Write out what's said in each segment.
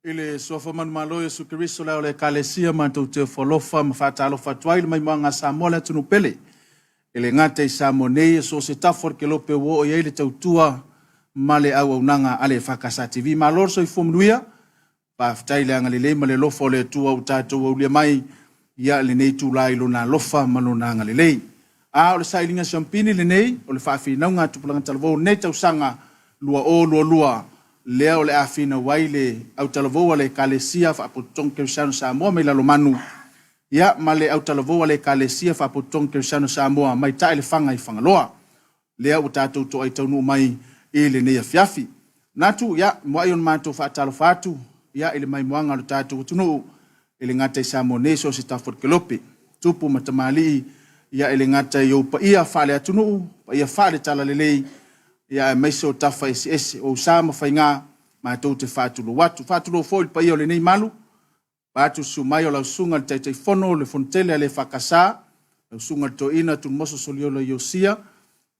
Ile sofa man malo Yesu Kristo la ole kalesia mantu te folofa mafatalo fatwai mai manga samola tunu pele. Ile ngate samone so se tafor ke lope wo o ile tautua male au nanga ale fakasa TV malor so ifomluia pa ftai le ngalile male lofo le tua utato o le mai ya le nei tu lai lona lofa malona ngalile. A ole sailinga champini le nei ole fa fina nga tupulanga talvo nei tausanga lua leo le afina waile au talavoa le kalesia fa potong Kersano Samoa mai lalo manu ya male au talavoa le kalesia fa potong Kersano Samoa mai taile fanga I fangaloa lea utato to ai taunu mai ile ne fiafi natu ya moayon manto fa talofatu ya ile mai moanga utato tunu ile ngata Samone so sitafort kelope tupu matamali ya ile ngata yo pa ia fale tunu pa ia fale talalele ya maiso tafa SS o sama fainga ma to te fatulo fatulo foi pa yo le nei malu patu sumayo la sunga te fono le fontele le fakasa la sunga to ina tu moso solio lo yosia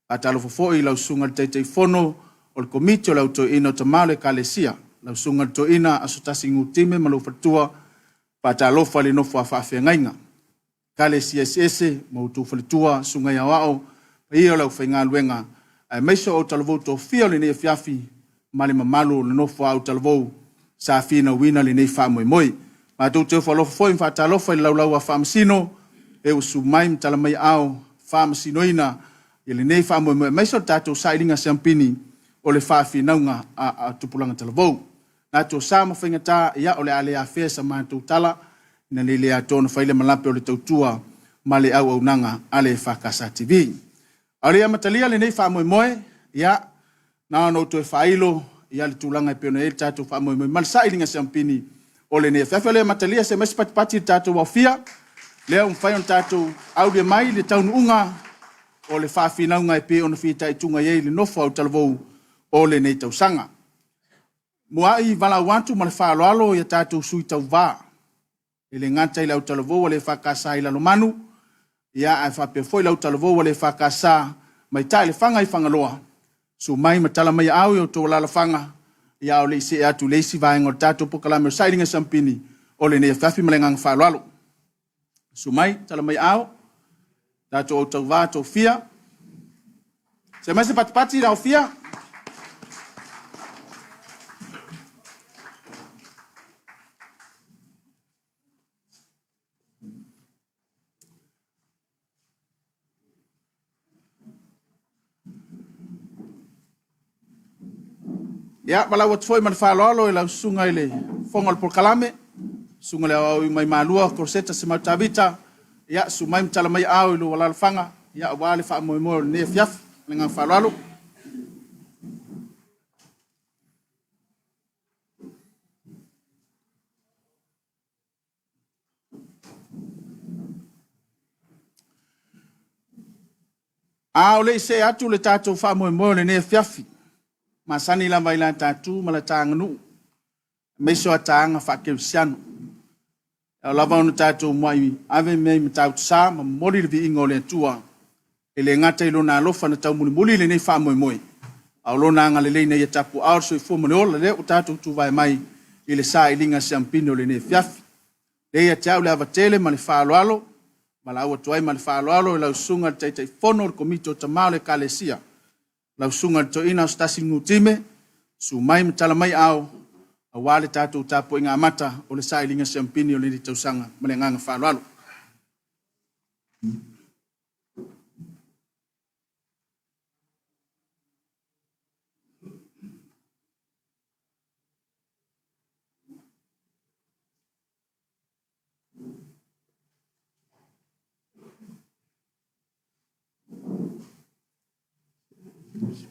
atalo foi la sunga te fono o le komite la to ina to male kalesia la sunga to ina asutasi ngutime malo fatua patalo fale no fa ngainga kalesia SS mo tu fatua sunga ya wao pa yo la fainga luenga ai maiso o talvo to fio le ne fiafi mali mamalo le no fa o talvo sa fina wina le ne fa moi ma to te falo foi fa talo fa la famsino e o sumai mtala mai ao famsino ina le ne fa moi maiso tato sailinga champini o le fa fina nga a tupulanga talvo na to sama fingata ya ole ale a fesa ma to tala na le atona fa ile malape o le tautua mali au nanga ale fa kasa TV Aria matalia le nei fa moe ya na no to failo ya le tulanga pe no el tatu fa moe mal sailinga champini o le nei fa le matalia se mes pati tatu wa fia le fa tatu au de mai le taunu unga o le fa fina unga pe on fita itunga ye le no fa talvo o le nei tausanga moai vala wantu mal fa lo ya tatu suita va ele ngata ila talvo le fa kasa ila lo manu ya fa pe foi la talvo le fa kasa mai tale fanga I fangaloa so mai matala mai au yo to la fanga ya o le se atu le si vai ngor tatu pokala me sailinga champini o le ne fafi malenga fa lalo so mai tala mai au tatu o to va to fia se mai se pati la fia ya bala wat foi man falolo la sunga ile fongol por kalame sunga le mai malua corseta se matabita ya sumai mtala mai au lo wala fanga ya wale fa mo ne fiaf nga falolo le se atu le tatu fa mo ne fiafi masani la mai la tatu mala tangnu meso atanga fa Kersano la va no tatu mai ave me tatu sa mori vi ingole tua ele ngata ilona lo fa na tau muli le nei fa moi au lona ngale le nei tapu au so fo mo le tatu tu vai mai ile sa ilinga champino le nei fiaf le ya tau le vatele mal fa alo mala o tuai mal fa alo la sunga te fono komito tamale kalesia la sunga to ina stasi ngutime su mai mtala mai au awale tatu tapo inga mata o le sailinga champini o le tausanga malenganga falalo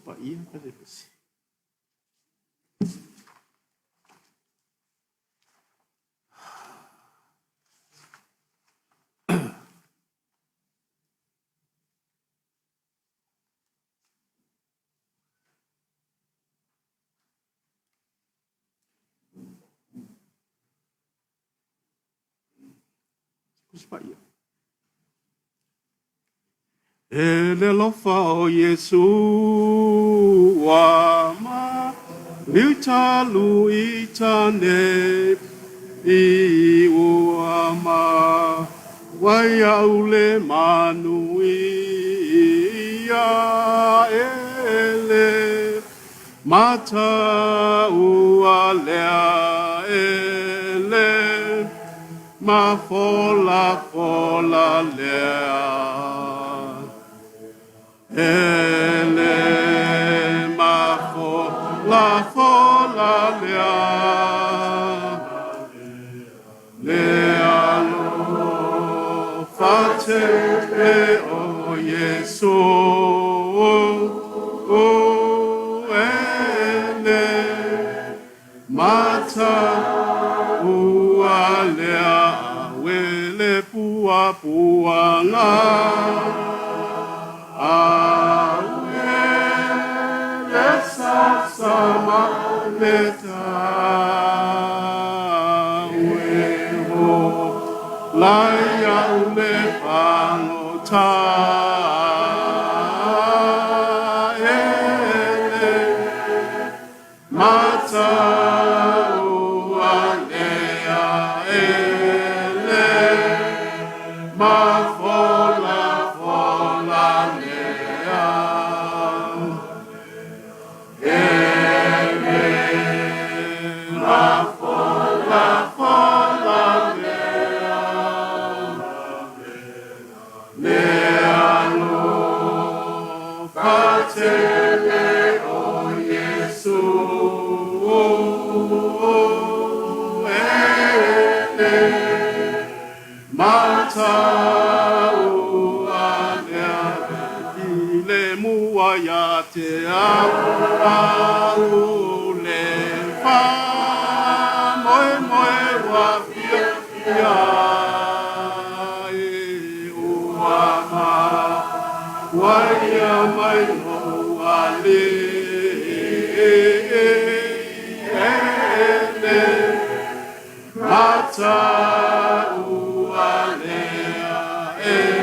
pas hier pas dépassé c'est pas hier Ele lo fa o Yesu wa ma Liutalu itane I uama Waya ule manui ia ele Mata ua lea ele Ma fola fola lea Ele ma fola fola lea Lea lo fate e o Yesu o ele mata ua lea wele pua pua la wele sasama leta weho laia ule pangota ele mata ua lea ele ma fola fola lea ele ma fola fola lea lea lo fatele o Yesu ele mata ua lea ile mua ya te au le fa moe moe wa fia fia e ua ma wa ia mai no wa le ele mata ua lea ele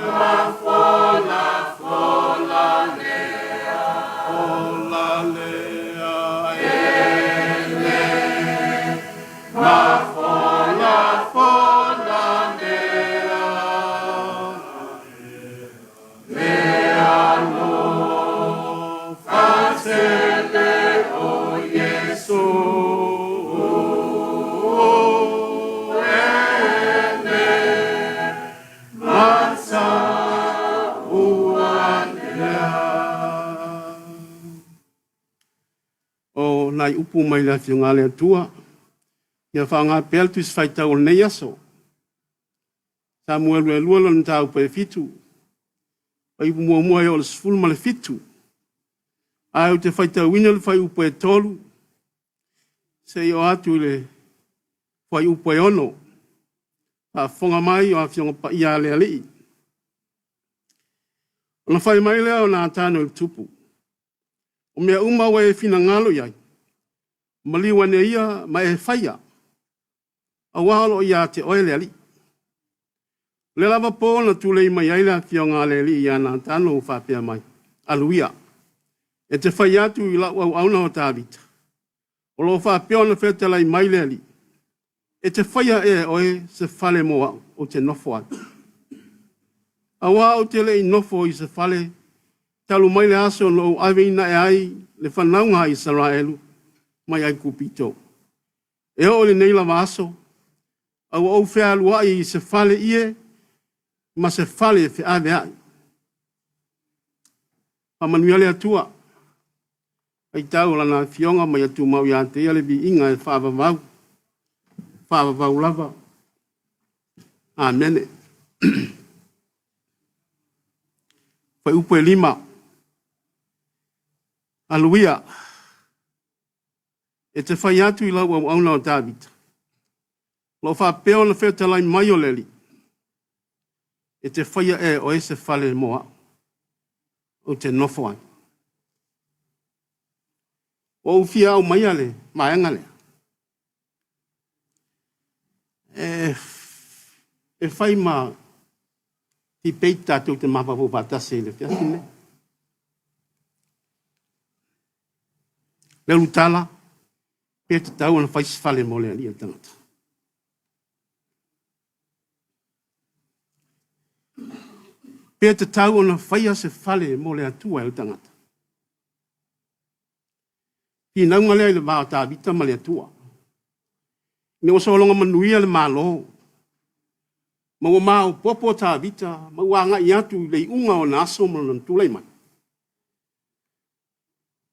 ma fola fola lea fola lea ele ma fola fola lea lea lo fatele o Yesu ele mata ua lea o nai upu mai la fionga le tua ia whanga peltus whaita o nei aso Samuel e lua lon tau pe fitu pa ipu mua mua e o le sfulu ma le fitu ai o te whaita wina le whai upu e tolu se i o atu le whai upu e ono a whonga mai o a fionga pa ia le alii o na whai mai lea o na atano le tupu o mea umawa e fina ngalo iai maliwa ne ia ma e whaia a wahalo ia te oele ali. Le lava po na tūlei mai aila fionga le li ia na tano o whapea mai. Aluia. E te whai atu i lau au auna o tāwita. O lo whapea na whetelai mai le ali. E te whaia e oe se whale moa o te nofo atu. A wā o te lei nofo i se whale talu mai le aso no awina e ai le whanaunga i Israelu mai ai kupito. E o le nei lava aso au au fea lua i se whale ie ma se whale e whea ai. Pamanuia le atua. Ai tau lana fionga mai atu mau ia te ia le bi inga e whaavavau. Whaavavau lava. Amene. Whai upo e lima. Aluia. E te whai atu i lau au auna o tāwita. Lo wha peo na whea talai mai o leli. E te whaia e o e se whale moa. O te nofo ai. O uwhia au mai ale, mai angale. E whai ma ti peita tu te mapapu patase le whiasine. Le utala, pe te tau na fais fale mo le ali tangata. Pe te tau na faia se fale mo le atua e tangata. Ki naunga lea le vaa tā vita ma le atua. Ne o solonga manuia le malo. Ma o maa o popo tā vita, ma wanga i atu le unga o na aso mo na tulai mai.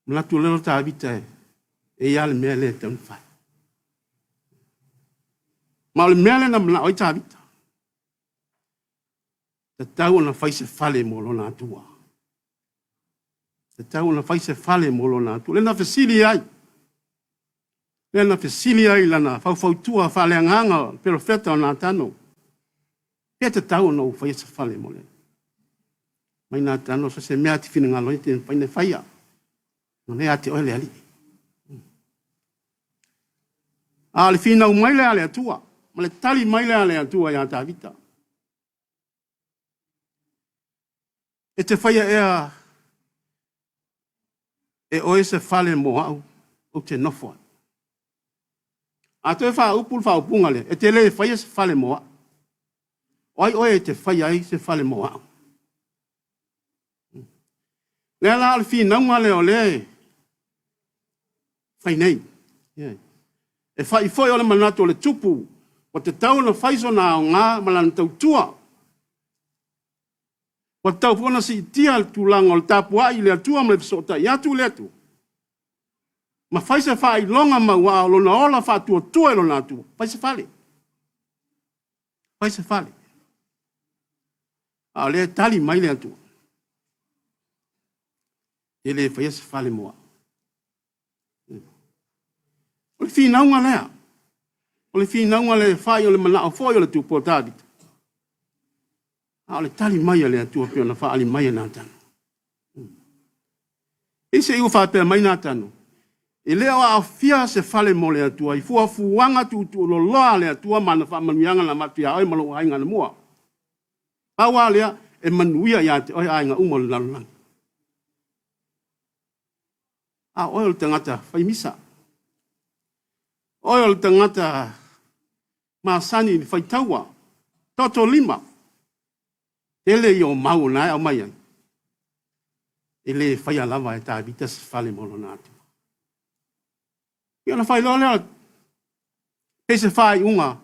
Ma tu lelo tā vita e ia le mea le taun fai. Ma le mea le na mna oi tā vita. Te tau na fai se fale mo lo na atua. Te tau na fai se fale mo lo na atua. Le na fesili ai. Le na fesili ai lana fau fale anganga pero feta o na tano. Pe te tau na fai se fale mo le. Mai na tano se mea ti fina ngalo te fai ne faia. No ne ate oile ali. Le fina umai le ale atua. Ma le tali mai le ale atua ya ta vita. E te whaia ea e oe se fale mo au o te nofua. A toi wha upul wha upunga le, e te le whaia se fale mo au. Oi oe te whaia ai se fale mo au. Lea la alfi naunga le o le whai nei. E whai foi o le manato le tupu, o te tau na whaiso na o ngā malana tau tua. O tau pona si tia tulang o le tapua i le atua ma le fisota i atu le atu. Ma whaise whai longa maua o lona ola whatua tua e lona atua. Whaise whale. Whaise whale. A le tali mai le atua. E le whaise whale moa. O le whinaunga lea. O le whinaunga le whai o le mana o fwoi o le tupo tābita. A le tali mai le atua pio na whaali mai nā tano. E se iu whapea mai nā tano. E leo a fia se fale mo le atua. I fua fuanga tu lo loa le atua mana whamanuianga na matia oi malo ainga na mua. Paua lea e manuia ia te oi ainga umo le lalulang. A oi o le tangata whaimisa. Oi o le tangata maasani ni whaitaua. Toto lima. Ele i o mau nai au mai ai. Ele whaia lava e tā vita se whale mono nātu. Ia na whai loa lea. He se whai unga.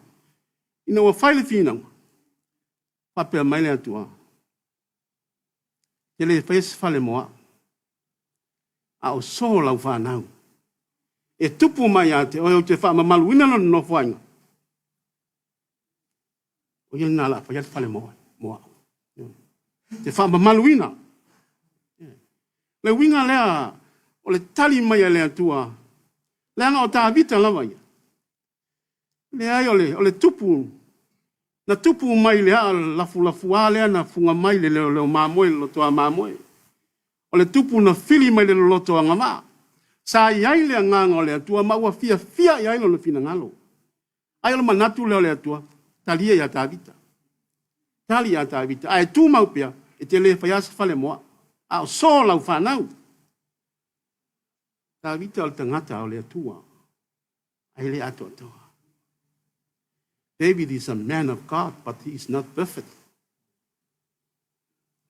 Ina ua whaile whinau. Whapea mai lea tua. Ele whaia se whale moa. A o so lau whanau. E tupu mai a te oi o te wha mamalu ina no no whainga. O ia nā la whaia te whale moa. Te wha maluina. Le winga lea, o le tali mai lea tua, lea nga o tā vita lawa ia. Lea ai o le tupu, na tupu mai lea lafu a lea na funga mai le leo mamoe le loto a mamoe. O le tupu na fili mai le loto a ngama. Sa iai lea nganga o lea tua, maua fia iai lo le fina ngalo. Ai o le manatu lea tua, talia ia tā vita. Tali ia tā vita. Ai tū mau pia, e te le whaiasa whale moa. A o so lau whanau. Tā vita o le tangata o le atua. Ai le ato atoa. David is a man of God, but he is not perfect.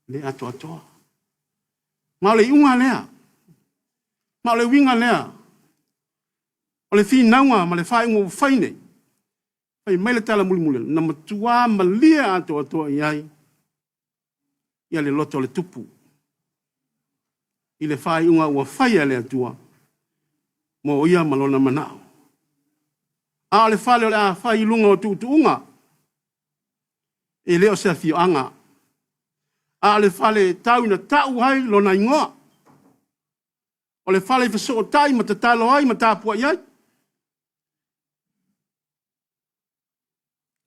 Le ato atoa. Ma le iunga lea. Ma le winga lea. O le whinaunga, ma le whaingo whaine. Ai mai le tala muli na matua malia ato atoa iai. Ia le loto le tupu. I le whai unga ua whaia le atua. Mo ia malona manao. A le whale o le a whai lunga o tuutuunga. E leo se fio anga. A le whale tau ina tau hai lona ingoa. O le whale fiso o tai ma te talo ai ma tāpua iai.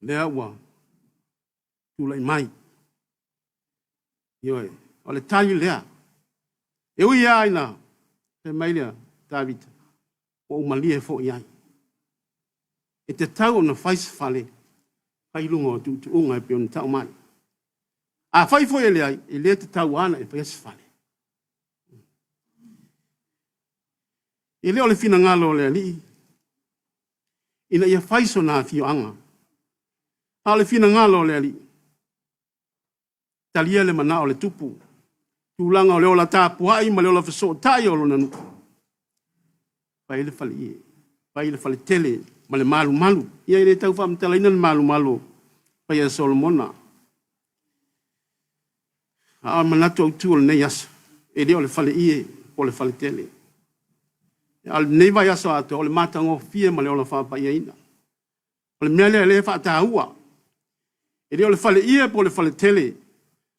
Lea ua. Tūlai mai. Ioe, o le tali lea. E ui aina, te mai lea, Davida, o umalia fo iai. E te tau na whaise whale, whai lunga o tuunga e peon tau mai. A whai fo e lea, e lea te tau ana e whaise whale. I leo le fina ngalo le li. Ina ia faiso na fio anga. A le fina ngalo le li. Talia le mana o le tupu. Tūlanga o leo la tāpu hai ma leo la fiso tai o lo nanu. Pai le fali ie. Pai le fali tele ma le malu malu. Ia i le tau whamtala ina le malu malu. Pai e Solomona. A manatu au tu o le nei asa. E leo le fali ie o le fali tele. Al nei vai asa ato o le matango fie ma leo la whapai ina. O le mele le whaatahua. E leo le fali ie po le fali tele.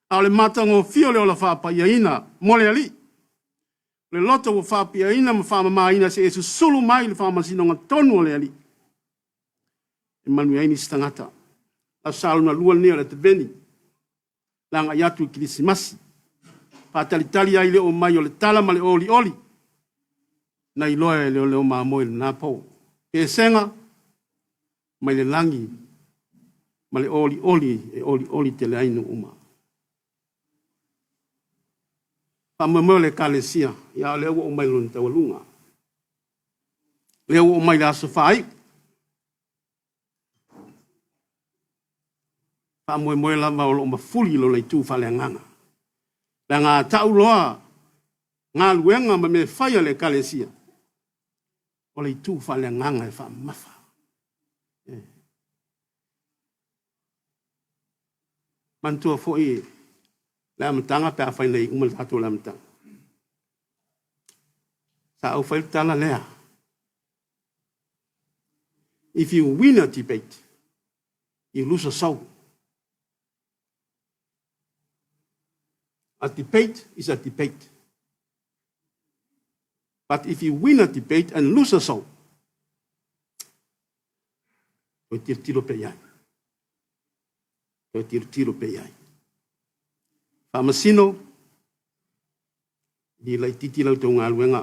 A le matango fio leo la whapai ina. Mole ali. Le loto o whapai ina ma whamama ina se esu sulu mai le whamasino ngā tonu o le ali. E manu aini stangata. A saluna lua nea le te veni. Langa yatu i kirisimasi. Pātalitali ai leo mai o le tala ma le oli oli. Na iloa e leo maa moe le nāpou. E senga, mai le langi, ma le oli oli te le ainu uma. Pāmamau le kalesia, ia leo o mai lona tawalunga. Leo o mai le aso whai. Pāmoe lava o lo mafuli lo le tū whale nganga. La ngā tau loa, ngā luenga ma me whaia le kalesia. O le tū whale nganga e wha mafa. Mantua fo e, le amatanga pe a whainei umal tato le amatanga. Sa au whail tala lea. If you win a debate, you lose a soul. A debate is a debate. But if you win a debate and lose a soul, koe tiro pe iai. Koe tiro pe iai. Whamasino, di lai titi lau tau ngā luenga.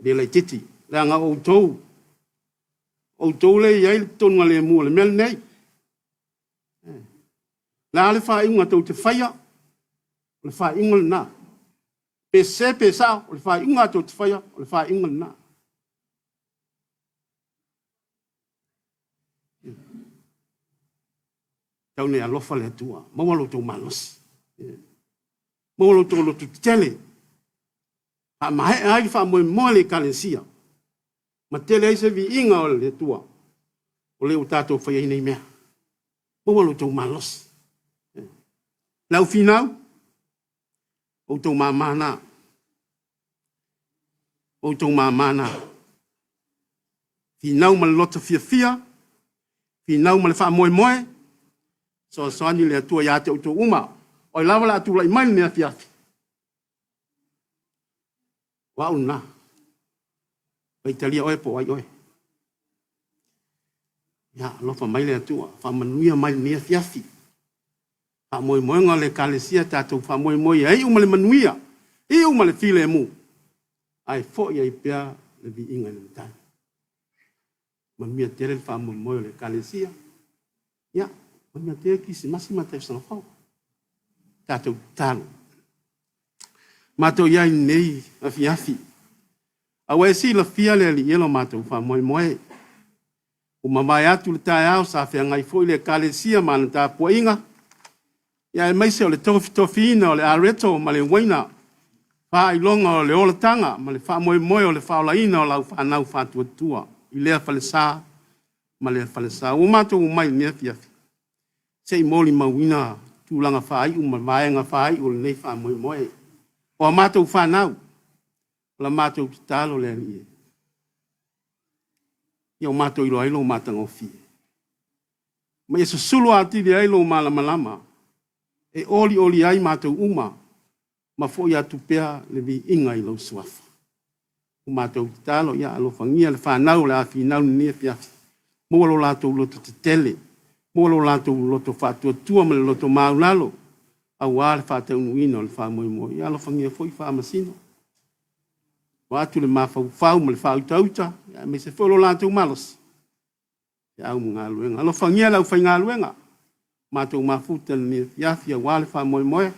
Di lai titi, le anga o tou. O tou le iai le tonu le mua le mel nei. La le wha iunga tau te whaia, le wha ingal na. Pe se pe sa, le wha iunga tau te whaia, le wha ingal na. Tau ne alofa le tua, mawalo tau manos. Mawalo tau lotu tele. Ha mahe ai wha moe moe le kalesia. Ma tele ai se vi inga o le tua. O leo tātou whaia inei mea. Mawalo tau manos. Lau finau, o tau mamana. O tau mamana. Finau ma le lota fia fia. Finau ma le wha moe moe. So soani le atua ia te uto uma. O lava la atu lai mai nea fiafi. Wa una. Waitalia oe po ai oe. Ya, lofa mai le atua. Fa manuia mai nea fiafi. Fa moe moe ngā le kalesia tātou fa moe moe. Ei uma le manuia. I uma le file mu. Ai fo ia i pia le vi inga le mtai. Manuia tere fa moe moe le kalesia. Ya. Mia te kisi masi mata sana fau. Tātou tālo. Mātou iai nei afi afi. Awe si la fia le li yelo mātou wha moe moe. O mamai atu le tae au sa whea ngai fo le kalesia mana tā pua inga. Ia e maise o le tofi ina o le areto ma le waina. Wha ilonga o le ola tanga ma le wha moe moe o le whaola ina o lau whanau whatua tua. I lea whale sā ma lea whale sā. O mātou o mai ni afi afi. Sei moli mawina tūlanga whai, uma vaenga whai, o le nei wha moe moe. O a mātou whanau, o la mātou ki tālo le alie. Ia o mātou ilo ailo o mātanga o fie. Ma esu sulu ati le ailo o malama lama, e oli ai mātou uma, ma fo ia tupea le vi inga ilo suafa. O mātou ki tālo, ia alo whangia le whanau le afi nau ni fiafi. Mua lo lātou loto te tele. Molo lato loto fatua tua ma loto maulalo. Au ale fatou nuino le fa moi moi. Ia lo fangia foi fa masino. Watu le mafau fau ma le fau tauta. Ia me se folo lato malos. Ia au mga luenga. Alo fangia lau fai ngā luenga. Matou mafuta ni fiafia wale fa moi moi.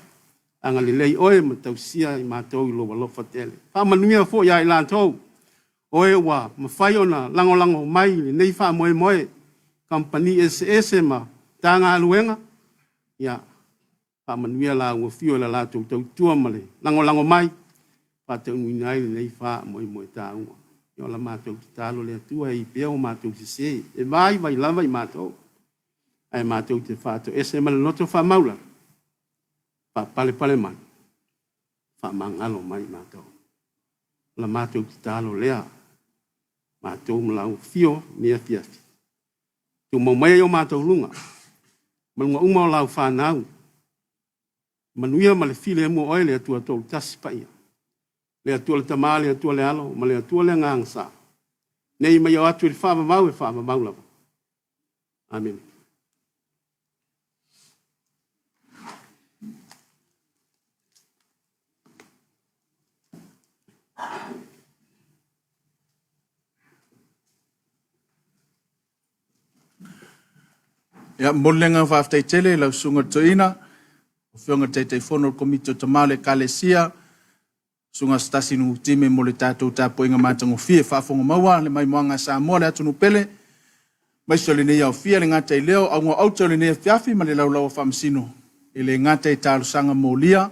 anga le lei oe ma tau sia I mātou I loa lofa tele. Whamanuia fo ia I lātou. Oe wa ma whai ona lango mai le nei wha moe moe. Company SS ma tanga aluenga. Ia whamanuia la ua fio la lātou tau tua ma le lango mai. Pate unuina ai le nei wha moe moe tā ua. Ia la mātou ki tālo le atua I peo mātou si se. E vai lava I mātou. Ai mātou te whātou. Ese ma le noto wha maula. Pale man. Fa mangalo mai mātou. La mātou ki tālo lea. Mātou mlau fio mea fiafi. Tu mau mai o mātou lunga. Malunga umau lau whanau. Manuia ma le file mo oe le atua tolu tasi pa ia. Le atua le tamā, le atua le alo, ma le atua le ngangsa. Nei mai o atu I whamamau e whamamau lava. Amen. Ia molenga whaftai tele lau sunga toina. O whionga teitei whono komito tamale kalesia. Sunga stasi nungu time mo le tātou tāpo inga mātango fie whafonga maua. Le mai moanga sa moa le atunu pele. Mai so le nei au fia le ngata I leo. Au ngā auto le nei fiafi ma le lau lau whamsino. I le ngata I tālu sanga mo lia.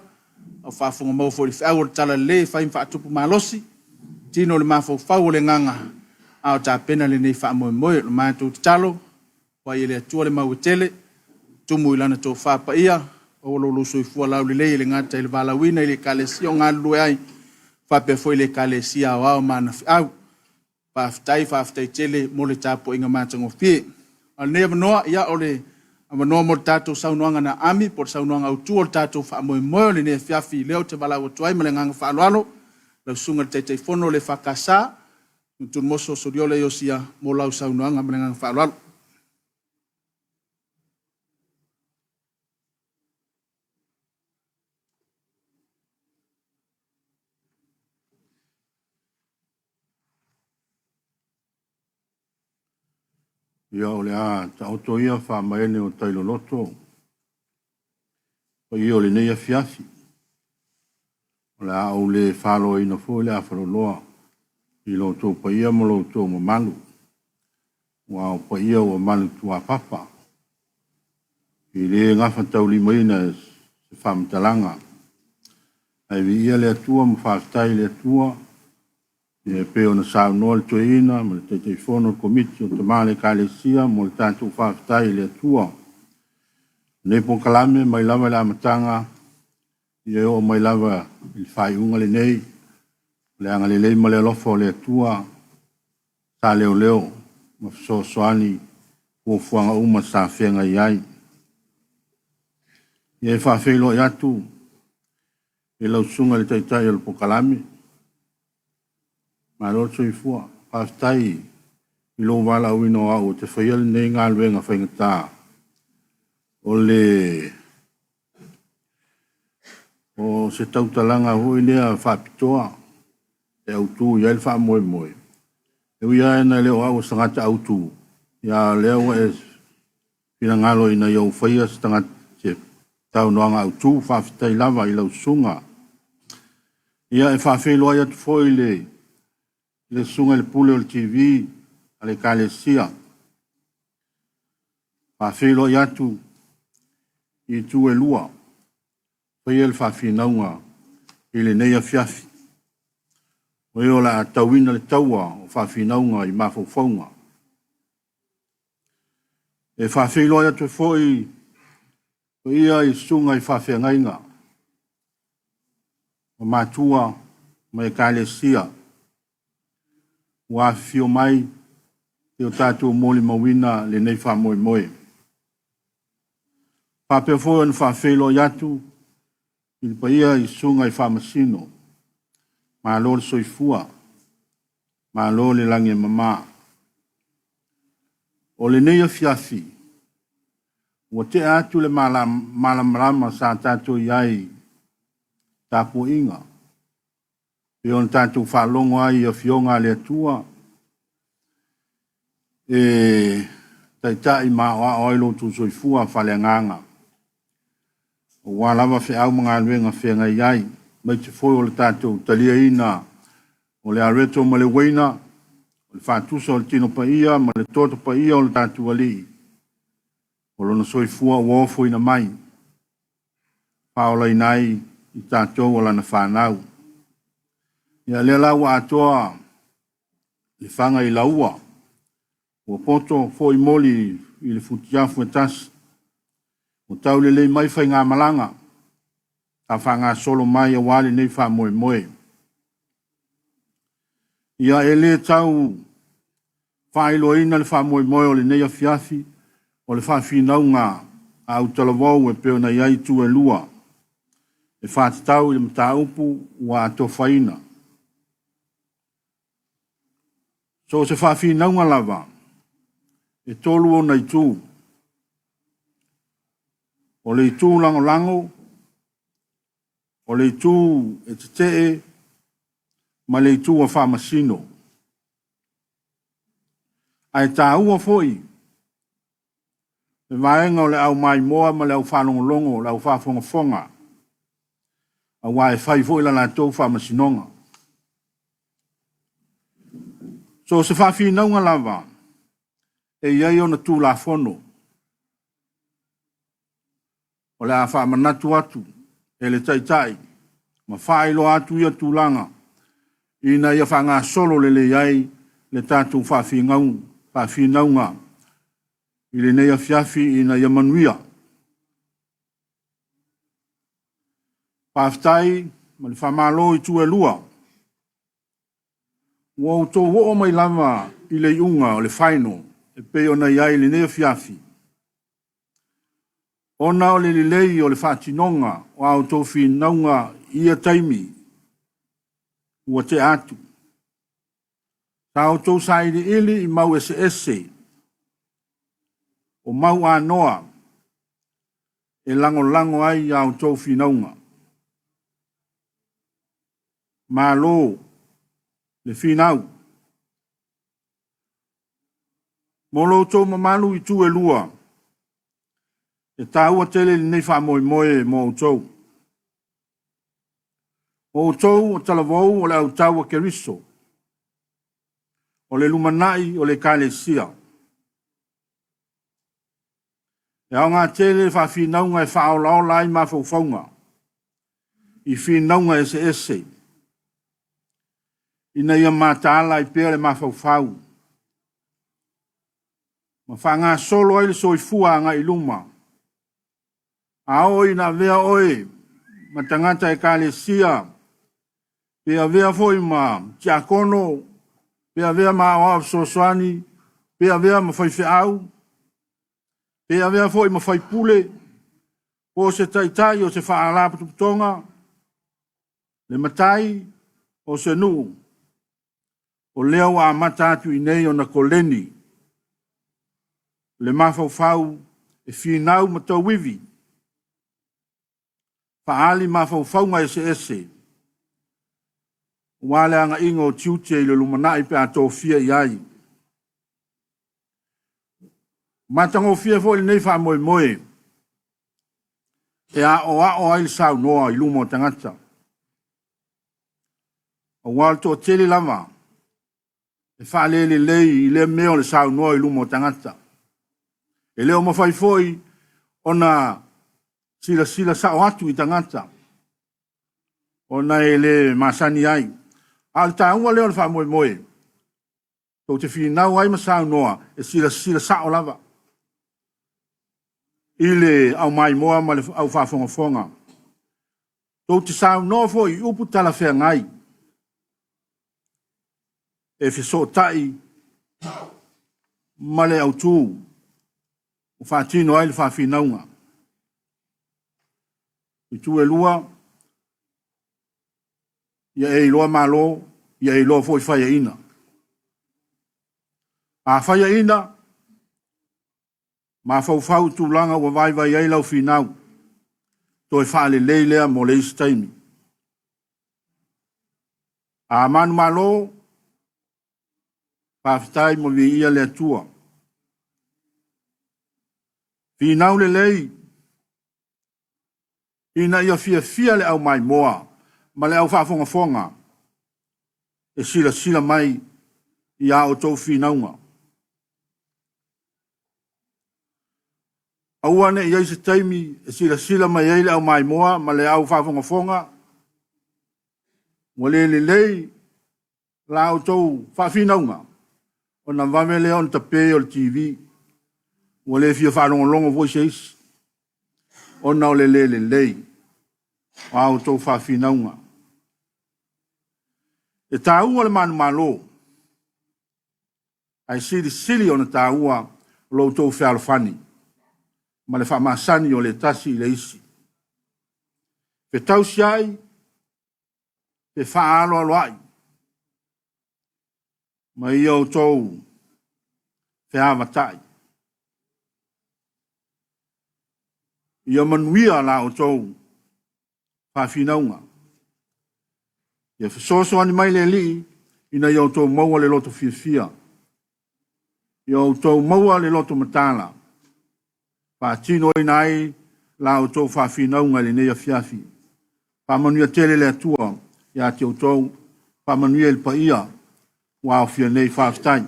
Au whafonga maua fo le whiau le tala le whaim whaatupu malosi. Tino le mafo whau le nganga. Au tā pena le nei wha moe moe. Le mātou talo. Wai ele atua le mauetele, tumu I lana tō whāpa ia, o lolo soifua lau le le ngata le valawina le kalesia o ngā lue ai, whape foi le kalesia o au mana au, whaftai tele mo le tāpo inga mātango fie. Al nea manoa ia o le manoa mo le tātou saunoanga na ami, por saunoanga au tua le tātou wha moe moe le nea fiafi leo te walau o tuai ma le nganga whaaloalo, lau sunga le teitei whono le whakasa, tun moso soriole o sia mo lau saunoanga ma le nganga whaaloalo. Ia o le a ta oto ia wha maene o tailo loto. O ia o le neia fiafi. O le a o le whalo ina fo le a whalo loa. I loto pa ia mo loto mo malu. Wa o pa ia o malu tua papa. I le ngafa tau lima ina se whamtalanga. Ai vi ia le atua mo whaftai le atua. E peo na sao noa le toeina, ma le teitei whono komiti o te male kalesia, mo le tātou whaftai le atua. Nei po kalame, mai lava le amatanga, i o mai lava i whai unga le nei, le anga le leima le alofo le atua, sa leo leo, ma so soani, o fuanga uma sa whenga iai. I e whawhelo i atu, e lau sunga le teitai o le po kalame, ma lo tsoi fua pastai I lo wala wino au te whaial nei ngā luenga whaingata o le o se tautalanga hui lea whapitoa e autu i aile wha moe moe e ui aena leo au sangata autu ia leo e pina ngalo ina iau whaia se tangata te tau noanga autu whawhitai lava I lau sunga ia e whawhiloa ia tu foi le sunga le pule o le TV, ale kalesia. Whawhelo I atu, I tu e lua, whai el whawhinaunga, I le neia fiafi. Wai o la tauina le taua, o whawhinaunga I mawhauwhaunga. E whawhelo I atu foi, ia I sunga I whawhengainga. O mātua, mai kalesia. Wa fio mai te o tātou moli mawina le nei wha moe moe. Whapea fo an whawhelo I atu, I pa ia I sunga I whamasino, ma lo le soifua, ma lo le lange mama. O le nei a fiafi, o te atu le malamarama sa tātou iai tāpo inga. E on tātou whalongo ai a fionga le atua. E taitai maa oa oilo tu soifua whale nganga. O wā lava whi au mga luenga whenga iai, mai te whoi o le tātou talia ina, o le areto ma le waina, o le whātusa o le tino pa ia, ma le toto pa ia o le tātou ali. O lona soifua o ofo ina mai, paola inai i tātou o lana whanau. Ia le lau atoa le whanga i laua, o poto fo i moli i le futiafu e tasi, o tau le mai whai ngā malanga, ta whanga solo mai a wale nei wha moe moe. Ia e le tau whailo ina le wha moe moe o le nei a fiafi, o le wha whinaunga a utalavau e peo na iai tu e lua, e wha te tau i le mta upu wa ato whaina. So se wha whinaunga lava, e tolu o nei tū, o le tū lango lango, o le tū e te tee, ma le tū a whamasino. Ai tā ua foi, e vaenga o le au mai moa ma le au whanongolongo, le au whafongafonga, a wae whai foi lana tō whamasinonga. So se whawhinaunga lava, e iai o na tū la fono, o le a whamanatu atu, e le taitai, ma whaelo atu ia tūlanga, ina ia whanga solo le iai, le tātou whawhinaunga, i le neia fiafi ina ia manuia. Pāwhtai, ma le whamalo i tū e lua, ua o tō o mai lama i le iunga o le whaino, e peo na iai le neia fiafi. Ona o le lei o le whatinonga o au tō whinaunga ia taimi ua te atu. Tau tō sairi ili i mau ese o mau anoa e lango ai au tō whinaunga. Malo le whinau. Molo tō mamalu i tū e lua. E tāua tele nei wha moe moe mo o tau. O tau o talavou o le au taua keriso. O le lumanai o le kalesia. E au ngā tele wha whinaunga e wha o lai ma whauwhaunga. I whinaunga ese. Ina ia mātāla i pere ma whauwhau. Ma whanga solo ai le soifua ngā iluma. A oi na vea oi, ma tangata e kalesia, pea vea foi ma tiakono, pea vea ma oa sosoani, pea vea ma fai feau, pea vea foi ma fai pule, po se taitai o se whaalapu tuputonga, le matai o se nuu, o leo a matatu i nei o na koleni, le mafau e whinau ma tau wivi, paali mafaufaunga ese. Wale anga ingo tiute i le lumanai pe ato fia iai. Matango fia fo i nei wha moe moe. E a o ai le sau noa i lumo tangata. O wale to tele lama. E wha lele lei i le meo le sau noa i lumo tangata. E leo mawhai foi ona sila sao atu i tangata. O na ele masani ai. Al taunga leo le wha moe moe. Tau te whinau ai masau noa. E sila sao lava. Ile au mai moa ma le au whafonga. Tau te sao noa fo i upu tala whea ngai. E whiso tai. Ma le au tū. O whatino ai le wha whinaunga. I tu e lua, ia e iloa malo, ia e iloa fo i whaia ina. A whaia ina, ma whau tu langa wa vai ai lau whinau, to e whaale leilea mo leisi taimi. A manu malo, pāwhitai mo vi ia le atua. Whinau le lei, ina ia fia le au mai moa, ma le au whaafonga, e sila mai i a o tau whinaunga. Auane i aise taimi e sila mai eile au mai moa, ma le au whaafonga, wale le lei la o tau whaafingaunga, o na wamele on tape o le TV, wale fia whaalonga voices, o na o le lei, o au tau whaafingaunga. E tāua le manu malo, ai sili o na tāua lo tau whaalofani, ma le whaamasani o le tasi i le isi. Pe tau siai, pe whaalo aloai, ma ia o tau whiawatai. Ia manuia la o tau whaafinaunga. Ia whasoso ani mai le li, ina ia o tau maua le loto fia. Ia o tau maua le loto matala. Pātino ina ai la o tau whaafinaunga le neia fiafi. Pāmanuia tele le atua, ia te o tau, pāmanuia il paia, wa o fia nei whaaftai.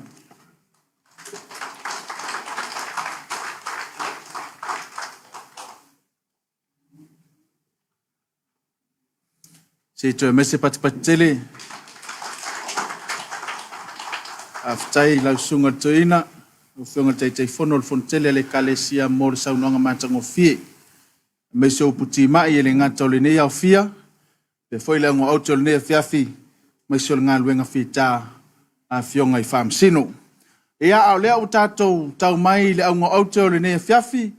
Se tu mese patipatele. Aftai lau sunga toina. Uwhionga tei whono le fontele le kalesia mo le saunanga mātango fie. Mese o puti mai e le ngata o le nei au fia. Pe foi le ango auto le nei fiafi. Mese o le ngā luenga fita a whionga i whamsino. Ia au lea o tātou tau mai le ango auto le nei fiafi.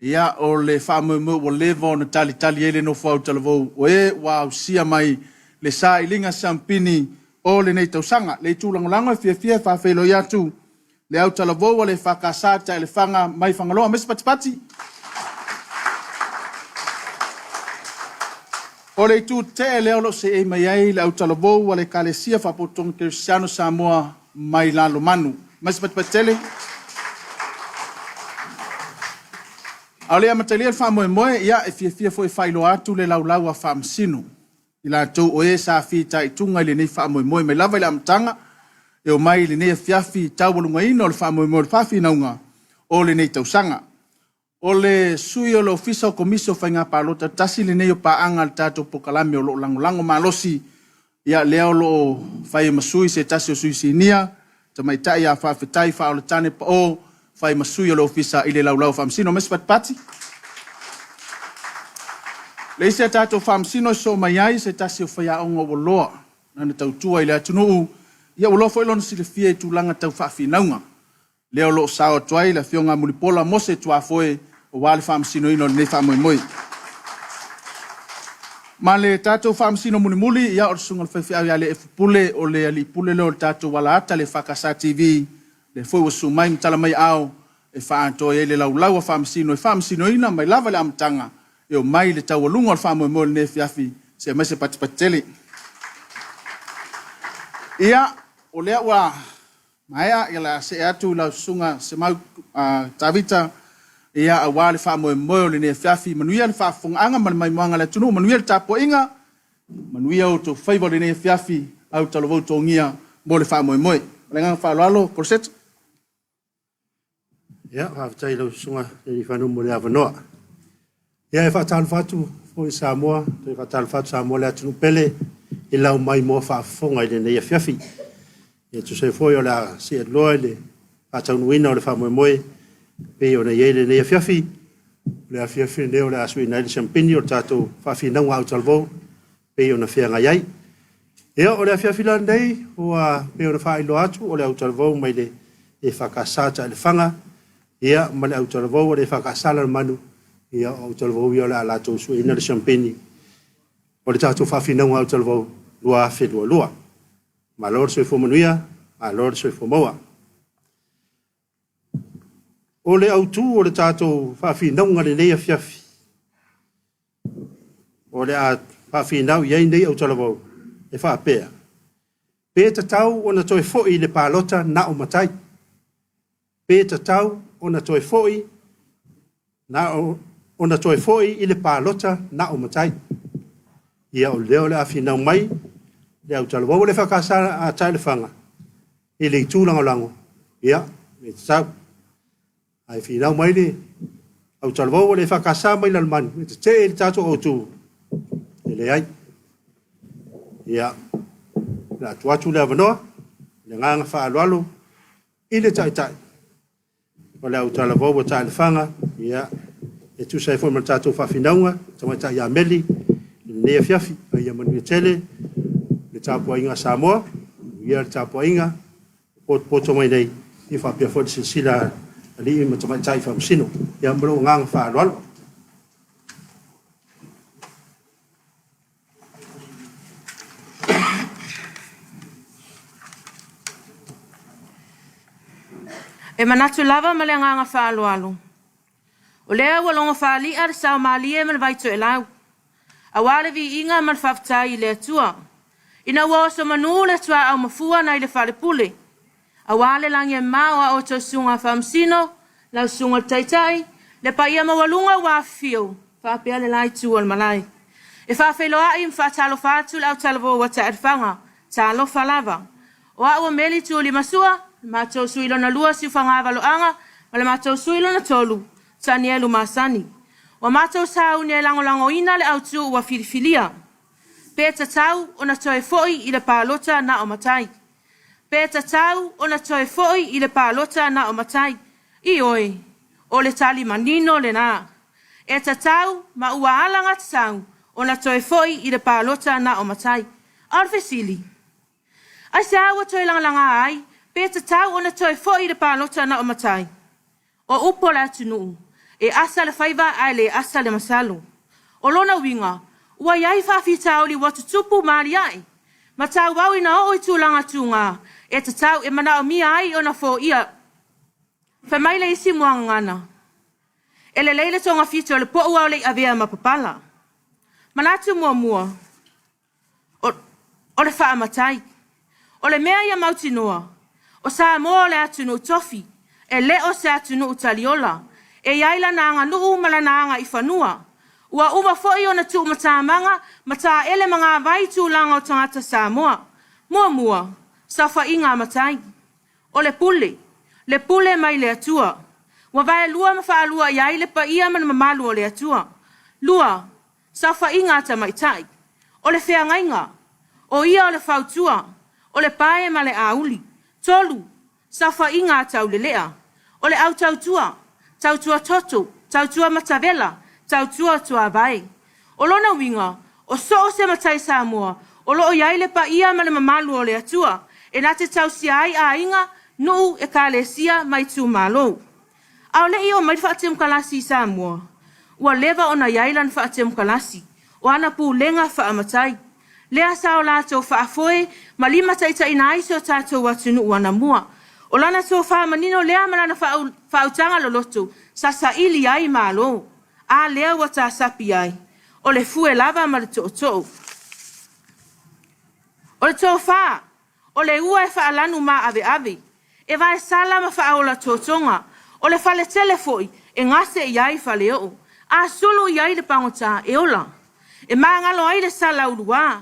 Ia o le whamumu o levo na tali ele no whau talavou o e wau sia mai le sa ilinga sampini o le nei tausanga. Le tūlangolango e fia whawhelo i atu le au talavou o le whakasata e le whanga mai whangaloa. Mese patipati. O le tū te leo lo se e mai ai le au talavou o le kalesia whapotonga Cristiano Samoa mai lalo manu. Mese patipatele. Au lea matalia whamoe ia e fia foi whailo atu le laulau a whamsino. I la tau o e sa fita i tunga le nei whamoe me lava i la amtanga e o mai le nei fiafi tau walunga ino le whamoe le whafi naunga o le nei tausanga. O le sui o le ofisa o komiso whainga palota tasi le nei o paanga le tato pokalame o lo lango malosi ia leo lo whai masui se tasi o sui sinia tamaitai a whawhetai wha o le tane pa o fai masui o le ofisa i le laulau whamsino. Mese patipati. Le ise tātou whamsino so mai ai se tasi o whaia onga o loa. Nana tautua i le atunuu. Ia ulofo ilona si le fia i tūlanga tau whawhinaunga. Leo lo sao tuai la fionga mulipola mose tuafoe o wale whamsino ino le whamoimoi. Ma le tātou whamsino mulimuli ia o sunga le whawhia le efupule o le alipule leo le tātou wala ata le whakasa TV. Le foi o sumai mtala mai au e whaanto e le laulau a whamsino ina mai lava le amtanga e o mai le tau alunga al whamoe le ne fiafi se mese patipatele. Ia o lea wa maea i la se atu la sunga se mau tavita ia a wale whamoe le ne fiafi manuia le whaafongaanga mai moanga le tunu manuia le tapo inga manuia o to whaiva le ne fiafi au talovau tongia mo le whamoe. Lengang whaaloalo, korset? Ia, hawhatai lau sunga e whanu mo le awanoa. Ia e whaatalu whatu fo i Samoa, e whaatalu whatu Samoa le atunu pele i lau mai mo whaafonga i le neia fiafi. Ia tu se foi o la si loa le whaataunu ina o le whamoe moe pe o na iei le neia fiafi. Le a fiafi leo le asui na ili champini o tātou whaafinau au talvo pe o na whianga iai. Ia o le a fiafi la nei o a pe o na whailo atu o le au talvo mai le e whakasata le whanga. Ia ma le au talavou le whakasala manu ia au talavou ia le ala tau sui ina le champagne o le tātou whawhinaunga au talavou lua whelua. Ma lor sui whomanuia, ma lor sui whomaua. O le au tū o le tātou whawhinaunga le neia fiafi. O le a whawhinau iei nei au talavou e whapea. Pe tatau o na toi foi le palota na o matai. Pe tatau ona toi foi na o ona toe foi i le palota na o matai. Ia o leo le afina mai, le au tala wau le whakasara a tai le whanga. I le tūlanga lango. Ia, me te tau. Ai whina mai le, au tala wau le whakasara mai lalmani. Me te te e le tātou au tū. Le ai. Ia, la tuatu le avanoa, le nganga whaalualu, i le tai tai. O le au tala wau tai le whanga, ia, e tu sai fo mata to fa finaunga tama ta ya meli ne fiafi ia manu tele le tapo inga Samoa ia tapo inga poto mai nei i fa pia fo sila ali ma tama tai fa sino ia mbro ngang fa lol e manatu lava ma le nganga fa lolo. O lea ua longa whaali ar sao maalie man vai to e lau. A wale vi inga man whaftai le tua. Ina ua oso manu le tua au mafua na i le whale pule. A wale langi e maua o to sunga whamsino, lau sunga taitai, le pa ia mawalunga wa fio, whapea le lai tua malai. E whawheloa i mwhatalo whatu lau talavo wa ta erwhanga, talo whalava. O a ua meli tua li masua, matou suilo na lua si whangavalo anga, ma le matou suilo na tolu. Tanielu masani. Wa matou sau ne lango ina le autu wa filifilia. Peta tau ona toe foi i le palota na o matai. Peta tau ona toe foi i le palota na o matai. I oi, o le tali manino le na. E tau ma ua alanga tau ona toe foi i le palota na o matai. Arfesili. Ai sa ua toe langa ai, peta tau ona toe foi i le palota na o matai. O upo la tunu. E asa le whaiva ai le asa le masalu. O lona winga, ua iai whawhitau li watu tupu maari ai. Ma tau wau ina o i tūlanga tūnga, e te tau e mana o mia ai o na fō ia. Whamaile isi muanga ngana. E le leile tonga whitu le po ua o le avea mapapala. Manatu mua. O le wha matai. O le mea ia mauti noa. O sa moa le atunu tofi. E le o se atunu utaliola. E yaila na anga nuu mala na anga i whanua. Ua uma foi o na tu matamanga, mata ele mga vai tu langa o tangata Samoa. Mua, safa inga matai. O le pule mai le atua. Wa vai lua mawha lua yaile pa ia man mamalu o le atua. Lua, safa inga ta maitai. O le whea ngainga. O ia o le whautua. O le pae ma le auli. Tolu, safa inga tau le lea. O le au tautua. Tautua toto, tautua matavela, tautua tua vai. O lona winga, o so se matai Samoa, o lo yaile pa ia ma le mamalu o le atua, e nate tau si ai a inga, nuu e ka le sia mai tu malo. Au le i o mai whaatem kalasi Samoa, ua leva o na yailan whaatem kalasi, o ana pu lenga whaamatai. Lea sao lato whaafoe, ma lima taita ina aiso tato watunu wana mua. O lana tō whaamanino lea manana whautanga loloto, sa ili ai malo. A lea wata sapi ai. O le fue lava ma le tō. O le tō wha. O le ua e whaalanu ma ave. E vai sala ma whaola tōtonga. O le whale telefoi e ngase i ai whale o. A solo i ai le pangota e ola. E maangalo ai le sala urua.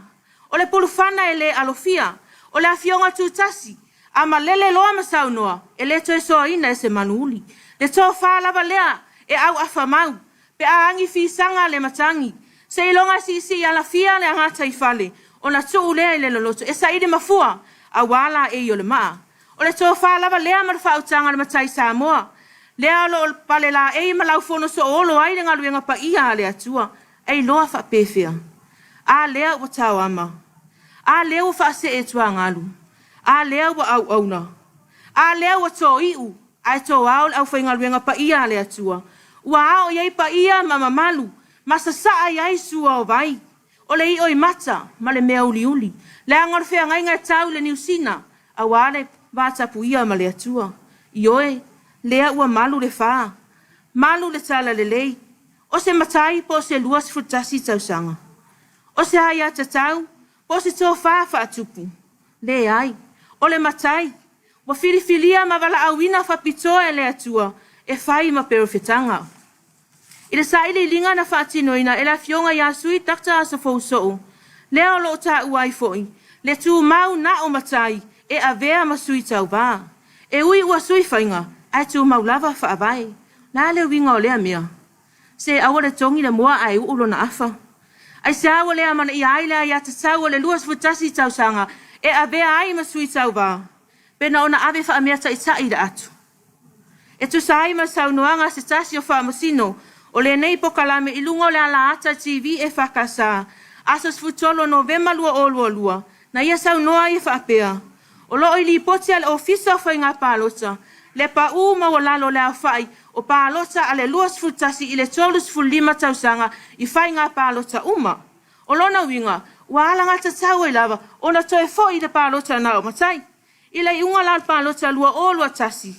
O le pulufana e le alofia. O le afionga tūtasi. Ama lele loa masau noa, e le toi soa ina e se manuuli. Le tō whālawa lea, e au awhamau, pe a angi whisanga le matangi. Se ilonga si ala fia le angata i whale, o na tuu lea i le loloto, e sa ide mafua, a wala e i o le maa. O le tō whālawa lea mar whautanga le matai Samoa. Lea lo pale la e malau fono so olo ai le ngaluenga pa ia le atua, e loa wha pefea. A lea ua tau ama. A lea ua wha se e tua ngalu. A lea wa au auna. A lea wa tō iu. Ai tō au au whaingaluenga pa ia le atua. Ua ao iei pa ia ma mamalu. Masa saa iei sua o vai. O le i oi mata. Ma le mea uli. Le angarwhea ngai ngai tau le niusina. A wale vātapu ia ma le atua. Ioe, lea ua malu le whaa. Malu le tala le lei. O se matai po se luas futasi tau sanga. O se hai ata tau. Po se tō whaa whaatupu. Le ai. O le matai, wa filifilia ma wala awina whapitoa e le atua, e whai ma perofetanga. Ila sa ili linga na whaatinoina, e la fionga ia sui takta asa fauso'u. Leo lo ta uai foi, le tu mau na o matai, e a vea masui tau ba. E ui ua sui whainga, ai tu mau lava whaavai. Nā le winga o lea mea. Se awa le tongi le mua ai ulo na afa. Ai se awa lea mana i aila i ata tau o le luas futasi tau sanga, e a vea ai masui tau ba. Pena ona ave wha mea ta i tai da atu. E tu sa ai masau nuanga se tasi o wha masino, o le nei pokalame i lungo le ala ata TV e whakasa, asas futolo novema lua o lua, na ia sau noa i whaapea. O loo i li poti ale ofisa o whainga pālota, le pa u ma o lalo le awhai, o pālota ale luas futasi i le tolus fulima tausanga i whainga pālota uma. O lona winga, wa alanga ta tau e lava, o na toe fo i le pālota na o matai. I le iunga lal pālota lua o lua tasi.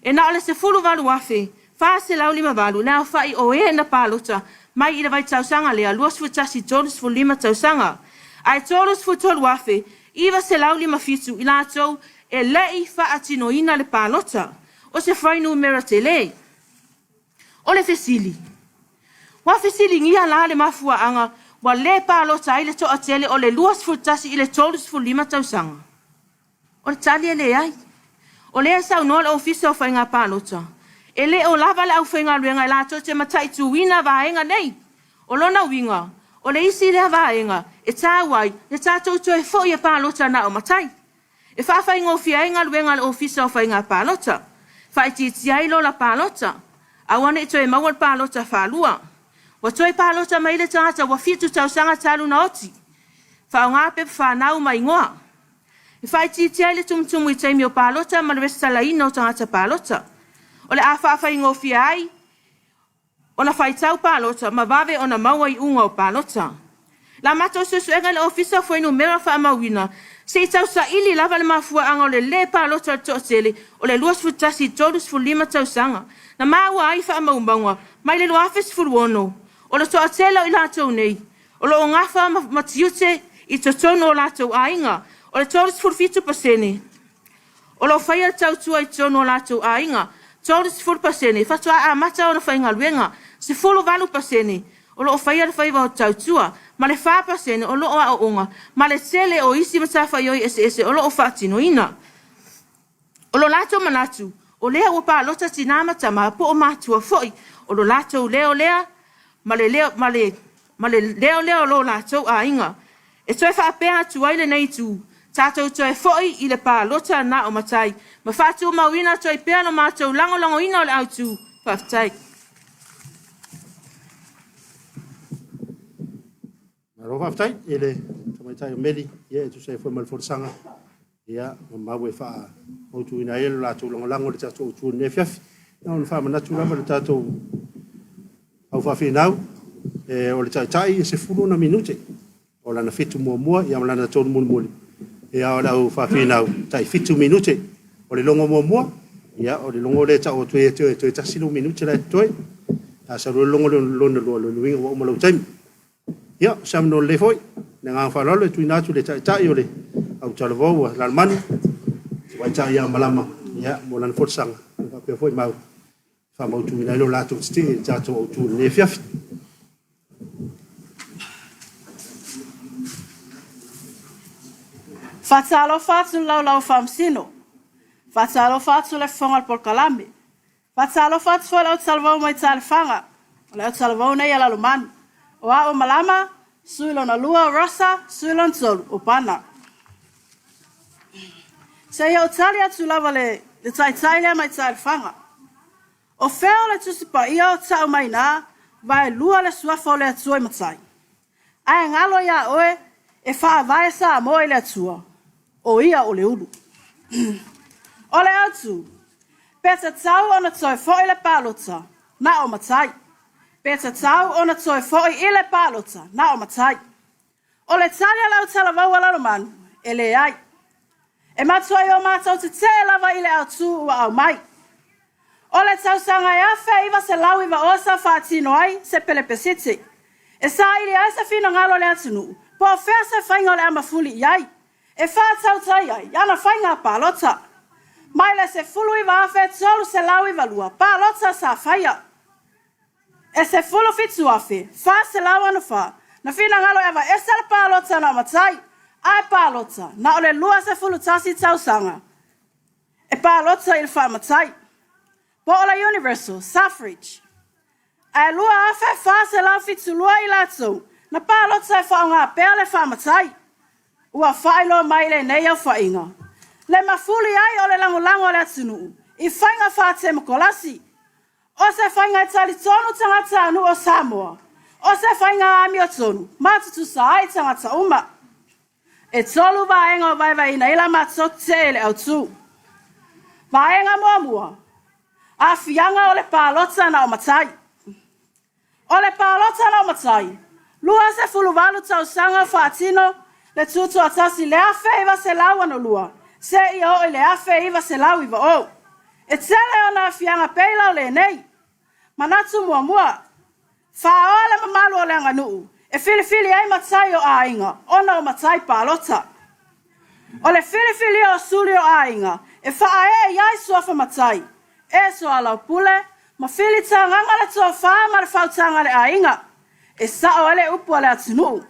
E na ole se fulu walu wafe, wha se lau lima walu, le awhai o e na pālota, mai i le vai tausanga lea, luas futasi tolus fulima tausanga. Ai tolus futolu wafe, iwa se lau lima fitu i lātou e lei wha atino ina le pālota, o se whainu mera te lei. O le fesili. Wa fesili ngia la le mafua anga, wa le pālota ai le toa tele o le luas futasi i le tolus fulima tausanga. O le tali e le ai. O le sau noa le ofisa o whainga pālota. E le o lava le au whainga ruenga i lātou te matai tu wina vaenga nei. O lona winga, o le isi le vaenga, e tāwai, e tātou to e fo i a pālota na o matai. E whawhai ngofi ainga luenga le ofisa o whainga pālota. Whai titi ailo la pālota. Awane to e mawal pālota whalua. Wa toi pālota mai le tangata wa fitu tau sanga talu na oti. Whao ngāpe whanau mai ngoa. E whai titi aile tumtumu i teimi o pālota ma le restala ina o tangata pālota. O le a whawhai ngofi ai, o na whai tau pālota ma vave o na maua i unga o pālota. La mato susu ega le ofisa foi no mera fa mawina. Se tau sa ili lava le mafua anga o le pālota to tele o le luas futasi tolus fulima tau sanga. Na maua ai fa maumaunga, mai le luafes fuluono. O le toa tele o i lātou nei. O le o ngafa matiute i totono o lātou ainga. O le tolus fulfitu pasene. O le o whaia tau tua i tono o lātou ainga. Tolus ful pasene. Fatua a mata o na whainga luenga. Se fulu valu pasene. O lo o whaia le whaiva o tau tua. Ma le whapa sene o loo a o onga, ma le tele o isi matafa ioi ese o loo whaatino ina. O lo lato manatu, o lea o pālota tinama tama po o mātua foi, o lo lato leo lea, ma le leo leo lo lato a inga. E toi whaapea tuaile nei tu, tātou toi foi i le pālota na o matai, ma whātua mawina toi pea no mātou lango ina o le autu, whaftai. Rofa ftai ele tamai tai meli ia tu sai foi mal forsanga ia ma we fa o tu ina ele la tu longo le tatu tu ne fiaf non fa ma tu la ma tatu au fa finau e o le tai se fulu na minute o la na fitu mo ia la na tu mo ia o la au fa finau tai fitu minute o le longo mo ia o le longo le tau tu e tasilu minute la toi a sa longo lo winga o mo lo time. Ya, sam no le foi, nga falalo tu ina tu le tai ole au talvo la man. Wa tai ya malama, ya molan forsang. Ka pe foi mau. Fa mau tu ina lo la tu sti ta tu ne fiaf. Fatalo fatu lau famsino. Fatalo fatu le fongal por kalame. Fatalo fatu lau salvo mai talfanga. Lau salvo nei ala luman. O a o malama, suilo na lua rasa, suilo nsolu, o pana. Se ia o tali atu lava le tai lea mai tai fanga. O feo le tusipa ia o tau mai nā, vai lua le suafa o le atua i matai. Ai ngalo ia oe, e faa vai sa moe le atua. O ia o le ulu. O le atu, peta tau ona toi fo i le pālota, na o matai. Peta tau ona toi foi ile pālota, na o matai. O le tali lau talavau alano manu, e le ai. E matua i o mātou te te lava ile au tū ua au mai. O le tau sanga e awhi iwa se lau iwa osa whaatino ai se pelepesiti. E sa ili ai se fino ngalo le atunu, po o whea se whainga le amafuli iai. E whaatau tai ai, yana whainga pālota. Mai le se fulu iwa awhi tolu se lau iwa lua, pālota sa whaia. E se fulu fitu afe, fa se lawa no fa. Na fina ngalo eva esel palota na matai, ai palota, na ole lua se fulu tasi tausanga. E palota il fa matai. Po ola universal, suffrage. Ai lua afe fa se lawa fitu lua ilatso, na palota e fa unga pele fa matai. Ua failo mai le nei au fainga. Le mafuli ai ole lango le atunu. I fainga fa te mkolasi. O se fainga tali tonu tangata anu o Samoa. O se fainga ami o tonu. Matutu sa ai tangata uma. E tolu vaenga o vai ina ila matsote ele au tu. Vaenga mua. A fianga ole palota na o matai. Ole palota na o matai. Lua se fuluvalu tau sanga fatino. Le tutu atasi le afe iwa se lau ano lua. Se ia o le afe iwa se lau iwa o. E tele o na fianga peila o le nei. Manatu mua. Faole mamalu o le anganuu. E fili ai matai o ainga. Ona o matai palota. O le fili o suli o ainga. E faae iai suafa matai. E so alau pule. Ma fili tanganga le toa faa ma le fautanga le ainga. E sa o ele upu o le atunuu.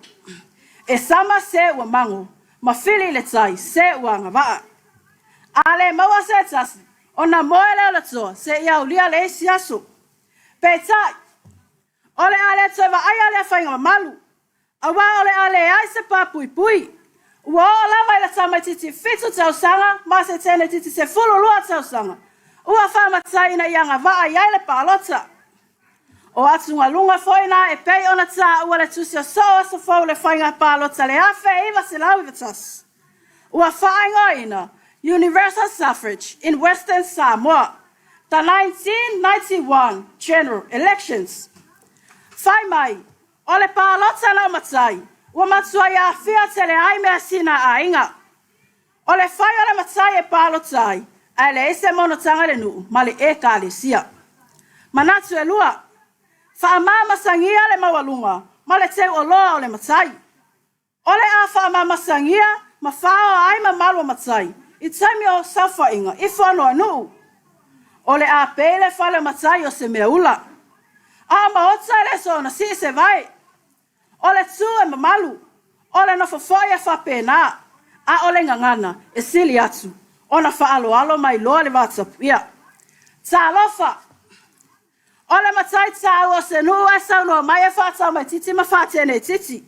E sama se ua mango, ma fili le tai, se ua ngawaa. Ale maua se tasi, o na moe leo la toa, se ia ulia le esi aso. Pe tai, ole ale toa wa ai ale whainga malu. Awa ole ale ai se pa pui. Ua o lava ila tamai titi fitu tau sanga, ma se tene titi se fulu lua tau sanga. Ua whama tai na ia ngawaa iai le palota. O atunga lunga foina e pei ona ta ua le tusio soa sa fau le whainga palota le afe iwa se lau iwa tas. Ua whainga ina universal suffrage in Western Samoa. The 1991 general elections. Whai mai, o le palota na matai, ua matua ia fia tele ai mea sina a inga. O le whai o le matai e palotai, ai le ese monotanga le nuu, ma le e ka le sia. Manatu e lua, whaamama sangia le mawalunga, ma le teu o loa o le matai. Ole a whaamama sangia, ma whao ai ma malwa matai. I taimi o safa inga, i whano anu. Ole a pele whale matai o se mea ula. A maota le so na si se vai. Ole tu e mamalu. Ole no whawhai e whapena. A ole ngangana, e sili atu. Ona whaalo alo mai loa le vatapia. Ta lofa. Ole matai tau o se nuu e sauno mai e whatau mai titi ma whatene titi.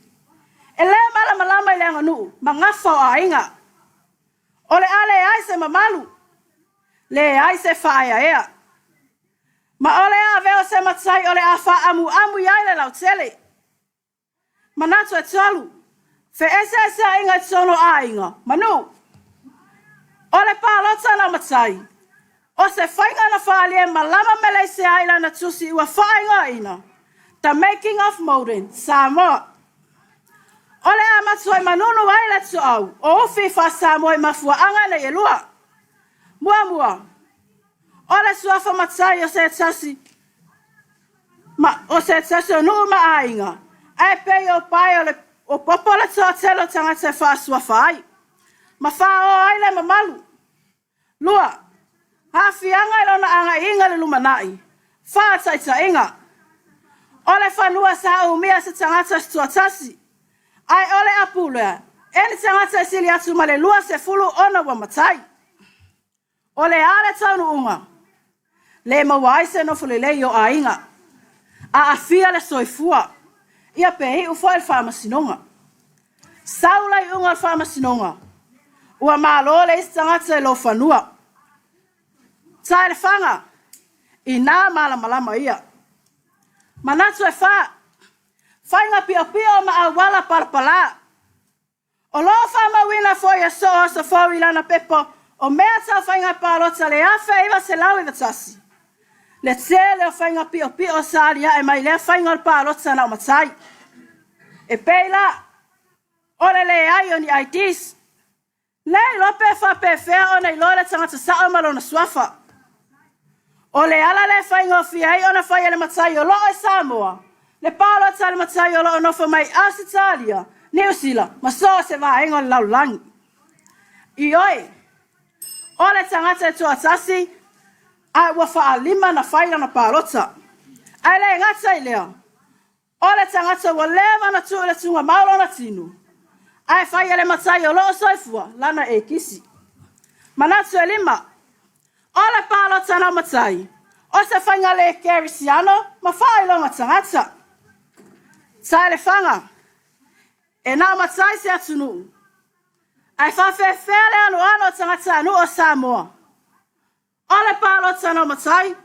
E le malama i lenga nuu, ma ngafa o a inga. Ole ale ai se mamalu. Le ai se whaia ea. Ma ole a veo se matai ole a wha amu iai le lau tele. Manatu e tolu. Fe ese a inga tono a inga. Manu. Ole pa lota na matai. O se whainga na whaalie malama mele se aila na tusi ua whainga ina. The making of modern Samoa. Ole a matua manunu aila tu au. O ufi wha Samoa mafua anga na yelua. Mua. Ole suafa matai o se tasi. O se tasi o nuu ma ainga. Ai pei o pai o popola toa telo tanga te wha suafa ai. Ma wha o aile mamalu. Lua. Hafianga ilona anga inga le lumanai. Wha taita inga. Ole whanua sa umia se tangata stuatasi. Ai ole apulea. Eni tangata sili atu male lua se fulu ona wa matai. Ole ale taunu unga. Le mawai se no fulelei o a inga. A afia le soifua. Ia pehi ufo el whamasinonga. Saula i unga el whamasinonga. Ua malo le isi tangata lo whanua. Tai le whanga. I nā malama ia. Manatu e wha. Whainga pio ma awala parapala. O loa wha wina foi a soa sa fau ilana pepo. O mea ta whainga parota le awha iwa se lau iwa tasi. Le te leo whainga pio salia e mai lea whainga parota na o matai. E peila. Ole le ai o ni IDs. Lei lope wha pewhea o nei loa tangata saa malona swafa. O le ala le whainga o fiai o na whai le matai o loa e Samoa. Le palo tale matai o loa nofa mai Asitalia, New Zealand, ma so se wa ingo lau langi. I oi, o le tangata e tua tasi, a ua wha lima na whaila na palota. Ai le ngata i lea. O le tangata wa lewa na tu le tunga maolo na tinu. Ai fai ele matai o loo soifua lana e kisi. Manatu e lima. O le palo tana matai. O se fanga le kerisiano ma fai longa tangata. Sai le fanga. E na matai se atunu. Ai fa fe fele ano tangata anu o Samoa. O le palo tana matai.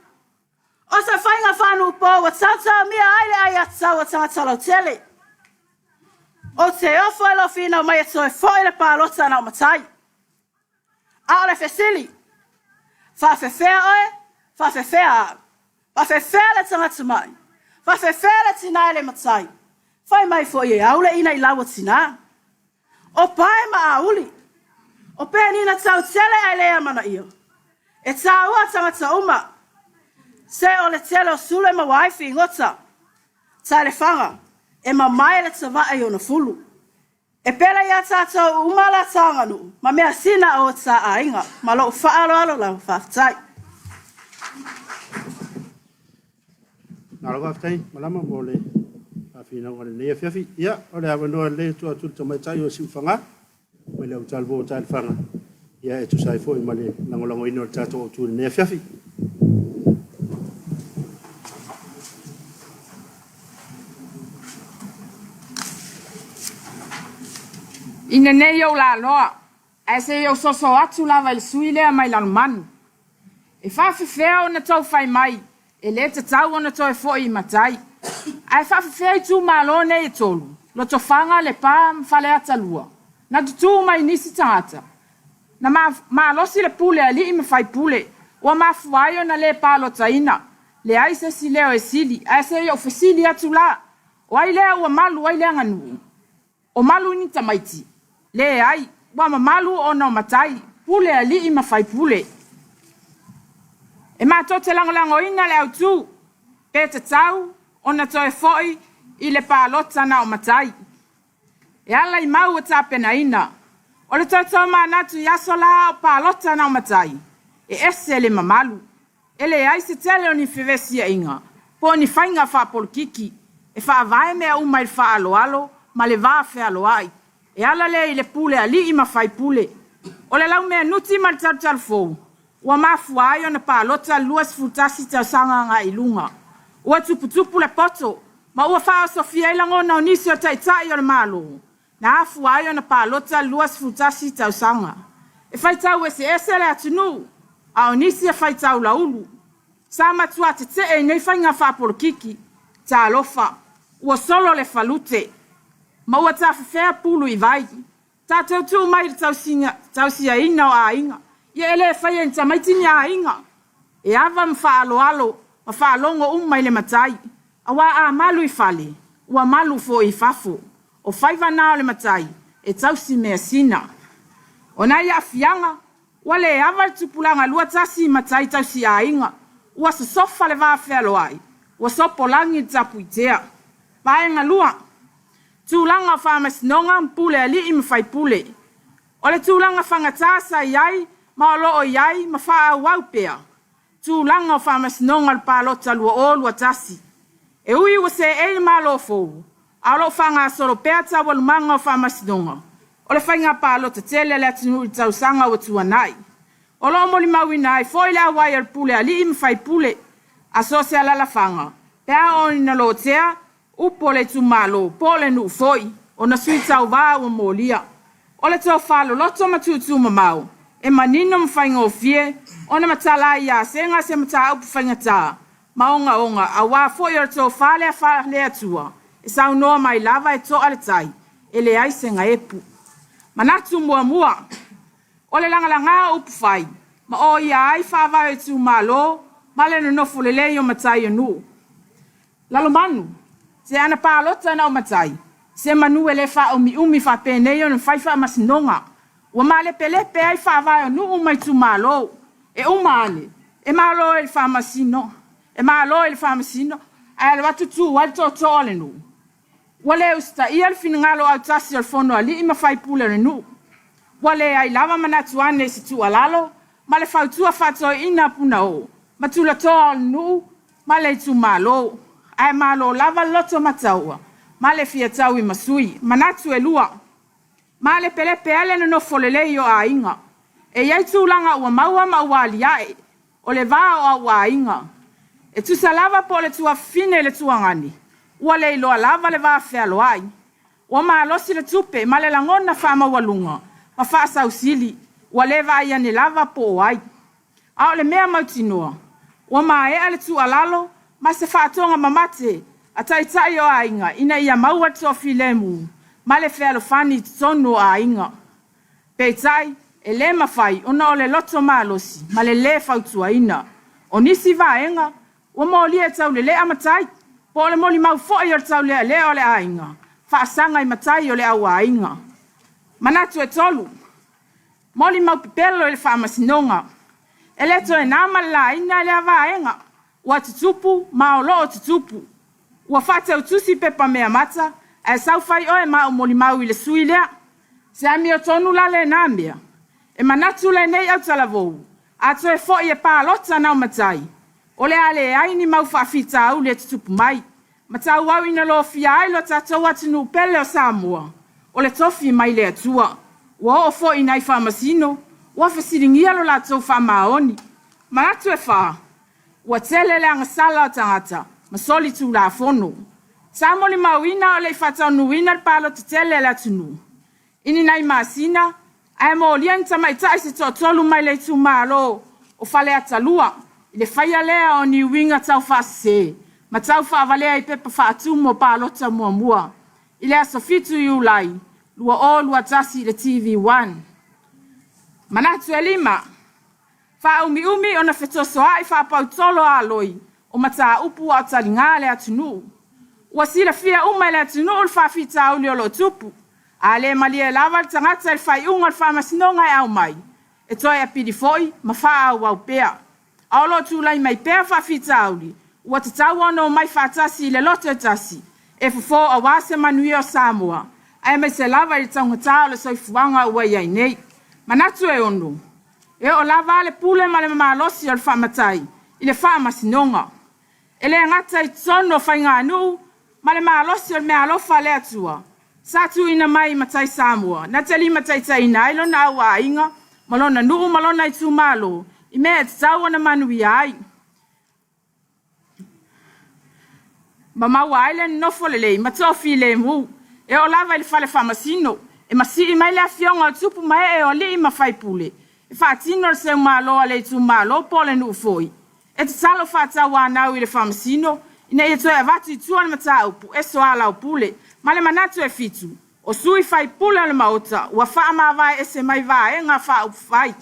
O se whainga whanu po wa tata mia aile ai atau o tangata lau tele. O te ofo e lo fina mai ato e fo le pālota na o matai. A o le fesili. Whawhewhea oe, whawhewhea a. Whawhewhea le tangata mai. Whawhewhea le tina le matai. Whai mai fo i e aule ina I lawa tina. O pae ma a uli. O pēa nina tau tele ai lea mana iyo. E tā ua tangata uma. Se o le tele o sule ma waifi ngota. Tā le whanga. E ma mai le tawa ai ona fulu. E pela ia tātou umala tānganu. Ma mea sina o tā ainga. Ma lo whaalo alo lau whaftai. Nā whaftai, malama mo le whawhina o le nea whiawhi. Ia, o le awa noa le tua tuta mai tai o siwhanga. Mai leo talvo o tal whanga. Ia e tu sai fo I ma le langolango ino o tātou o tu le nea whiawhi. Ina nei au la loa, e se au soso atu lava il sui lea mai lanu manu. E whawhewhea o na tau whai mai, e le te tau o na tau e fo I matai. Ai whawhewhea I tū malo nei e tolu, lo to whanga le pā mwhale atalua. Na tutu mai nisi tangata. Na ma losi le pule ali I me whai pule, ua ma fuaio na le pā lo taina. Le ai se si leo e sili, ai se au whesili atu la. O ai lea ua malu ai lea nganu. O malu ni tamaiti. Le ai, wa malu o no matai, pule ali I mawhai pule. E mato te langolango ina le au tu, pe te tau, o na toe foi I le pālota na o matai. E ala I mau o tā pena ina, o le tautou manatu I aso la o pālota na o matai. E ese le mamalu, e le ai se tele o ni whiwesia inga, po ni whainga wha polkiki, e wha avae mea umai wha alo alo, ma le vā wha alo ai. E ala le I le pule ali I mawhai pule. O le lau mea nuti ma le tautau fou. Ua mafua ai o na pālota luas futasi tau sanga ngā ilunga. Ua tuputupu le poto. Ma ua wha o Sofia ilango na onisi o taitai o le malo. Na afua ai o na pālota luas futasi tau sanga. E whaitau ese le atunu. A onisi e whaitau laulu. Sa matua te te e nei whainga whapolokiki. Ta alofa. Ua solo le falute. Ma ua ta whawhea pulu I vai. Ta tautu mai tausia ina o a inga. Ia ele whaia ni tamaitini a inga. E awa mwha alo alo. Ma wha alongo umai le matai. Awa a malu I whale. Ua malu fo I fafo. O whaiva nao le matai. E tausi mea sina. O na ia fianga. Ua le awa tupulanga lua tasi matai tausi a inga. Ua se sofa le vaa whelo ai. Ua sopo langi tapu itea. Vaenga lua. Tūlanga whamasinonga mpule ali I mwhai pule. O le tūlanga whangatasa iai, ma o loo iai, ma wha au pea. Tūlanga whamasinonga le pālota lua o lua tasi. E ui ua se e ma lo fou. A lo whanga soro pea ta walumanga o whamasinonga. O le whainga pālota tele le atinu I tausanga o tuanai. O lo moli mawina ai, foi le awai al pule ali I mwhai pule. A so se alala whanga. Pea o ina lo tea, upo le tu malo, po le nu foi, o na sui tau vā ua molia. O le tau whalo loto matutu mamau, e manino mwhainga o fie, o na matala ia, senga se mata upu whainga tā, maonga onga, a wā foi o le tau whale a whale atua, e sau noa mai lava e to ale tai, e le ai senga epu. Manatu mua mua, o le langalanga upu whai, ma o ia ai whawai o tu malo, ma le no nofu le leo matai o nu. Lalo manu, se ana pālota na o matai. Se manu ele wha o mi umi wha pēnei o na whaiwha masinonga. Ua male pelepe ai wha vai o nu umai tu malo. E umane. E malo ele wha masino. E malo ele wha masino. Ai ala watu tu wale to ole nu. Wale usta ia le finangalo au tasi al fono ali ima whai pule re nu. Wale ai lava manatu ane si tu alalo. Male whautua whato ina puna o. Matula to al nu. Male tu malo. Ai malo lava loto mataua. Male fia tau I masui. Manatu e lua. Male pelepe ale no folelei o a inga. E iai tūlanga ua maua mauali ae. O le vā o a inga. E tu sa lava po le tua fine le tua ngani. Ua le iloa lava le vā fea loai. Ua maa losi le tupe, ma le langona wha mawalunga. Ma wha sausili. Ua le vā ia ne lava po o ai. Ao le mea mautinua. Ua maa ea le tua lalo. Ma se wha atonga mamate. A tai o a inga. Ina ia maua tofi le mu. Ma le fea lo fani tonu a inga. Peitai, e le mawhai, ona o le loto maa losi. Ma le fautua ina. O nisi vā enga. Ua mo lia tau le amatai. Po le moli mau fo i tau le o le ainga. Whaasanga I matai o le au ainga. Manatu e tolu. Moli mau pipelo le whaamasinonga. E le to e nama la ina le avaenga. Ua tutupu, maolo o tutupu. Ua whate utusi pepa mea mata. E saufai o e mau moli mau I le sui lea. Se ami o tonu la le nambia. E manatu le nei au talavou. Ato e fo I e pālota nau matai. O le ale aini mau whaafita au le tutupu mai. Matau au ina lo fia ai lo tatou atinu pele o Samoa. O le tofi mai le atua. Ua o fo ina I whamasino. Ua whasiringia lo la tau whamaoni. Manatu e wha. Ua tele le angasala o tangata. Masoli tu la fono. Samoli mauina o le whatau nuina le palo te tele le atinu. Ini nai maasina. Ai mo lian tamaitai se tolu mai le tu malo. O fale atalua. I le whaia lea o ni winga tau whase. Ma tau whaavalea I pepa whaatu mo pālota mua mua. I lea sofitu I ulai. Lua o lua tasi le TV1. Manatu e lima. Wha umi o na whetoso ai whaapautolo a loi. O mata upu a taringa le atunu. Ua sila fia uma le atunu o le whaafita au le olo tupu. A le malia lava le tangata le whai unga le whaamasinonga e au mai. E toi a pidi foi, ma wha au au pea. Aolo tūlai mai pea whaafita auli. Ua te tau ono mai whaatasi le loto tasi. E fufo a wase manui o Samoa. Ai mai se lava I taungatā le soifuanga ua iai nei. Manatu e ono. E o lava le pule ma le mamalosi o le whaamatai. I le whaamasinonga. E le ngata I tono whainga anu. Ma le mamalosi o le mea alofa le atua. Satu ina mai matai Samoa. Na te li matai tai nailo na au a inga. Malona nuu malona I tu malo. I mea te tau ana manui ai. Ma maua ailen nofo lelei, ma tofi le mu. E o lava I le fale whamasino. E masi I mai le afionga o tupu mai e o li I mawhaipule. E whaatino le seu malo le tu malo pole nuu foi. E te talo whaata wānau I le whamasino. Ina I toa vatu I tuan mata upu, e so ala upule. Ma le manatu e fitu. O sui whai pule le maota, ua wha mawai e se mai vai e ngā wha upu whai.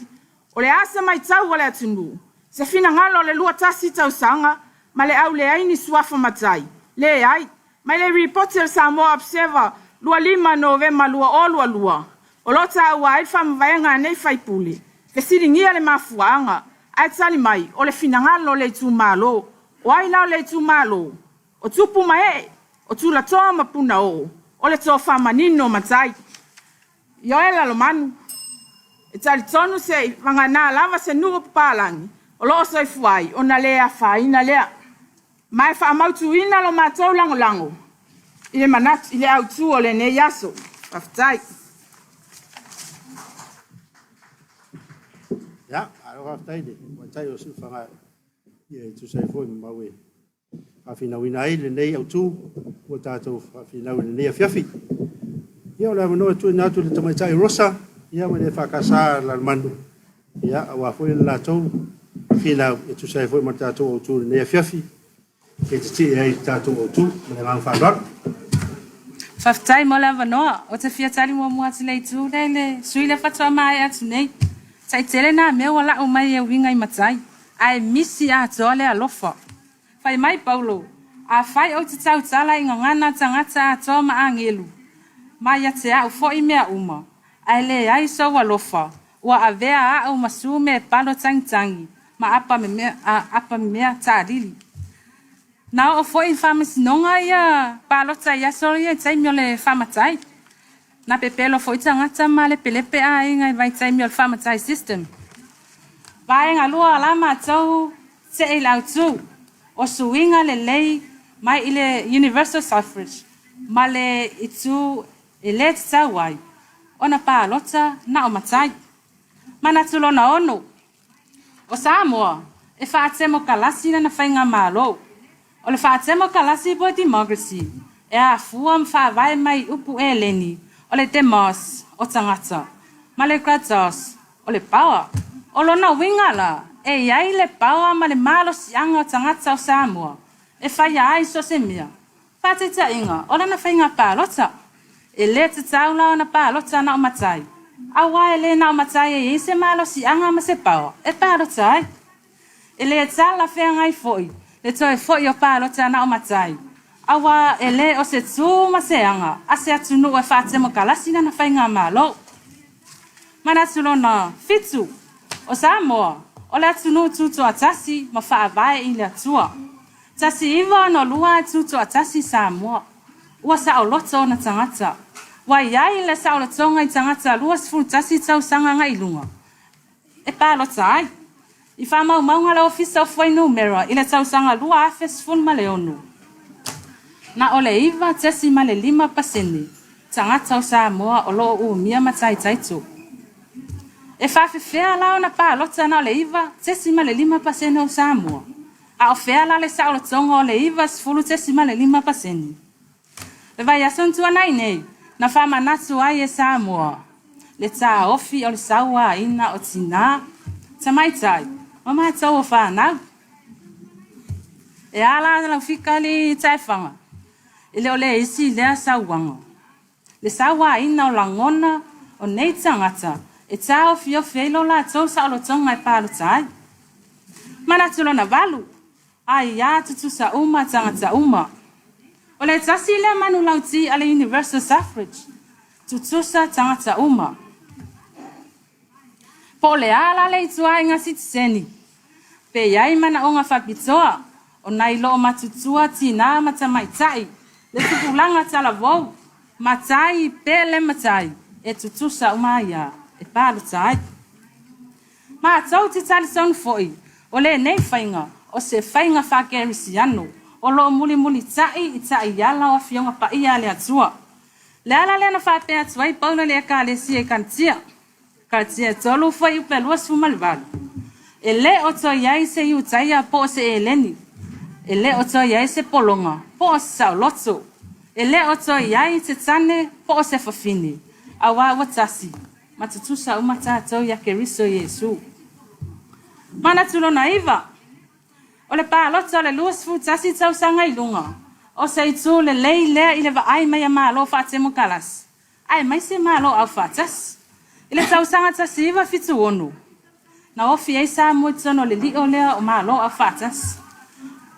O le asa mai tau o le atunu. Se fina ngalo le lua tasi tau sanga, ma le au le aini suafa matai. Le ai, mai le reporti le Samoa Observer, lua 5 Novemba lua o lua. O lota au ai wha vaenga nei whai pule. Fesiri ngia le mafuanga, ai tali mai, o le fina ngalo le tu malo. O ai nao le tu malo. O tupu mai o tu la toa mapuna o le toa whamanino matai. Io e la lo manu. E tali tonu se wangana lava se nua papalangi. O loo soi fuai, o na lea whaina lea. Mai wha mautu ina lo mātou lango. I le manatu, I le au tu o le ne yaso. Whaftai. Ya, aro whaftai de. Waitai o su whanga. Ia tu sai foi mawe. Whawhina wina ai le nei au tu. Ua tātou whawhina wina nei a whiawhi. Ia o le amanoa tu nātu le tamaitai rosa. Ia me le whakasa la manu. Ia, awa foi le lātou. Whina e tu sai foi ma tātou au tu le nei a whiawhi. Ke te ti e tātou au tu. Me le ngang whador. Whaftai mo la wanoa. O te whiatari mua te lei tu. Le sui le whatoa mai atu nei. Tai tele nā mea wala o mai e winga I matai. Ai misi a toa le alofa. Whai mai Paulo. A whai o te tau tala I ngana tangata a toa ma angelu. Mai a te au fo I mea uma. Ai le ai so alofa. Ua a vea a au masu me palo tangi. Ma apa me mea tārili. Nā o fo I whamasinonga ia pālota ia sori ia tai mio le whamatai. Nā pepelo fo I tangata ma le pelepe a inga I vai tai mio le whamatai system. Vai ngā lua alama tau te I lau tu. O suinga le lei mai ile universal suffrage ma le itu ele tsawai ona pa lota na o matai mana tulo na ono o Samoa e fa atemo kalasi na fainga malo o le fa atemo kalasi po democracy e a fuam fa vai mai upu eleni o le demos o tangata ma le kratos o le power o lona wingala e ai le power ma le malo sianga o tangata o Samoa e fa ai so se mia fa te inga o lona fainga pa lota e le te taula na pa lota na o matai awa ele na o matai e se malo sianga ma se power e pa lota ele tsala fe ngai foi le toe foi o pa lota na o matai awa ele o se tu ma se anga ase atunu e fa te mo kalasi na fainga malo mana tulona fitu o Samoa o le atunu tutu atasi ma fa vai i le atua tasi iwa no lua tutu atasi Samoa ua sa o loto na tangata wa iai le sa o lotonga i tangata lua sifu tasi tau sanga ngai lunga e pa lota ai i fa mau maunga le ofisa o fwai numera i le tau sanga lua afe sifu ma le onu na ole iwa tesi ma le 5% tangata o Samoa o lo u mia matai taitu e fa fea la ona pa lota na ole iwa tesi ma le 5% o Samoa a o fea la le sa o lotonga o le iwa sifu tesi ma le 5% le vai asuntua nai nei na fa manatu ai e Samoa le ta ofi o le sawa ina o tina tamaitai mama tau o fa na e ala la fika li taifanga ile ole isi le sawanga le sawa ina o langona o nei tangata e ta ofi o felo la tau sa lo tonga e palo tai manatu na valu ai ya tutu sa uma tangata uma o le tasi le manu lauti ale universal suffrage tutusa tangata uma po le ala le itua inga sitiseni pe iai mana onga whapitoa o nai lo matutua tina matamaitai le tupulanga tala vou matai pele matai e tutusa uma ia e palo tai ma tau ti tali son foi o le nei whainga o se whainga whakerisiano o lo muli tai yala o fionga pa ia le atua le ala le na fa pe atua i paula le ka le si e kantia tolu foi u pelu su malval ele o to yai se u taia po se eleni ele o to yai se polonga po sa lotso ele o to yai se tsane po se fafini awa watasi matutusa umata to ya keriso Yesu mana tulo naiva o le pa lotso le lus fu tasi tau sanga ilunga o se itu le leile ile va ai mai malo fa te mo kalas ai mai se malo au fatas ile tau sanga tasi va fitu onu na ofi ai sa mo tsono le li o le o malo au fatas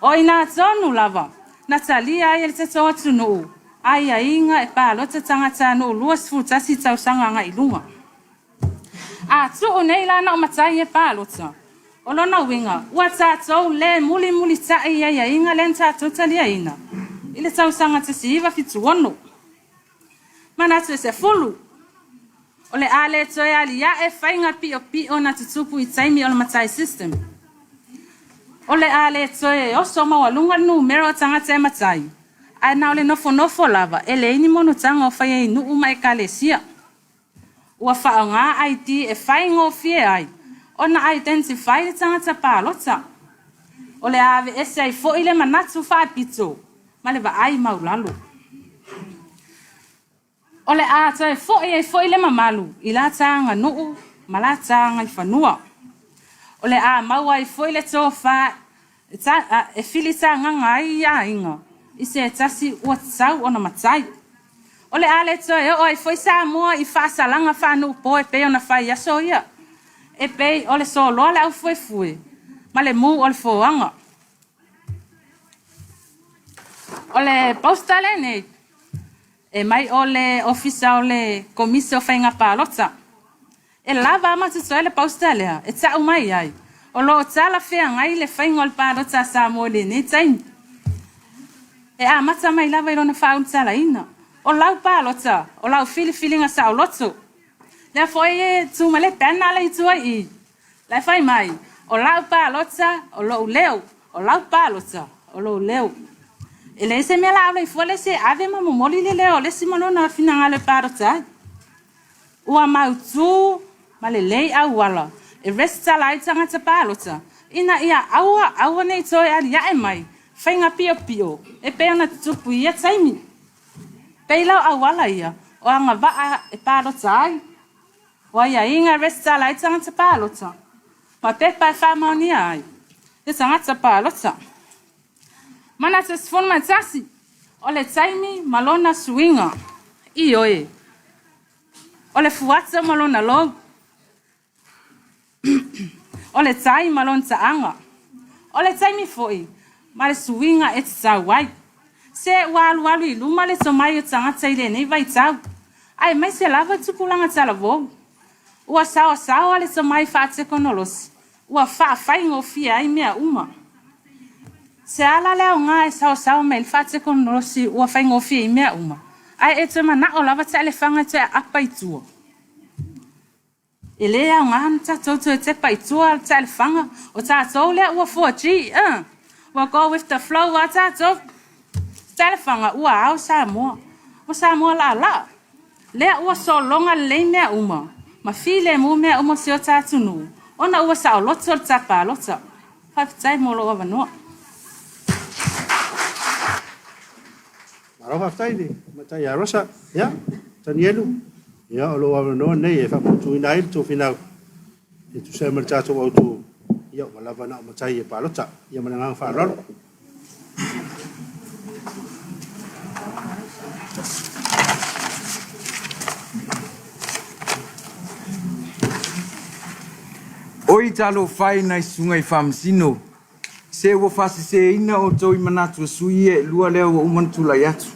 o ina tsonu lava Natalia ai le tso tunu ai ainga e pa lotso tanga tano lus fu tasi tau sanga nga ilunga a tu o nei la na o matai e pa lotso o lona winga ua tatou le muli tai ia inga len tatou talia ina ile tau sanga te siva fitu ono mana tu se fulu o le ale toe ali ya e fainga pi o na tutupu i taimi o le matai system o le ale toe o soma walunga numero tanga te matai ai na ole nofo lava ele ini mono tanga o fai inu uma e kalesia ua faanga ID e fainga o fie ai ona identify le tangata palota o le ave ese ai fo ile manatu fa pito ma le va ai maulalo o le a tai fo ile mamalu ila tanga no mala tanga i fanua o le a mau ai fo ile tofa e filisa ngai ya inga ise tasi watsau ona matai o le ale toe o ai fo sa mo i fa salanga fa no po e pe ona fa ya so ia e pei ole so lo la fue ma le mu ole foanga ole postale ne e mai ole ofisa ole komisio fainga palota e lava ma tu le postale e ta mai ai o lo tala fe ngai le fainga ole palota sa mo le ne tain e a mata mai lava ile na fa un tala ina o lau palota o lau feeling sa lotso le foi tu male penala i tu ai le fai mai o lau palota o lo leo o lau palota o lo leo Ele se me la le fole se ave ma momoli le leo le simalo na finanga le paro tai. Ua mautu ma le lei au wala. E resta lai tanga te palota. Ina ia aua nei toi ali ya e mai. Whainga pio pio. E pea na tupu ia taimi. Peilau au wala ia. O anga waa e palota ai. Wa ia inga resta lai tanga te palota. Ma pepa e whamoni ai. Te tanga te palota. Mana te sfon mai tasi. O le taimi malona swinga. I oe. O le fuata malona log. O le tai malona taanga. O le taimi foi. Ma le swinga e te tawai. Se walu I luma le somai o tangata ile nei vai tau. Ai mai se lava tupulanga talavo. Ua sawa le somai faate konolosi. Ua fai ngofia ai mea uma. Se ala leo ngā e sao me le faate konolosi ua fai ngofia ai mea uma. Ai e te mana o lava te elefanga te apa I tua. E lea o ngā ta tautu e te pa I tua te elefanga o tātou lea ua 4G. Ua go with the flow a tātou. Te elefanga ua au Samoa. O Samoa la. Lea ua so longa le mea uma. Ma file mu mea uma si o tātunu. Ona ua sa o loto o tapa lota. Whaptai mo loa wanoa. Maro haftai ni, matai a rosa, ya, tanielu. Ya, o loa wanoa nei e whaputu ina il tu finau. E tu se marchato au tu, ya, wala wana o matai e palota. Ya manangang whararo. Oi talo fai nai sunga I whamsino. Se ua whasi se ina o toi manatu sui e lua leo o umantula yatu.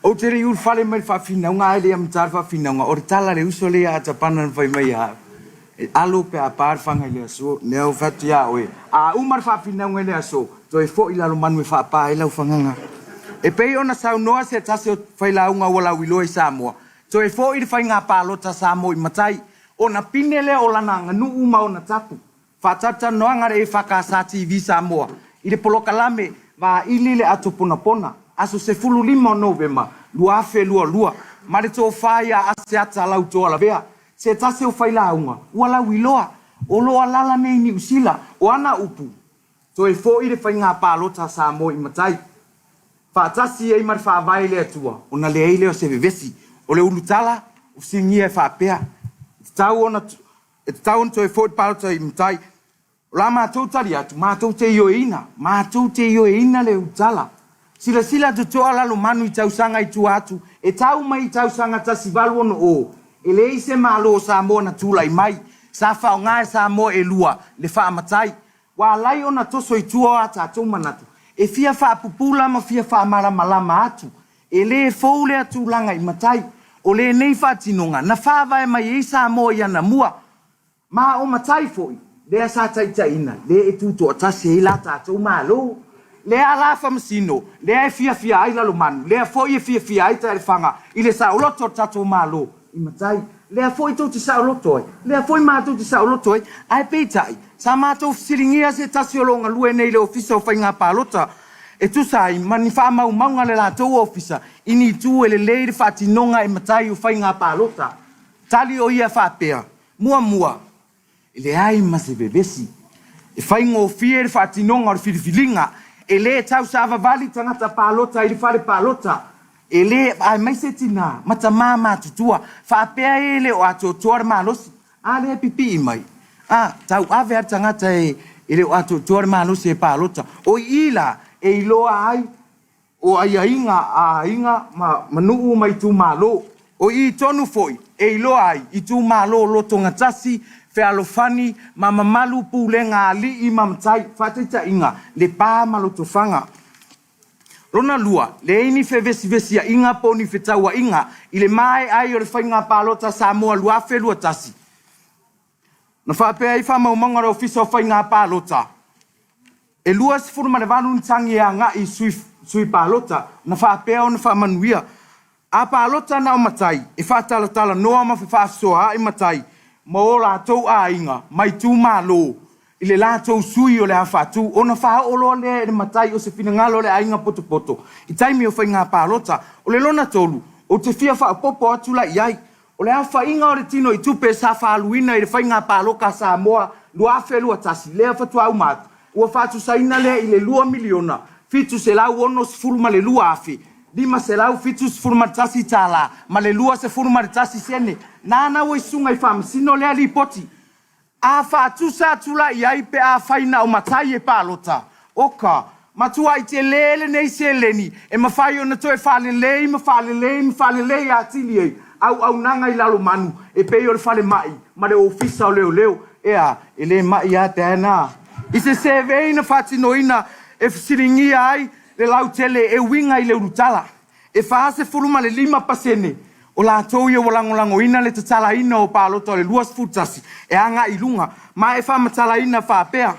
O te rei ur whale mai whawhina unga ele am tar whawhina unga. O re tala re uso lea a tapana whai mai a. Alo pe a par whanga lea so. Neo whatu ya oe. A umar whawhina unga lea so. Toi fo I lalo manu e whapa e lau whanganga. E pei ona sau noa se tase o whaila unga wala wilo I Samoa. Toi fo I whai ngā pālota Samoa I matai. Ona pinele o lana nganu uma ona tapu. Whatata noanga re whakasati I Samoa. I le polokalame wa ilile ato pona. Aso se fulu 5 o November. Luafe lua. Mare tō whaia ase ata lau tō alavea. Se tase o whaila unga. Uala wiloa. O loa lala nei ni usila. O ana upu. Tō e fo I le whai ngā pālota Samoa I matai. Whatasi e mare whaavai le atua. Ona le eile o se vevesi. O le ulutala. O singia e whaapea. Tau ona to e fort palota I mtai. La mātou tari atu, mātou te io e ina le utala. Sila to alalo manu I tausanga I tu atu. E tau mai I tausanga tasi valu ono o. E le ise malo Samoa na tula I mai. Sa whao ngāe Samoa e lua, le wha matai. Wa lai ona toso I tua ata atou manatu. E fia wha pupula ma fia wha malama atu. E le fou le atu langa I matai. O le nei whatinonga, na whawa e mai e Samoa I ana mua. Ma o matai foi, le a sa taitaina, le e tuto atase I la tātou malo. Le a la whamasino, le a e fia ai lalo manu, le a foi e fia ai ta e whanga, I le sa oloto tātou malo. I matai, le a foi tau te sa oloto e, le a foi mātou te sa oloto e, ai peitai, sa mātou siringia se tasi olonga lue nei le ofisa o whainga pālota. E tu sai, mani wha maunga le lātou ofisa, ini tu e le leire whatinonga e matai o whainga pālota. Tali o ia whapea, mua. E le ai mase bebesi. E whainga o fie le whatinonga o le whiriwhilinga, e le tau sawa vali tangata pālota i le whare pālota. E le ai mai se tina, mata māma tutua, whapea e le o ato tuare malosi. A le pipi I mai. Tau ave tangata e le o ato tuare malosi e pālota. O ila, e iloa ai, o ai inga manuu mai tu malo. O I tonu foi, e iloa ai, I tu malo loto ngatasi, fe alofani, mamalu pulenga ali I mamtai, fatita inga, le pā maloto fanga. Rona lua, le ini fe vesi inga poni fe taua inga, I le mai ai o le whainga pālota Samoa luafe lua tasi. Na whapea I whamaumonga ra ofisa o whainga pālota. E lua se furu manawalu ni tangi a nga I sui pālota, na whapea o na whamanuia. A pālota na o matai, e whatalatala noa ma whawhasoa I matai, ma o rātou a inga, mai tū malo. I le lātou sui o le awhātu, ona whaolo le e matai o se finangalo le ainga poto. I taimi o whainga pālota, o le lona tolu, o te fia whaapopo atu la iai, o le awhainga o le tino i tupe sa whaaluina i le whainga pāloka sa moa, lua whelua tasi, lea whatua au mātu, ua whātu saina lea i le 2 miliona, fitu se lau ono se furuma le lua afi, lima se lau fitu se furuma tasi tāla, ma le lua se furuma tasi sene, nāna o i sunga i whamasino lea li poti, a whaatusa tula i ai pe a whaina o matai e pālota. Oka, matua i te lele nei se leni, e mawhai o na toi whalelei a tili ei, au nanga i lalo manu, e pei o le whale mai, ma le ofisa o leo, ea, e le mai a te ana. I se seveina whatinoina, e siringia ai, le lau tele e winga i le urutala, e whaase furuma le 5%, o la tau ia walangolango ina le tatala ina o pālota le luas futasi e anga i lunga ma e whamatala ina whapea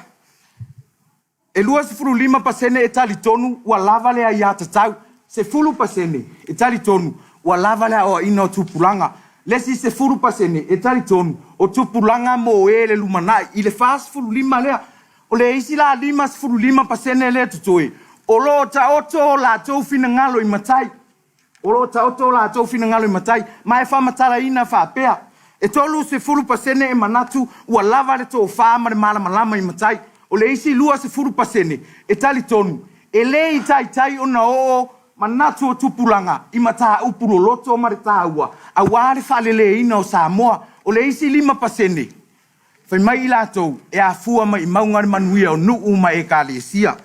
e luas furu 5% e tali tonu ua lava lea ia tatau se 10% e tali tonu ua lava lea o ina o tupulanga lesi se 10% e tali tonu o tupulanga mo e le lumanai i le fas furu 5 lea o le isi la 5% lea tutoi o lo ta oto la tau fina ngalo i matai o lo ta oto la tau fina ngalo i matai, ma e whamatara ina whapea. E tolu se 10% e manatu, ua lava le tō whāma le malama i matai. O le isi lua se 10% e tali tonu. E le i tai o na o manatu o tupulanga, i mata upuro loto ma re tāua. A wāre whalele ina o Samoa, o le isi 5%. Whai mai i lātou, e a fua mai i maungari manuia o nuu ma e ka lesia.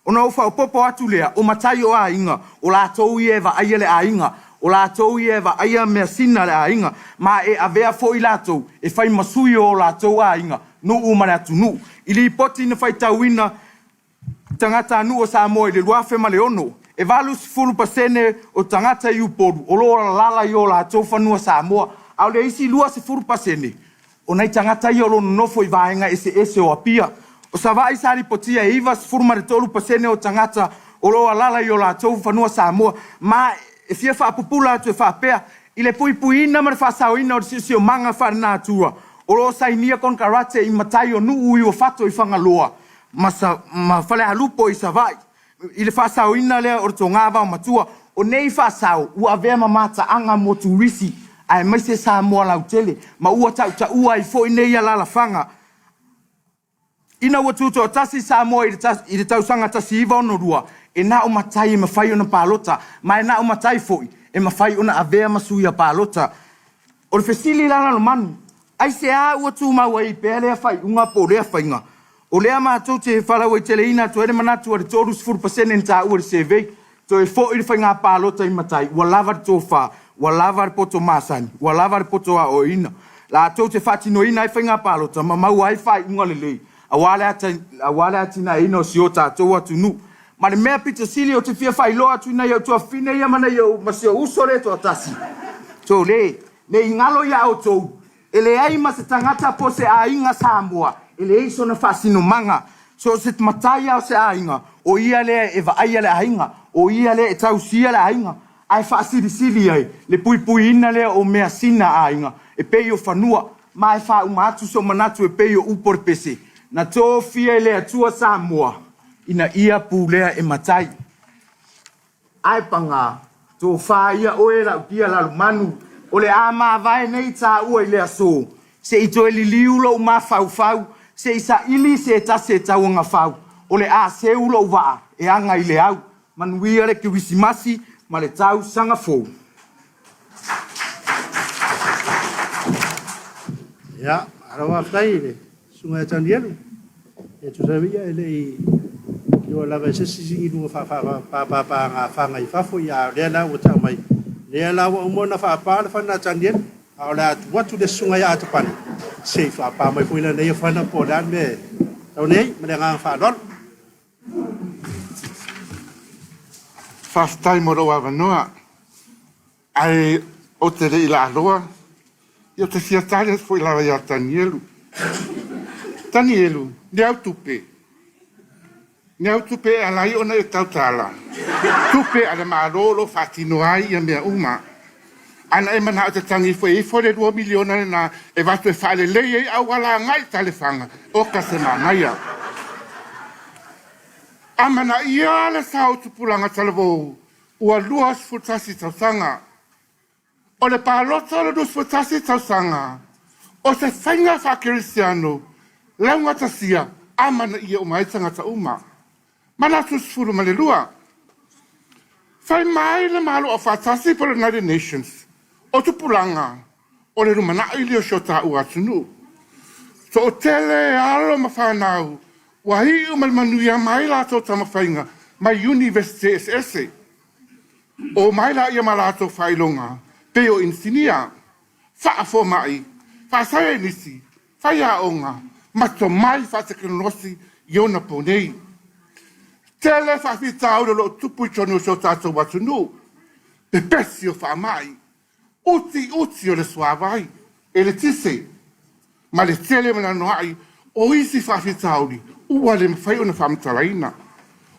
Ona o whaopopo atu lea, o matai o a inga, o lātou i ewa aia le a inga, o lātou i ewa aia mea sina le a inga, ma e avea fo i lātou, e whai masui o lātou a inga, no umare atu nu. I li poti na whai tauina, tangata anu o Samoa i le ruafe ma le ono, e valu 10% o tangata i uporu, o lora lala i o lātou whanua Samoa, au le isi lua se 10%, o nei tangata i o lono nofo i vaenga ese o apia, o savai sari potia e iwa 10% o tangata o loa lala i o lātou whanua Samoa, ma e fia whaapupula atu e whaapea, i le puipuina ma le whaasauina o si o manga whanā atua, o loa sainia kon karate i matai o nuu i o whato i whangaloa, ma whale halupo i savai, i le whaasauina lea o to ngāwa o matua, o nei whaasau, ua avea mamata anga mo turisi, ai mai se Samoa lau tele, ma ua ta ua i fo i nei a lala whanga, ina ua tuto tasi Samoa i le tausanga tasi iwa ono rua, e na o matai e mawhai ona pālota, ma e na o matai foi, e mawhai ona avea masui a pālota. O le fesili lana no manu, ai se a ua tu maua i pēr lea whai, unga po lea whainga. O lea mātou te whalau e tele ina, to ere manatu a le tōru 10% en tā ua le sevei, to e fo i le whainga pālota i matai, ua lava le tō wha, ua lava le poto māsani, ua lava le poto a o ina. La tau te whatino ina i whainga pālota, ma mau ai whai unga le lei. A wale atina ino si o tātou atu nu. Ma le mea pita sili o te fia whai loa atu ina iau tua whine ia mana iau masio uso le toa tasi. So le ingalo ia o tou. E le ai ma se tangata po se a inga Samoa. E le eiso na whasino manga. So se matai au se a inga. O ia le e va aia le a inga. O ia le e tau sia le a inga. Ai whaasiri sili ai. Le pui ina le o mea sina a inga. E pei o whanua. Ma e wha umatu so manatu e pei o upor pese. Na tō fia i le atua Samoa, ina ia pūlea e matai. Ai panga, tō whaia oe lau kia lalu manu, o le āma vai nei tā ua i le aso, se i tō e li liulo ma whau, se i sa ili se tase tau nga whau, o le a se ulo waa e anga i le au, manuia le ki wisimasi, ma le tau sanga fōu. Ya, arawa fai le. Sungai Tandielu, e tu sabia ele i o lava se singi lunga fa nga i fafo ia le la o ta mai le la o mo na fa na Tandielu a la watu de sungai a tapani se fa pa mai foi na nei fa na po dan me tau nei me nga fa don First time o roa vanoa, ai o te rei la loa, io te sia tale foi la ia Tanielu. Tanielu, ne au tupe. Ne au tupe alai ona e tautala. Tupe ale marolo fatino ai ia mea uma. Ana e mana te tangi fo le 2 miliona na e watu e whaale lei e au ala ngai tale whanga o ka se manaia. Amana ia le sao tupulanga talavo ua luas futasi tausanga. O le pālota le dus futasi tausanga. O se whainga whakirisiano launga tasia amana ia o maitanga ta uma. Mana tusfuru malelua. Whai mai le malo o whatasi po le United Nations. O tupulanga o le rumana ili o shota ua tunu. So o tele alo mawhanau. Wahi o malmanuia mai lato tamawhainga mai University SS. O mai la ia malato whailonga. Peo insinia. Whaafo mai. Whaasaya nisi. Whaia onga. Mato mai whatekenosi iona ponei. Tele whawhitau lo tupu i tono so tato watunu. Pepesi o whaamai. Uti o le suavai. E le tise. Ma le tele mana noai. O isi whawhitauri. Ua le mwhai o na whamtaraina.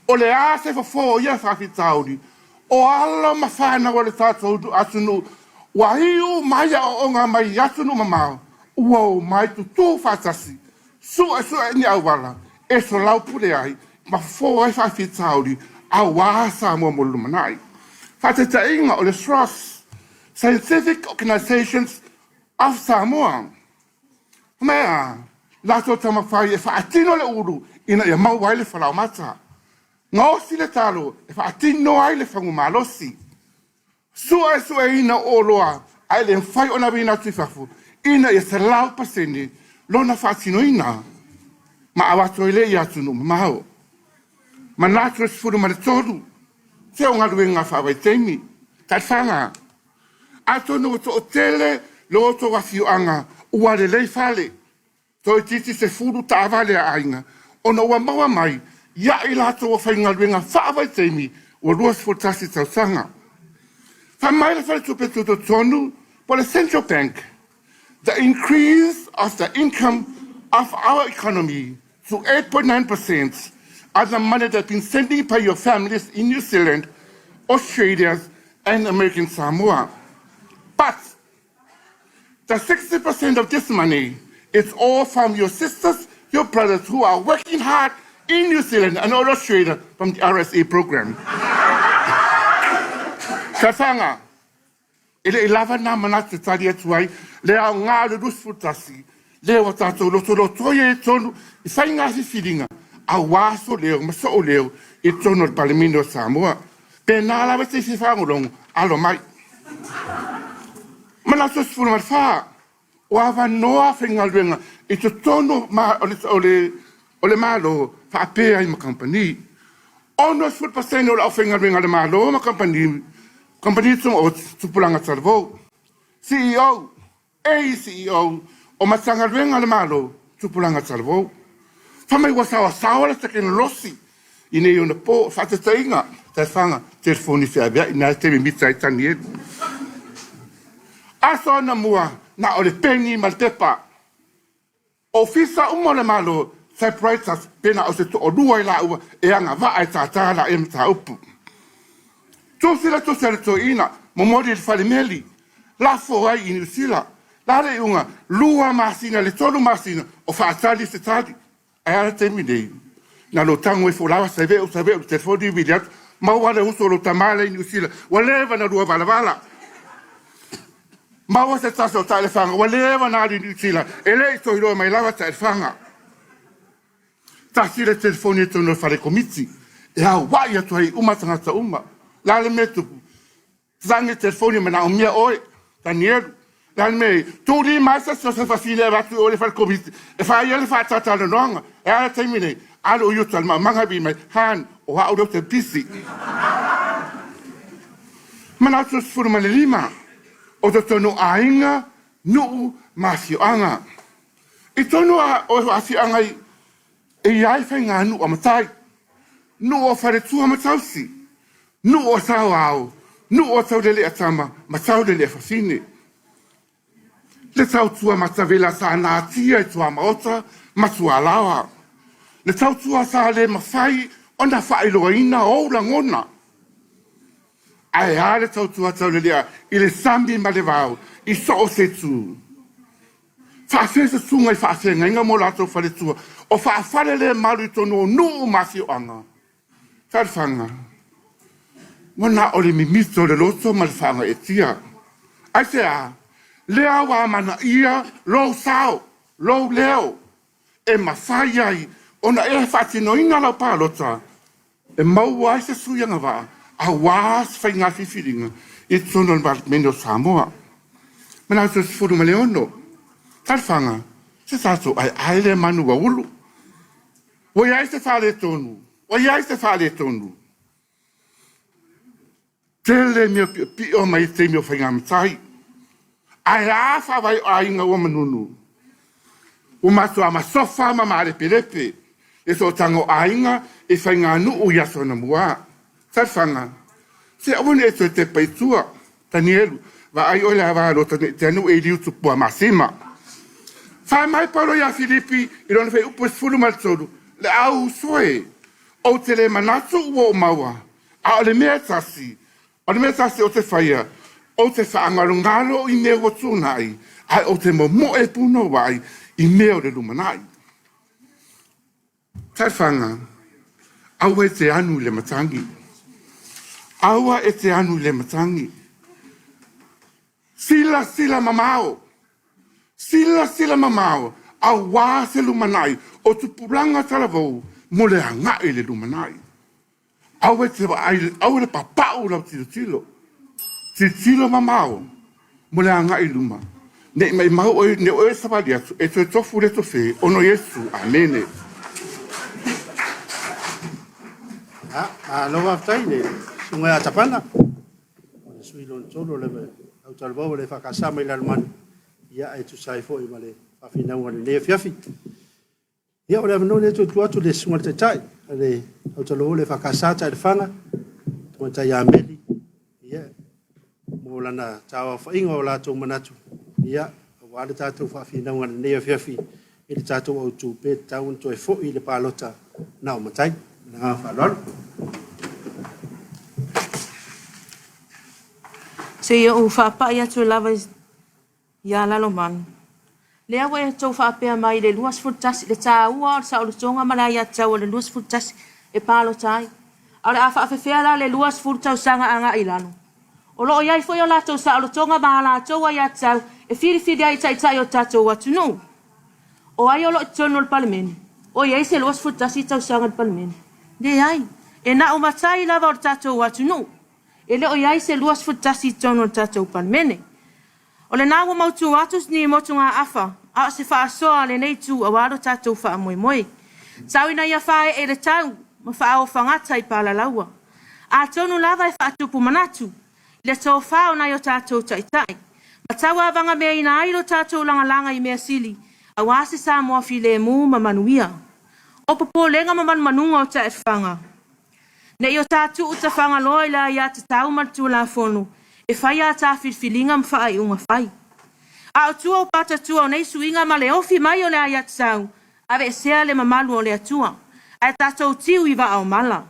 O le ase whafo ia whawhitauri. O ala mawhana o le tato atunu. Wahiu mai o onga mai atunu mamao. Ua o mai tu tū whatasi. Sua ni awala. E so lau pule ai. Ma fo ai whawhitauri. A wāsa mua molu manai. Whateta inga o le SROS. Scientific Organizations of Samoa. Mea. Lato tamawhai e whaatino le uru ina ia mau ai le whalau mata. Ngā osi le talo e whaatino ai le whangu malosi. Sua ina o loa ai le mwhai o na wina tuifafu ina ia se lau pasene lona whaatino ina. Ma awato i le i atunu mamao. Ma nātua si furu ma le toru. Te o ngaru e ngā whawai teimi. Tai whanga. Atonu o to o tele lo o to wafio anga ua le lei whale. To i titi se furu ta avale a ainga. Ona ua maua mai, ia i lato o whainga luenga whaawai teimi o ruas fotasi tausanga. Whamai le whale tupetu to tonu, po le Central Bank, the increase of the income of our economy to 8.9% are the money that's been sending by your families in New Zealand, Australia, and American Samoa. But the 60% of this money it's all from your sisters, your brothers who are working hard in New Zealand and Australia from the RSA program. Kafanga, ele ilava na manatu tari atuai, le au ngā le rusfutasi, le o tātou loto toye tonu, I whai ngāsi whiringa, a wāso leo, maso o leo, I tono le Palemino Samoa. Pe nā lawe te si whangolongo, alo mai. Manatu sfuru mai whaa. O awa noa whenga luenga, I to tono o le malo whaapea I ma company. Ono sfut pasene o la whenga luenga le malo ma company tung o tupulanga tarvo. CEO, CEO, o matanga luenga le malo tupulanga tarvo. Whamai wasawa sawa le taken losi. I nei ona po, whatatainga, tai whanga, telefoni whiawea, I nā te mi mita I tani edu. Aso ana mua, na o le pengi ma le tepa. O fisa umo le malo, typewriters, pena o se to o lua I la ua, e anga wa ai tātā la e mta upu. Tōsila le to ina, momori le whale meli, la fo ai I New Zealand, la le unga, lua masina, le tolu masina, o whaatali se tali. Ai ala te minei. Na lo tango e folawa sa veo, le telefoni wiliat, maua le uso lo tamale I New Zealand, walewa na lua vala. Maua se tasa o tae le whanga, walewa nāri New Zealand, e lei to hiroa mai lawa tae le whanga. Tasi le telefoni e tono whare komiti, e hau wai atu hei umatangata uma, la le me tupu. Tangi telefoni me na o mia oe, tanieru, la le me, tūri maisa so se whawhine e watu o le whare komiti, e whai ele whaatata le noanga, e ala teimine, alo o yuta ma manga bi mai, han o hao reo te pisi. Mana atu sfuru ma le lima, o te tono ainga, nuu mafioanga. I tono o mafioanga I ai whai ngā nuu amatai. Nuu o whare tua matausi. Nuu o sao au. Nuu o tau lele atama, matau lele whawhine. Le tau tua matawela sa nātia I tua maota, matua lawa. Le tau tua sa le mawhai, o na whailoa ina o la ngona. Ai ale tau tua tau le lea, i le sambi ma le vau, i so o se tu. Whaafea sa sunga i whaafea ngainga mo lato whale tua, o whaafale le malu i tono nuu masi o anga. Tarwhanga. Wana o le mimito le loto ma le whanga e tia. Ai se a, lea wa mana ia, lo sao, lo leo, e mawhai ai, ona e whaatino ina lau pālota, e mau ai se suyanga waa, a was fai ngā whiwhiringa, i tono le mene o Samoa. Mana au se furu ma le ono, tarwhanga, se tato ai aile manu wa ulu. Wai ai se whale tonu, wai ai se whale tonu. Tele mio pi o mai te mio whai ngā mitai. Ai a whawai o ainga o manunu. O matua ma sofa ma mare perepe. E so tango ainga e whai ngā nuu yaso na mua. Tarwhanga. Se awone e te paitua. Tanielu. Wa ai oile hawa lo te anu e liu tupua masima. Whai mai paro ya Filipi i rona whai upo sfuru maltoru. Le au soe. O te le manatu ua o maua. A o le mea tasi. O le mea tasi o te whaia. O te whaangarungalo i mea o tūnai. Ai o te momo e puno wai i mea o le lumanai. Tarwhanga, aua e te anu le matangi. Aua e te anu le matangi. Sila sila mamao. Sila sila mamao. Aua se lumanai. O tupuranga talavou. Mo le hanga i le lumanai. Aua e te aua le papau lau tilo. Tilo mamao. Mo le hanga i luma. Ne mai mau oi ne oi sabali atu. E tu e tofu le tofe. Ono Yesu. Amene. Aloha aftai ne sunga a tapana. O sui lon tolo le au talbo le whakasama i lalmani. Ia e tu sai fo i male whawhinau le nea fiafi. Ia o le avano le tu atu le sunga te tai. Le au talbo le whakasata i le whanga. Tua tai a meli. Ia. Mo lana tawa whainga o lato manatu. Ia. Wale tātou whawhinau le nea fiafi. I le tātou au tu pe tau nto e fo i le pālota na o matai. Na whalolo. Se ia o whapai atu lava ia lalo manu. Lea wai atou whapea mai le luas futasi le tā ua o sa o le tonga malai atau le luas futasi e palo tai. A le a whaafewhea la le luas futau sanga anga i lano. O loo iai foi o lato sa o le tonga mahala atou ai atau e whiri ai tai o tatou atu no. O ai o lo tono le palemene. O iai se luas futasi tau sanga le palemene. De ai, e na o matai lava o tatou atu no. E leo iai se luas futasi tono le tatou palemene. O le nāua mautu atus ni motu ngā awha, a se wha asoa le nei tū a wāro tātou wha moe moe. Tauina ia whae e le tau, ma wha au whangata i pāla laua. A tonu lava e wha atupu manatu, le tō whao nai o tātou taitai. Ma tau a wanga mea ina airo tātou langa i mea sili, a wāse sā moa fi le mū ma manuia. O papo lenga ma manunga o ta e whanga. Ne i o tātou uta whanga loa i la ia te tau matu la whonu, e whai a tā whiwhilinga mwha i unga whai. A o tua o pata tua o nei suinga ma le ofi mai o le ai atsau, a ve sea le mamalu o le atua, a e tātou tiu i wa au mala.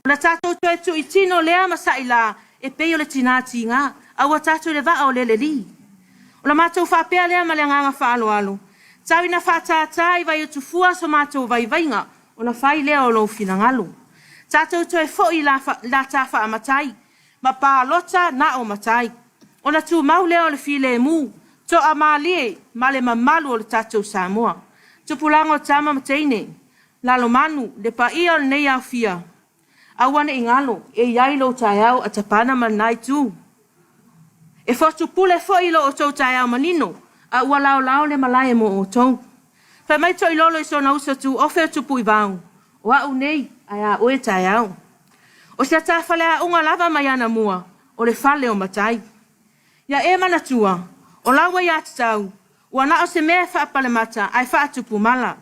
O le tātou tue tu i tino lea masa i la, e pei o le tinati ngā, a ua tātou le wa o le li. O le mātou whapea lea ma le nganga wha alo alo, tau ina whātātai vai o tu fua so mātou vai vainga, o na whai lea o lo fina ngalo. Tātou tue fo i la tā wha amatai, ma pā lota na o matai. O na tū mau leo le file mū, to a mālie, ma le mamalu o le tātou Samoa. Tupulango tama mateine, lalo manu, le pa ia o nei au fia. Awane i ngalo, e iailo tai au a tapana manai tū. E fotu pule fo ilo o tau tai au manino, a ua lao le malae mo o tau. Whai mai to ilolo i so na usa tū, ofe o tupu i vāu. O au nei, ai a oe tai au. O se ata whale a unga lava mai ana mua, o le whale o matai. Ia e manatua, o lawa i atatau, ua na o se mea whaapale mata, ai whaatupu mala.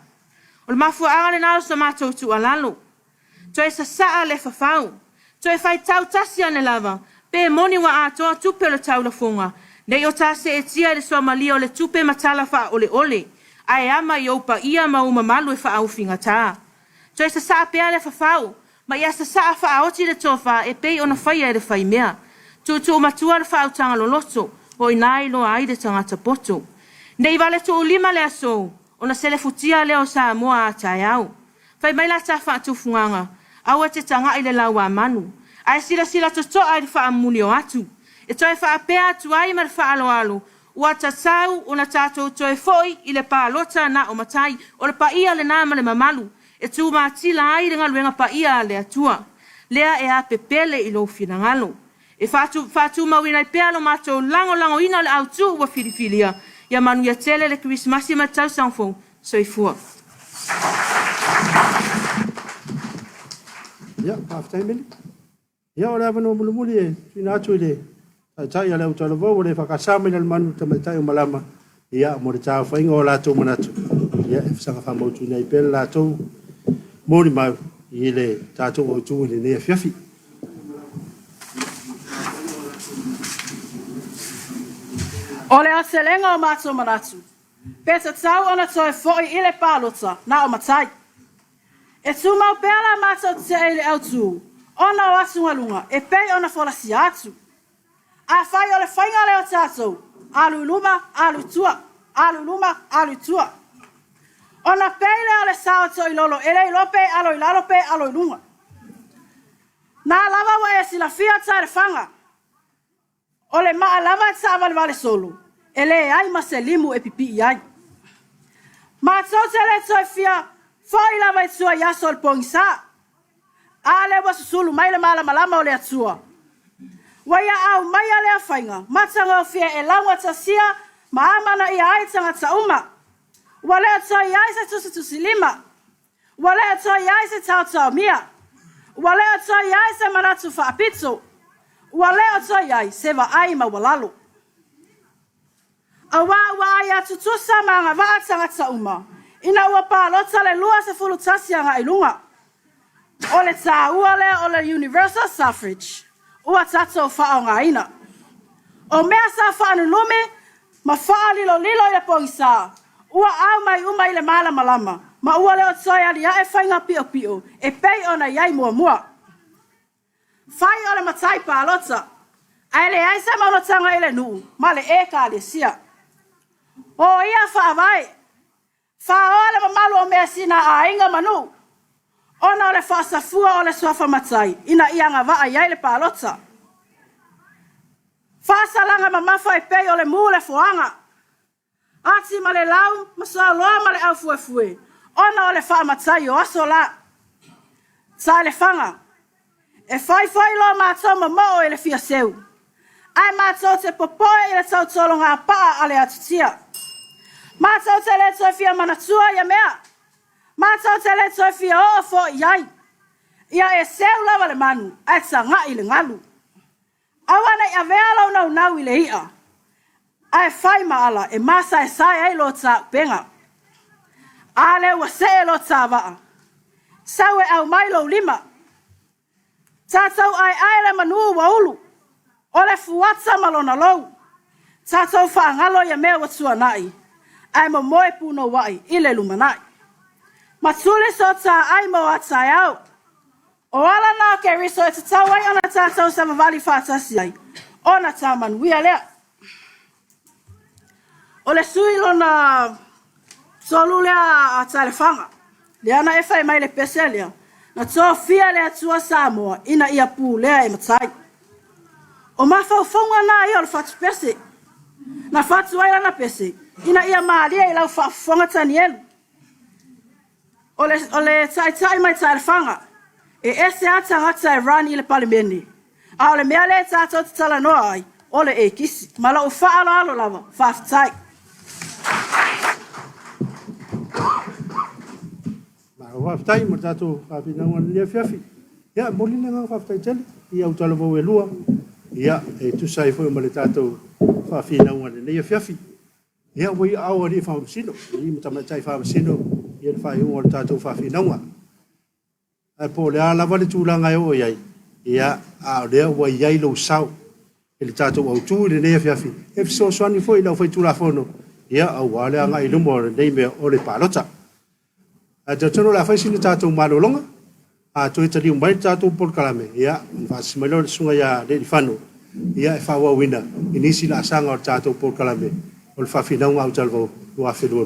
O le mafua angale nao sa mātou tu alalo. To e sa saa le whawhau, to e whai tau tasi ane lava, pe moni wa atoa tupe le tau la funga, nei o tase e tia le Somalia o le tupe matala wha ole ole, ai ama i opa ia mauma malu e wha aufinga tā. To e sa saa pea le whawhau, ma ia sa saa wha aoti le tofa e pei ona whai e le whai mea. Tu matua le whautanga lo loso, o inai lo ai de tangata poto. Nei vale tu lima le aso, ona sele futia leo sa moa a tai au. Fai mai la sa wha tu funganga, aua te tanga i le laua manu. Ai sila to ai le wha muli o atu. E toi wha pea atu ai ma le wha alo alo. Ua tatsau ona tatou toi foi i le pālota na o matai, o le paia le nama le mamalu. E tu matila ai le ngaluenga paia le atua. Lea e a pepele i lo fina ngalo. E fatu mawina i pea lo matou lango ina le autu ua filifilia. Ia manu ia tele le Christmas ma tau sanfo soifua. Ya, paftai mili. Ya, ora vano mulumuli e, fina atu i le. Tai ala utala vo le fakasama le manu tamatai o malama. Ya, mo le tau fainga o lato manatu. Ya, e sanga fa mo tu nei pel lato. Mori mai i le tato o tu le ne fiafi. O le aselenga o mato manatu. Pesa tau ona toi foi i le pālota na o matai. E tu mau pēla mato te e le au tu. Ona o asunga lunga, e pei ona folasi atu. A fai o le whainga leo tātou. Alu luma, alu tua. Alu luma, alu tua. Ona pei leo le sao to i lolo. Ele i lope, alo i lalope, alo i lunga. Nā lava wa e sila fia ta le whanga. O le maa lava e ta vale solo. Ele e ai ma se limu e pipi i ai. Ma tau te le toi fia. Fai lava i tua yaso le pongi sa. A le wasu sulu mai le mala malama o le atua. Waia au mai a lea whainga, matanga o fia e laua tasia, maamana i ai tangata uma. Walea toi ai se tusi lima. Walea toi ai se tau mia. Walea toi ai se manatu whaapito. Walea toi ai se wa ai mawalalo. A wa ai atu tusa maanga waa tangata uma. Ina ua pālota le lua se fulu tasia nga ilunga. O le tā ua lea o le universal suffrage. Ua tatou whao ngā ina. O mea sa whaanu lume, ma whaa lilo i le pongisa. Ua au mai uma i le mala malama. Ma ua leo toi ali a e whainga pio. E pei ona iai mua. Whai o le matai pālota. Ai le ai sa maunotanga i le nuu. Ma le e ka le sia. O ia wha vai. Wha o le mamalu o mea sina a inga manu. Ona o le whaasafua o le swafa matai, ina ianga waa iai le pālota. Whaasalanga ma mawha e pei o le mū le fuanga. Ati ma le lau, ma soa loa ma le au fue. Ona o le wha matai o aso la. Ta le whanga. E whai loa mātou ma mo e le fia seu. Ai mātou te popoe i le tau tolo ngā paa ale atutia. Mātou te le toi fia manatua ia mea. Mātou te le toi fia o fo iai. Ia e seu lava le manu, ai ta ngā i le ngalu. Awana i avea lau nau i le ia. Ai whai maala e masa e sai ai lo ta penga. Ale ua se e lo ta waa. Sau e au mai lo lima. Tātou ai le manu wa ulu. O le fuata malona lou. Tātou whaangalo ia mea watua nai. Ai mo moe puno wai i le lumanai. Matule so ta ai mo atai au. O ala na ke riso e tatau ai ona tātou sa mawali whātasi ai. Ona tā manuia lea. O le sui lona tolu lea a telefanga. Lea na e whai mai le pese lea. Na tō fia lea tua Samoa ina ia pū lea e matai. O mawhauwhaunga nā i o le whatu pese. Na whatu ai lana pese. Ina ia maalia i lau whaafonga tani elu. O le tai mai telefanga. E ese ata ngata e rani i le palimeni. A o le mea le tātou te tala noa ai. O le e kisi. Ma lau whaalo alo lava. Whaafitai. Whaftai mo tātou whawhinaunga lia whiawhi. Ia, moli le ngā whaftai tele. Ia utala vau e lua. Ia, e tusai fwoi mo le tātou whawhinaunga lia whiawhi. Ia, wai awa ni whawamsino. Ia, matamatai whawamsino. Ia, whaiunga le tātou whawhinaunga. Ai po le ala wale tūlanga e o iai. Ia, a lea wai iai lau sau. E le tātou au tū le lia whiawhi. E fiso soani fwoi lau whai tūla whono. Ia, au wale anga i lumo nei mea o le pālota. A te tono la fai sini tātou malolonga. A toi tari umai tātou por kalame. Ia, vasi mailo le sunga ia le whanu. ia e whawawina i nisi la asanga o tātou pōkalame o le whawhinaunga au talvo ua whenua.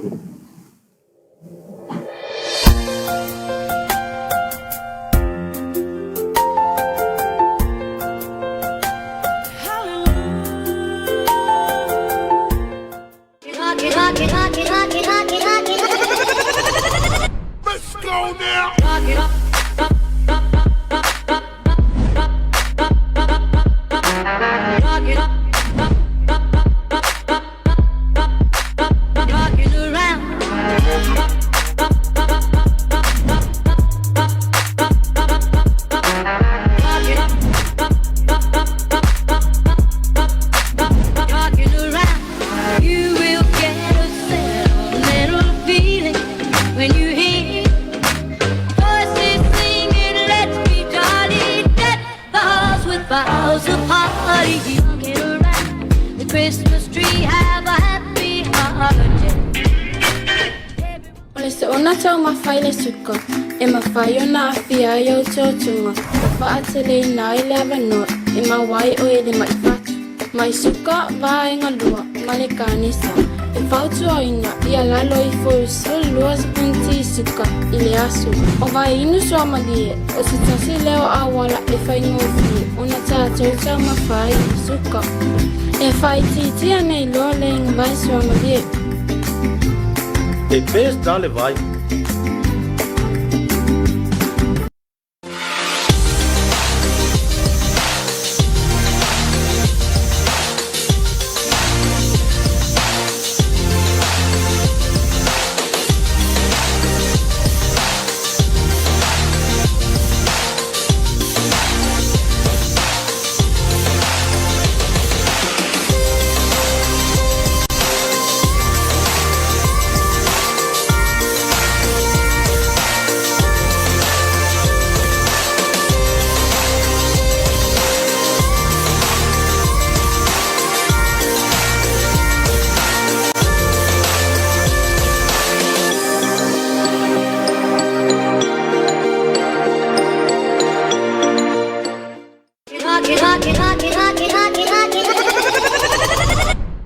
Let's go now. Rock it up. Whaiona awhia i o tōtunga, whaatele nā i le awanoa, e mawai o e le mai whatu. Mai suka wāenga lua, ma le kānisa, e whautua ina i a lalo i fōusa lua spinti suka i le asu. O vai inu soa malie, o se tasi leo awala e whaingofi, o na tātou tau mawhai suka. E whai titia nei loa le inga vai soa malie. E pēs dale vai.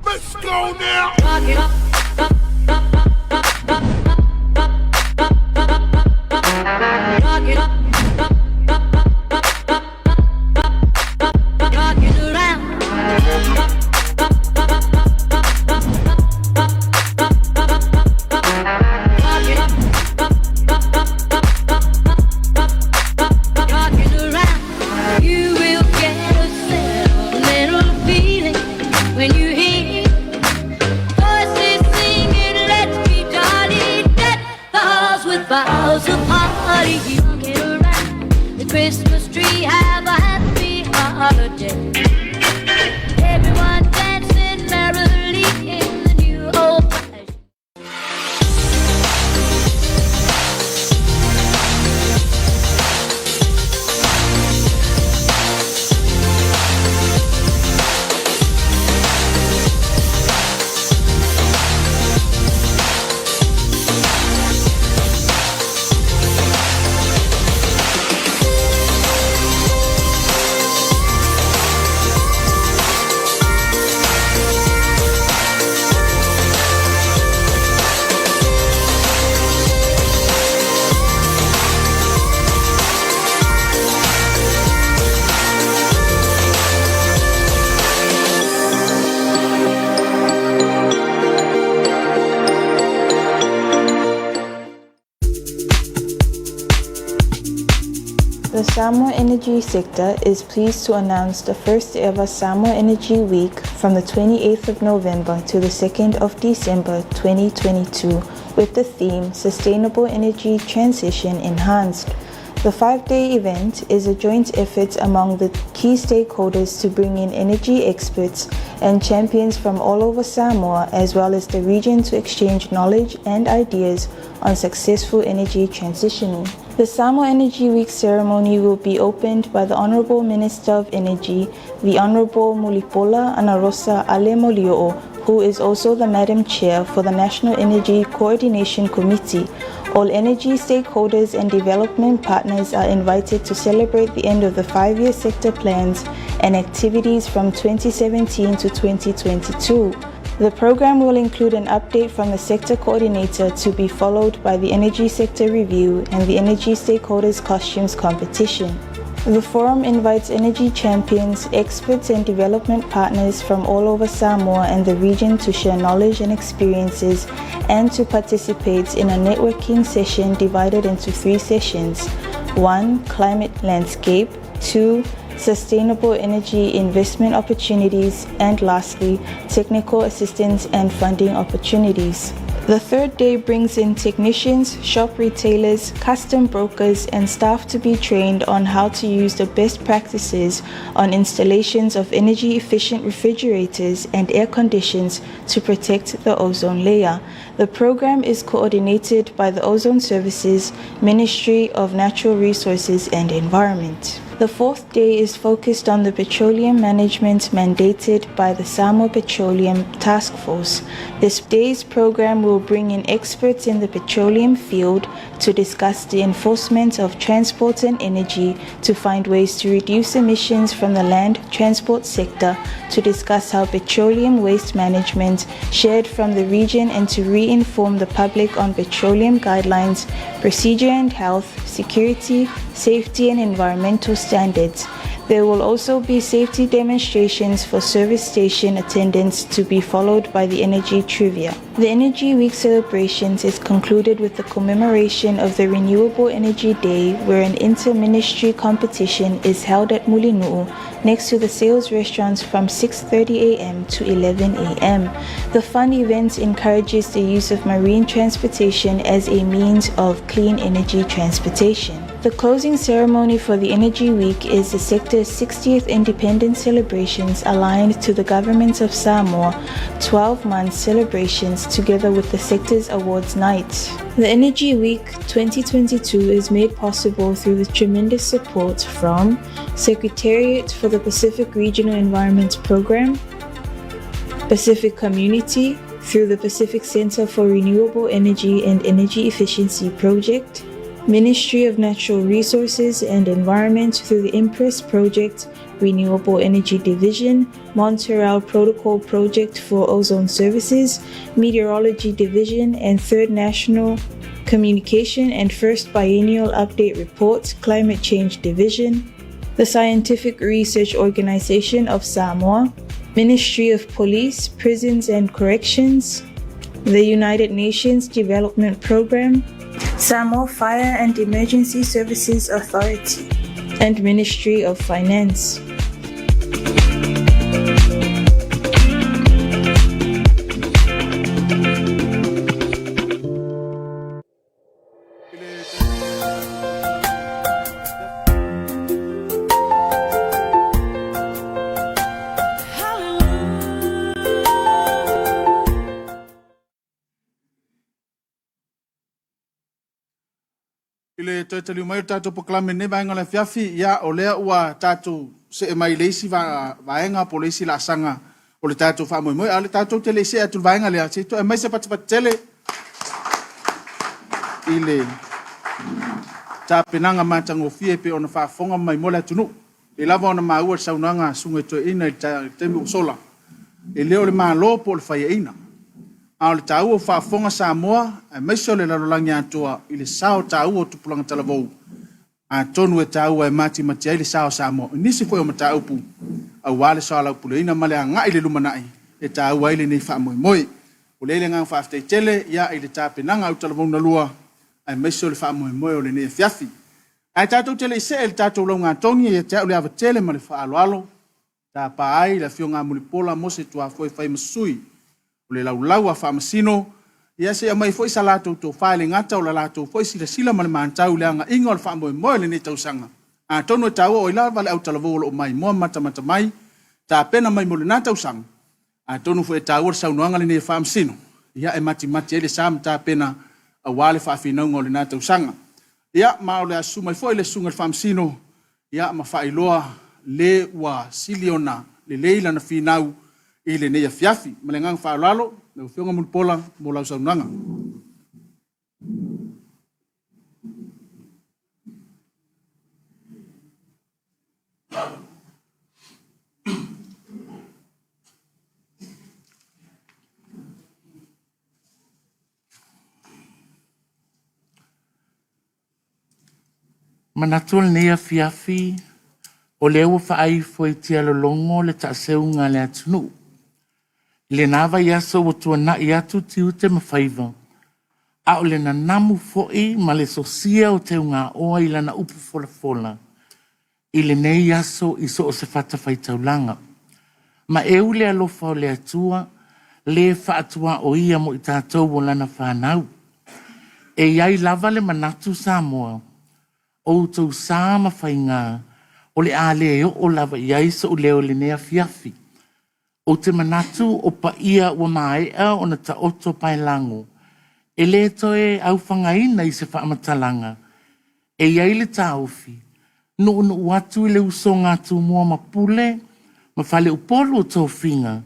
Let's go now. Rock it up. Rock it up. Rock it around. Rock it up. Rock it around. You will get a sentimental feeling when you hear voices singing, let's be jolly, deck the halls with boughs of holly. You get around the Christmas tree, have a happy holiday. Everyone dancing merrily in the new old fashioned. The Samoa Energy sector is pleased to announce the first ever Samoa Energy Week from the 28th of November to the 2nd of December 2022 with the theme Sustainable Energy Transition Enhanced. The 5-day event is a joint effort among the key stakeholders to bring in energy experts and champions from all over Samoa as well as the region to exchange knowledge and ideas on successful energy transitioning. The Samoa Energy Week ceremony will be opened by the Honourable Minister of Energy, the Honourable Mulipola Anarosa Ale Molioo, who is also the Madam Chair for the National Energy Coordination Committee. All energy stakeholders and development partners are invited to celebrate the end of the 5-year sector plans and activities from 2017 to 2022. The program will include an update from the sector coordinator to be followed by the energy sector review and the energy stakeholders costumes competition. The forum invites energy champions, experts and development partners from all over Samoa and the region to share knowledge and experiences and to participate in a networking session divided into 3 sessions. 1. Climate landscape. 2. Sustainable energy investment opportunities, and lastly, technical assistance and funding opportunities. The third day brings in technicians, shop retailers, custom brokers, and staff to be trained on how to use the best practices on installations of energy-efficient refrigerators and air conditions to protect the ozone layer. The program is coordinated by the Ozone Services, Ministry of Natural Resources and Environment. The fourth day is focused on the petroleum management mandated by the Samoa Petroleum Task Force. This day's program will bring in experts in the petroleum field to discuss the enforcement of transport and energy, to find ways to reduce emissions from the land transport sector, to discuss how petroleum waste management shared from the region, and to re-inform the public on petroleum guidelines, procedure and health, security, safety and environmental standards. There will also be safety demonstrations for service station attendants to be followed by the energy trivia. The Energy Week celebrations is concluded with the commemoration of the Renewable Energy Day, where an inter-ministry competition is held at Mulinu'u next to the sales restaurants from 6:30 a.m. to 11 a.m. The fun event encourages the use of marine transportation as a means of clean energy transportation. The closing ceremony for the Energy Week is the sector's 60th independence celebrations aligned to the government of Samoa 12-month celebrations together with the sector's awards night. The Energy Week 2022 is made possible through the tremendous support from Secretariat for the Pacific Regional Environment Program, Pacific Community through the Pacific Center for Renewable Energy and Energy Efficiency Project, Ministry of Natural Resources and Environment through the Impress Project, Renewable Energy Division, Montreal Protocol Project for Ozone Services, Meteorology Division, and Third National Communication and First Biennial Update Report, Climate Change Division, the Scientific Research Organization of Samoa, Ministry of Police, Prisons and Corrections, the United Nations Development Program, Samoa Fire and Emergency Services Authority, and Ministry of Finance. Ile tătăliu mai tātou proklame ne vaenga le fiafi ia o lea ua tātou se e mai leisi vaenga po leisi la sanga o le tātou wha moe ale tātou te leisi atu vaenga lea se to e mai se patele ile tā penanga mātango fie pe ona whaafonga mai mole atunu e lava ona maua saunanga sunga to ina i temi usola e leo le maa lopo o le whaia ina a o le tāu o whaafonga Samoa, a maiso le lalolangi atua i le sao tāu o tupulanga talavou. A tonu e tāu e mati ai le sao Samoa. Nisi foi o matau pu, a wale sao lau pule ina male a ngai le lumanai, e tāu ai le nei wha moe moe. O leile ngang whaaftei tele, ia i le tāpenanga au talavou na lua, a maiso le wha moe moe o le nei fiafi. A tātou tele i se e le tātou lau ngā tongi e tāu le awa tele ma le wha aloalo, tā pa ai la fio ngā mulipola mo se tua foi whai masui, o le laulau a whaamasino, ia se a mai foi sa lātou tō whaile ngata o la lātou foi sila ma le māntau le anga inga o le whaamoe moe le ne tausanga. A tonu e tāua o ila wale au talavou o mai moa mata mai, tā pena mai mo le nā tausanga. A tonu foi e tāua le saunoanga le ne whaamasino, ia e mati e le sāma tā pena a wale whaafinaunga o le nā tausanga. Ia ma o le asu mai foi le sunga le whaamasino, ia ma whailoa le ua siliona le leila na whinau, i le nei afiafi ma le ngang whaalalo na uwhionga mulpola mo lau saunanga. Manatul nea fiafi o leo whaai foi tia lolongo le ta seunga le atunu. Le nawa yaso o tua na i atu tiu te mawhaiva. A o le na namu foi ma le sosia o te unga oa i lana upu fola fola. I le nei yaso i so o se fata fai taulanga. Ma eu le alofa o le atua le whaatua o ia mo i tātou o lana whanau. E iai lava le manatu Samoa. O tau sama whainga o le aleo o lava iai sa o leo le nea fiafi. O te manatu o pa ia ua maea o na ta oto pai lango. E le toe au whangaina i se whaamatalanga. E iai le taufi. No ono uatu i le uso ngā tu mua mapule ma whale upolu o tau whinga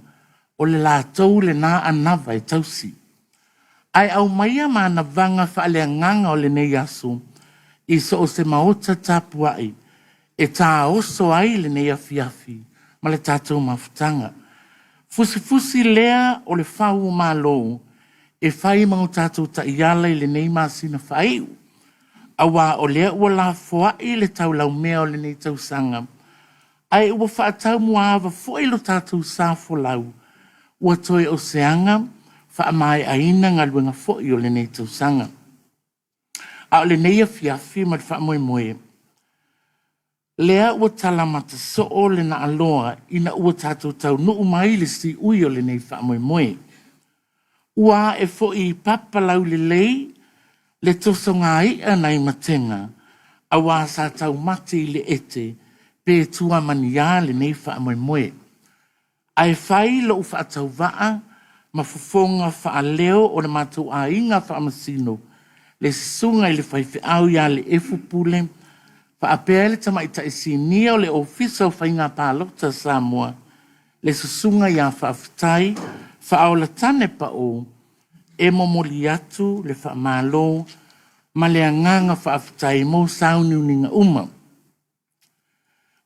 o le la tau le nā anawa e tausi. Ai au maia ma na vanga whaale nganga o le nei asu. I so o se maota tapuai, e tā oso ai le nei afiafi, ma le tātou mawhutanga. Fusi lea o le whau o mālou, e whai mau tātou ta iala i le nei māsina whaiu. Awa o lea ua la foai le tau lau mea o le nei tau sanga. Ai ua whaatau muawa foi lo tātou sāfo lau, ua toi o seanga, wha mai aina ngaluenga foi o le nei tau sanga. A le nei afiafi ma wha moe moe. Lea ua tala mata so o le na aloa ina ua tātou tau nuu mai le si ui o le nei wha moe moe. Ua e fo i papalau le lei le toso ngā ia nei matenga a wā sa tau mate i le ete pe tua mania le nei wha moe moe. Ai whai lo uwha tau waa ma fufonga wha leo o le mātou a inga wha masino le sunga i le whaiwhi au ia le efu pule, wha apea le tama i taisi nia o le ofisa o whainga pālota Samoa, le susunga ia wha awhitai, wha au la tane pa o, e momoli atu le wha mālo, ma le anganga wha awhitai mo sauni uninga uma.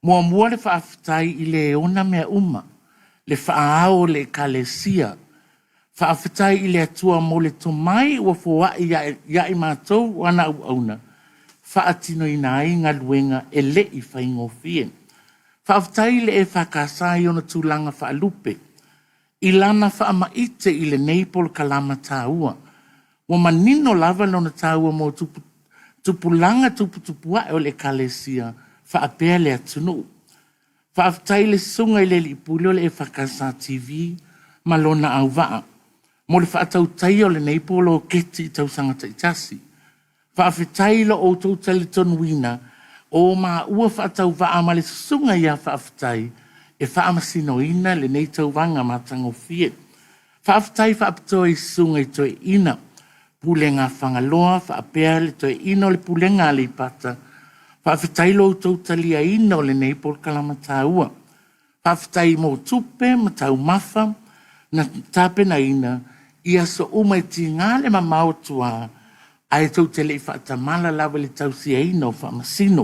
Mua le wha awhitai i le ona mea uma, le wha ao le kalesia, whaafetai i le atua mo le tomai ua fua ia i mātou wana au auna. Whaatino i nai ngā luenga e le i whaingo fie. Whaafetai le e whakasai ona tūlanga whaalupe. I lana whaamaite i le neipol kalama tāua. Wa manino lava lona tāua mo tupulanga tuputua e o le kalesia whaapea le atunu. Whaafetai le sunga i le li pulio le e whakasa TV ma lona au waa. Mo le whaatau tai o le neipolo o keti i tau sangata i tasi. Whaafetai lo o tau tali tonuina o maa ua whaatau waa ma le sunga ia whaafetai e whaamasino ina le nei tau wanga matango fie. Whaafetai whaapatoa i sunga i toe ina. Pulenga whangaloa whaapea le toe ina o le pulenga le pata. Whaafetai lo o tau tali a ina o le neipolo kalamata ua. Whaafetai mo tupe ma tau mafa na tape na ina ia so uma i tingale ma mautua ai tau tele i whaatamala lawa le tau si eino whaamasino.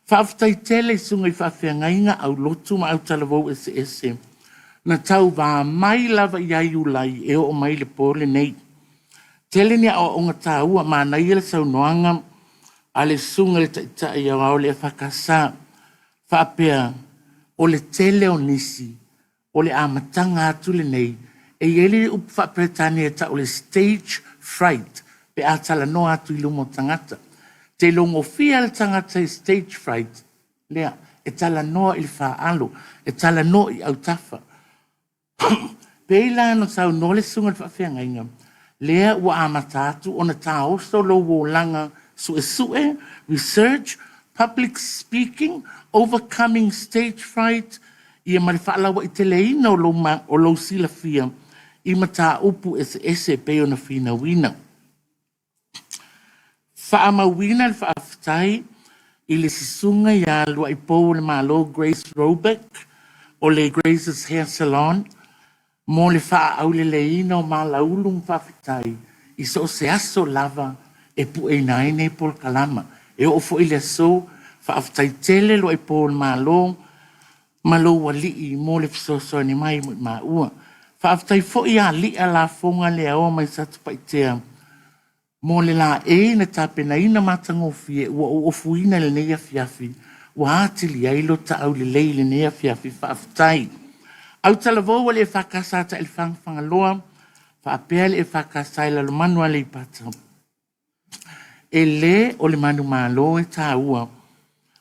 Whaafetai tele i sunga i whaafeangainga au lotu ma au talavou ese. Na tau wā mai lava i ai ulai e o mai le pole nei. Tele ni a o ngā tāua ma na ia le sau noanga a le sunga le taita i au le whakasa whaapea o le tele o nisi o le amatanga atu le nei e iele upa whapretani e ta o le stage fright pe atala no atu i lumo tangata. Te longo fia le tangata i stage fright lea e tala no i le whaalo e tala no i au tafa. Pe ila no sau no le sunga le whawhianga inga lea ua amata atu o na tā oso lo wo langa sue research, public speaking, overcoming stage fright, ia mare whaalawa i te leina o lo sila fia i mata upu ese peo na fina wina. Whaama wina le whaafetai i le sisunga ia lua i pou le malo Grace Robeck o le Grace's Hair Salon Mo le wha au le leina o malaulu mwhawhitai. I so se aso lava e pu e naine pol kalama. E o fo ile so whawhitai tele lo e pol malo. Malo wali i mo le fisoso ni mai ma ua. Whawhitai fo i a li a la fonga le ao mai satu paitea. Mo le la e na tape na ina matangofie ua o fuina le neia fiafi. Wa atili ailo ta au le leile nea fiafi whaafutai. Au talavou wale e whakasata ele whangwhangaloa, whaapea le e whakasai la manua le ipata. E le o le manu malo e tā ua.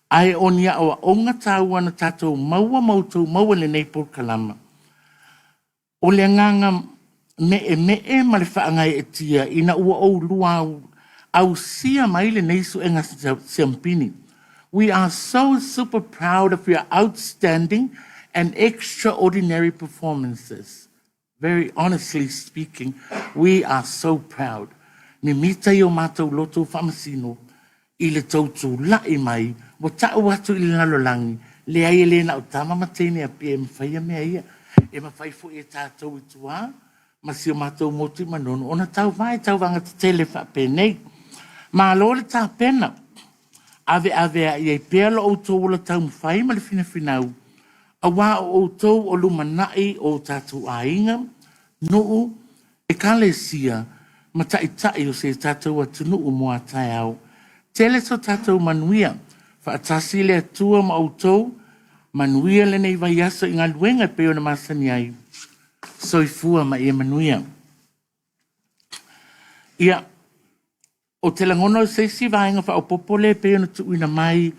Ai o nia o onga tā ua na tātou maua mautou maua le nei por kalama. O le nganga me e ma le whaangai e tia ina ua o lua au sia mai le neisu e ngā siampini. We are so super proud of your outstanding and extraordinary performances. Very honestly speaking, we are so proud. Ni mita i o mātou loto whamasino, i le tautu lai mai, mo tau atu i le nalolangi, le ai le na o tama matene a pia e mawhaia mea ia, e mawhai fo e tātou i tua, ma si o mātou motu i manono, ona tau vai, tau vanga te tele whapenei, ma lo le tā pena, ave a i e pea lo o tau la tau mwhai ma le fina finau, a wā o tau o lumanai o tātou ainga, nuu e kalesia, ma tai o se tātou atunu o mua tai au. Tele so tātou manuia, whaatasi le atua ma o tau, manuia le nei vai aso i ngā luenga peo na masani ai. Soifua ma ia manuia. Ia, o te langono se si vaenga wha o popole peo na tuuina mai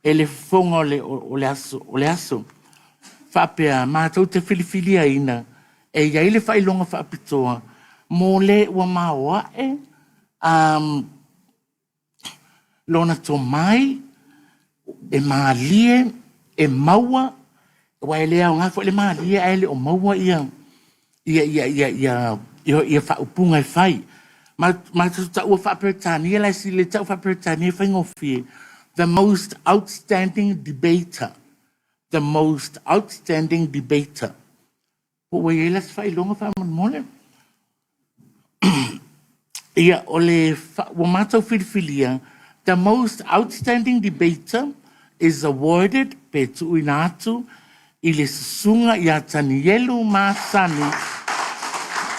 e le fonga o le aso. Whapea, mātou te whiliwhilia ina, e iai le whailonga whaapitoa, mō le ua maoa lona tō mai, e maalie, e maua, wa e lea o ngā le maalie, e le o maua ia whaupunga e whai. Mātou ta ua whaperetania, lai si le tau whaperetania whaingofie, the most outstanding debater. The most outstanding debater. Po wai elas whailonga whaamon ia ole wa mātou whiriwhilia, the most outstanding debater is awarded pe tuinatu i le susunga i a Tanielu Masani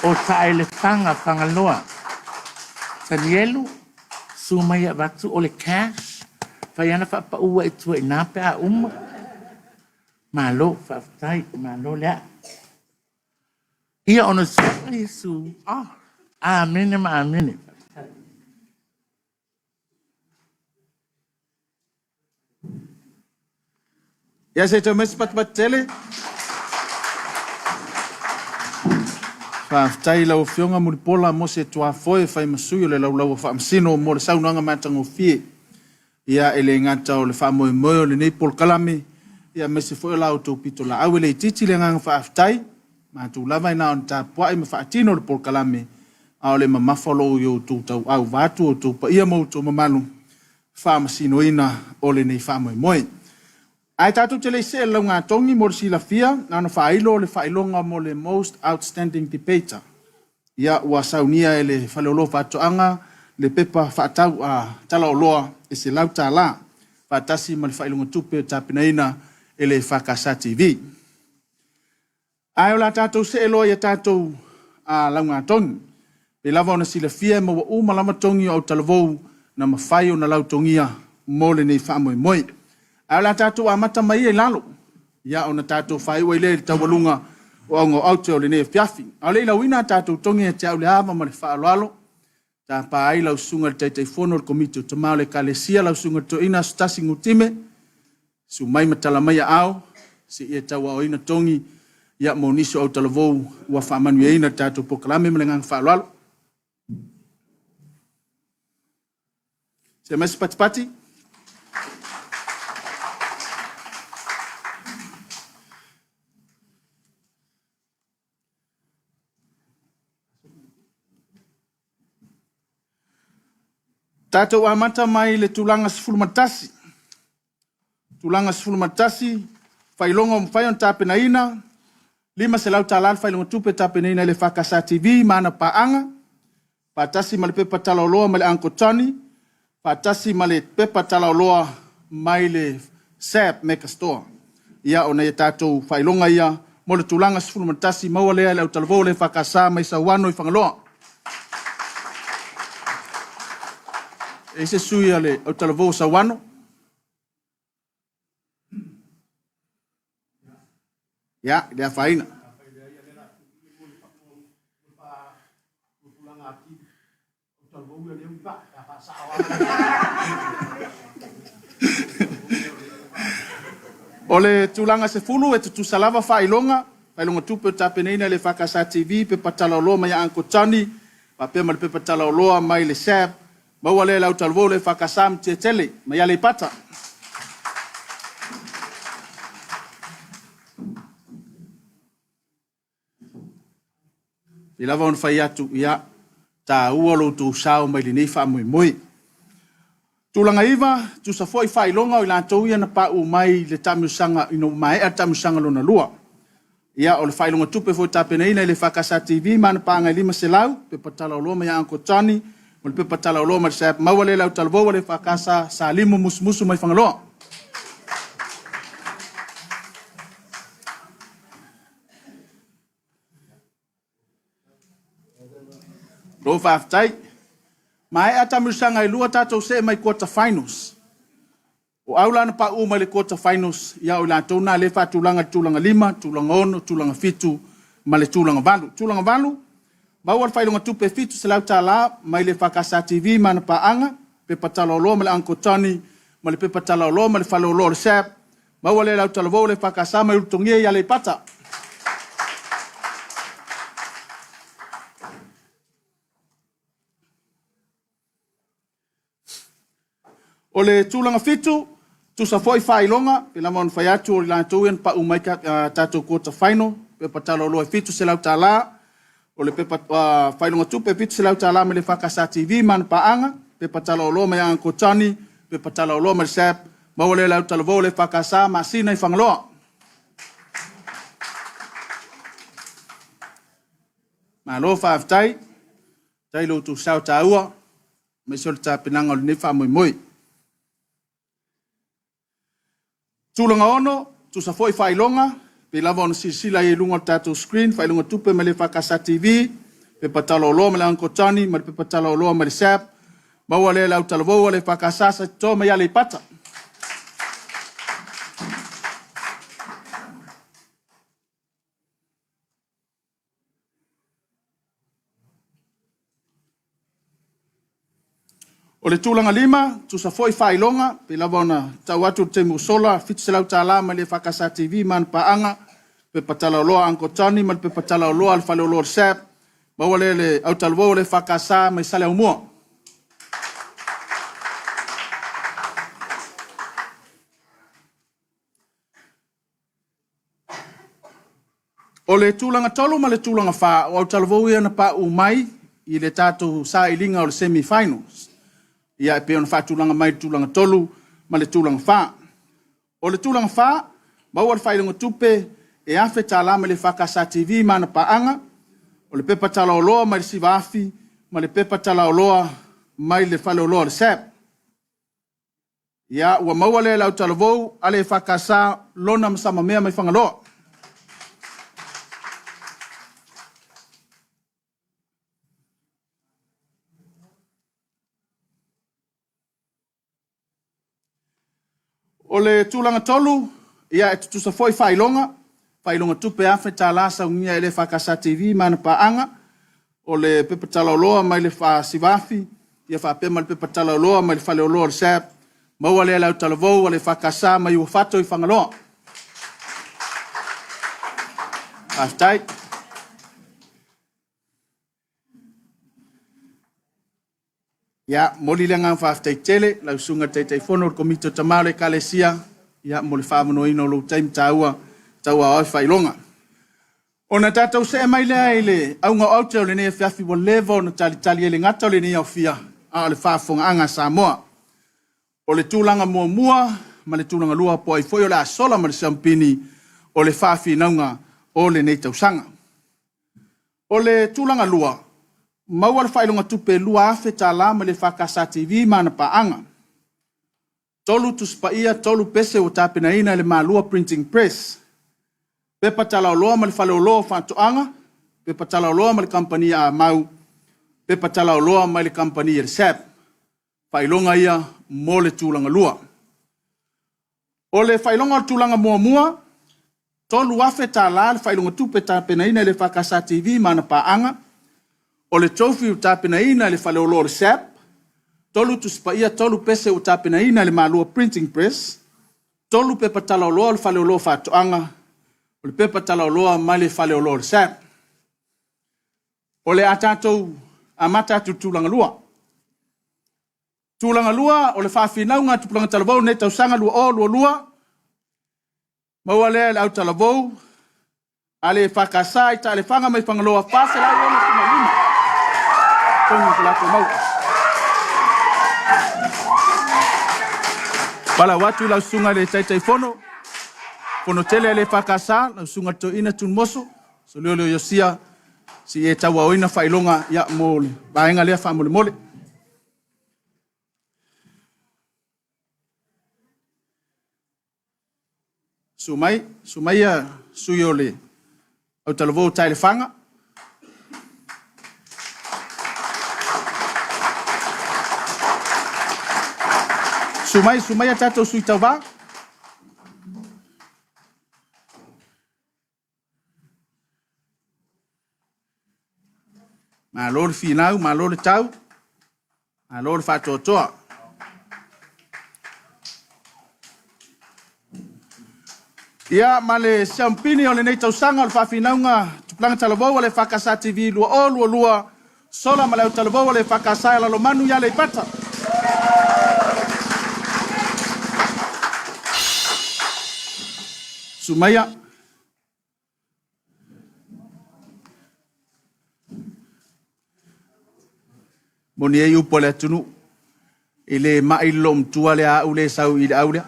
o taelefanga whangaloa. Tanielu, sumai a watu o le cash, whaiana whapaua e tua i nāpe a Malo, whaftai, malo lea. Ia ona sua Yesu. Amene ma amene. Ia se tau mesi patele. Whaftai lau whionga muripola mo se tua foe whai masui o le lau whaamsino mo le saunanga matango fie. Ia ele ngata o le whaamoe moe o le neipol kalame. Ia mesi foi la auto pito la awele titi le ngang faaftai ma tu lava ina on ta po ai me faatino le por kalame a le mama follow yo tu tau au vatu tu pa ia mo tu mamalu fa masino ina o le nei fa moi ai tatu tele se lo nga tongi mo si la fia na no fa ilo le fa ilonga mo le most outstanding debater ia wa saunia ele falolo fatu anga le pepa fatau a tala oloa e se lauta la fatasi mal fa ilonga tupe tapinaina ele whakasa TV. Ai o la tātou se elo ia tātou a launga tongi. Pe lava ona sila fia ma wa malama tongi au talavou na mawhai o na lautongia mo le nei whaamoe moi. Ai o la tātou a mata mai e lalo. Ia ona tātou whai ua ile tawalunga o au ngau aute o le nei fiafi. Au le ila wina tātou tongi e te au le hava ma le whaaloalo. Tā pā ai lau sunga le teitei whono le komito te mao le kalesia lau sunga to ina stasi ngutime. Su mai matala mai au, si ia tawa o ina tongi, ia mo niso au talavou, ua whaamanu e ina tātou pokalame malengang whaalalo. Se mesi pati. Tātou amata mai le tulanga sifulumatasi. Tulanga sifulu matasi, whailonga mwhai on tāpena ina, Lima se lau tālal whailunga tupe tapenei na le whakasa TV mana paanga. Patasi ma le pepa talaoloa ma le Uncle Tony. Patasi ma le pepa talaoloa mai le SAP Mecca Store. Ia o nei tātou whailonga ia mo le tūlanga sifuru matasi maua lea le au talavou le whakasa mai sa wano i whangaloa. E se sui ale au talavou sa wano. Ya, dia faina. Ole tulanga se fulu e tu salava failonga tupe tapenina le Whakasa TV pe patalaoloa mai Uncle Tony pa pe mal pe patalaoloa mai le SAP maua le lau talvo le Whakasa mtetele mai ale pata. Ilava on fai atu ia ta uolo tu sao mai le fa moi moi. Tulanga iwa, tu sa foi whailonga o i lantou ia na pa u mai le tamusanga ino mai a tamusanga lona lua. Ia o le whailonga tupe foi tapenei nei le Whakasa TV mana pa ngai lima se lau, pe patala o loma ia Uncle Tony, o le pe patala o loma le SAP, maua le lau talvo le Whakasa sa limo musmusu mai whangaloa. Lo whaftai, mai a tamusanga i lua tātou se mai quarter finals. O aula na pa uma le quarter finals, ia o lantou na le whatulanga tulanga lima, tulanga ono, tulanga fitu, ma le tulanga valu. Tulanga valu, baua le whailonga tupe fitu se lau tā la, mai le Whakasa TV mana pa anga, pe patala o loa ma le Uncle Tony, ma le pe patala o loa ma le whale o loa le SAP, baua le lau talavou le Whakasa mai urutongia ia le pata. O le tūlanga fitu, tu sa foi whailonga, pe lama on whai atu o le lantou ian pa umaika tātou quarter final, pe patala o loa fitu se lau tā la, o le pe whailonga tu pe fitu se lau tā la me le Whakasa TV mana pa anga, pe patala o loa mai Uncle Tony, pe patala o loa mai SAP, maua le lau talavou le Whakasa ma sina i whangaloa. Ma loa whaaftai, tai lo tu sao tā ua, me sole tā pinanga o le nefa moi moi. Tulanga ono, tu sa foi whailonga, pe lava ona sila i lunga tātou screen, whailonga tupe me le Whakasa TV, pe patala o loa me le Uncle Tony, ma le pe patala o loa me le SAP, maua le lau talavou le Whakasa sa tō me ia le pata. O le tūlanga lima, tu sa foi whailonga, pe lava ona tau atu te musola, fitu se lau tā la ma le Whakasa TV man pa anga, pe patala o loa Uncle Tony, ma le pe patala o loa le whale o loa le SAP, maua le au talvo le Whakasa mai sale au mua. O le tūlanga tolu ma le tūlanga wha, o au talvo ia na pa umai, i le tātou sa ilinga o le semi-finals. Ia e pe ona whaatulanga mai tūlanga tolu, ma le tūlanga wha. O le tūlanga wha, maua le whailonga tupe, e awhi tā la ma le Whakasa TV mana pa anga, o le pepa tala o loa mai le siva afi, ma le pepa tala o loa mai le whale o loa le SAP. Ia, ua maua le lau talavou, ale Whakasa lona masama mea mai whangaloa. O le tūlanga tolu, ia e tutusa foi whailonga tupe awhi tā la saungia e le Whakasa TV mana pa anga, o le pepa tala o loa mai le wha sivafi, ia wha pema le pepa tala o loa mai le whale o loa le SAP, maua le lau talavou a le Whakasa mai ua whato i whangaloa. Aftai. Ia, moli le ngang whaaftai tele, lau sunga teitei whono o komito tamale kalesia, ia, moli whaamano ino lo taim taua oi whailonga. O na tātou se mai lea ele, au ngā aute o le nea whiawhi wa lewa o na tali ele ngata o le nea o whia, a o le whaafonga anga Samoa. O le tūlanga mua, ma le tūlanga lua po ai foi o le asola ma le sampini, o le whaafi naunga, o le nei tausaga. O le tulaga lua, maua le whailonga tupe lua afe tālā ma le whakasa TV mana paaanga. Tolu tuspaia, tolu pese o tāpenaina le Malua Printing Press. Pepa talaoloa ma le whaleoloa whātoanga, pepa talaoloa ma le kampania a mau, pepa talaoloa ma le kampania le SAP. Whailonga ia mo le tūlanga lua. O le whailonga o tūlanga mua, tolu afe tālā le whailonga tupe tāpenaina le whakasa TV mana paaanga, o le tofi o tāpenaina le whaleoloa le SAP, tolu tuspaia tolu pese o tāpenaina le Malua Printing Press, tolu pepa talaoloa le whaleoloa whātoanga, o le pepa talaoloa mai le whaleoloa le SAP. O le atatou amata tūlanga lua. Tūlanga lua o le whawhinaunga tupulanga talavou ne tausanga lua o lua. Maua lea le au talavou, ale whakasai ta le whanga mai whangaloa whase lai ona tuma lima. Tongi kulako mau. Pala watu lau sunga le taitai fono. Fono tele le whakasa, lau sunga to ina tun moso. So leo yosia, si e taua oina whailonga ia mole. Vaenga lea wha mole. Sumai suyo le. Au talavou tai le whanga. Sumai a tatou sui tau wā. Ma lo le whinau, ma lo le tau, ma lo le whātoatoa. Ia, ma le siampini o le nei tausanga o le whawhinaunga tupulanga talavou o le whakasa TV lua sola ma le au talavou o le whakasa e lalo manu ia le ipata. Sumaya. Moni e upo le atunu. Ile mailom tua le au le sau i le au lea.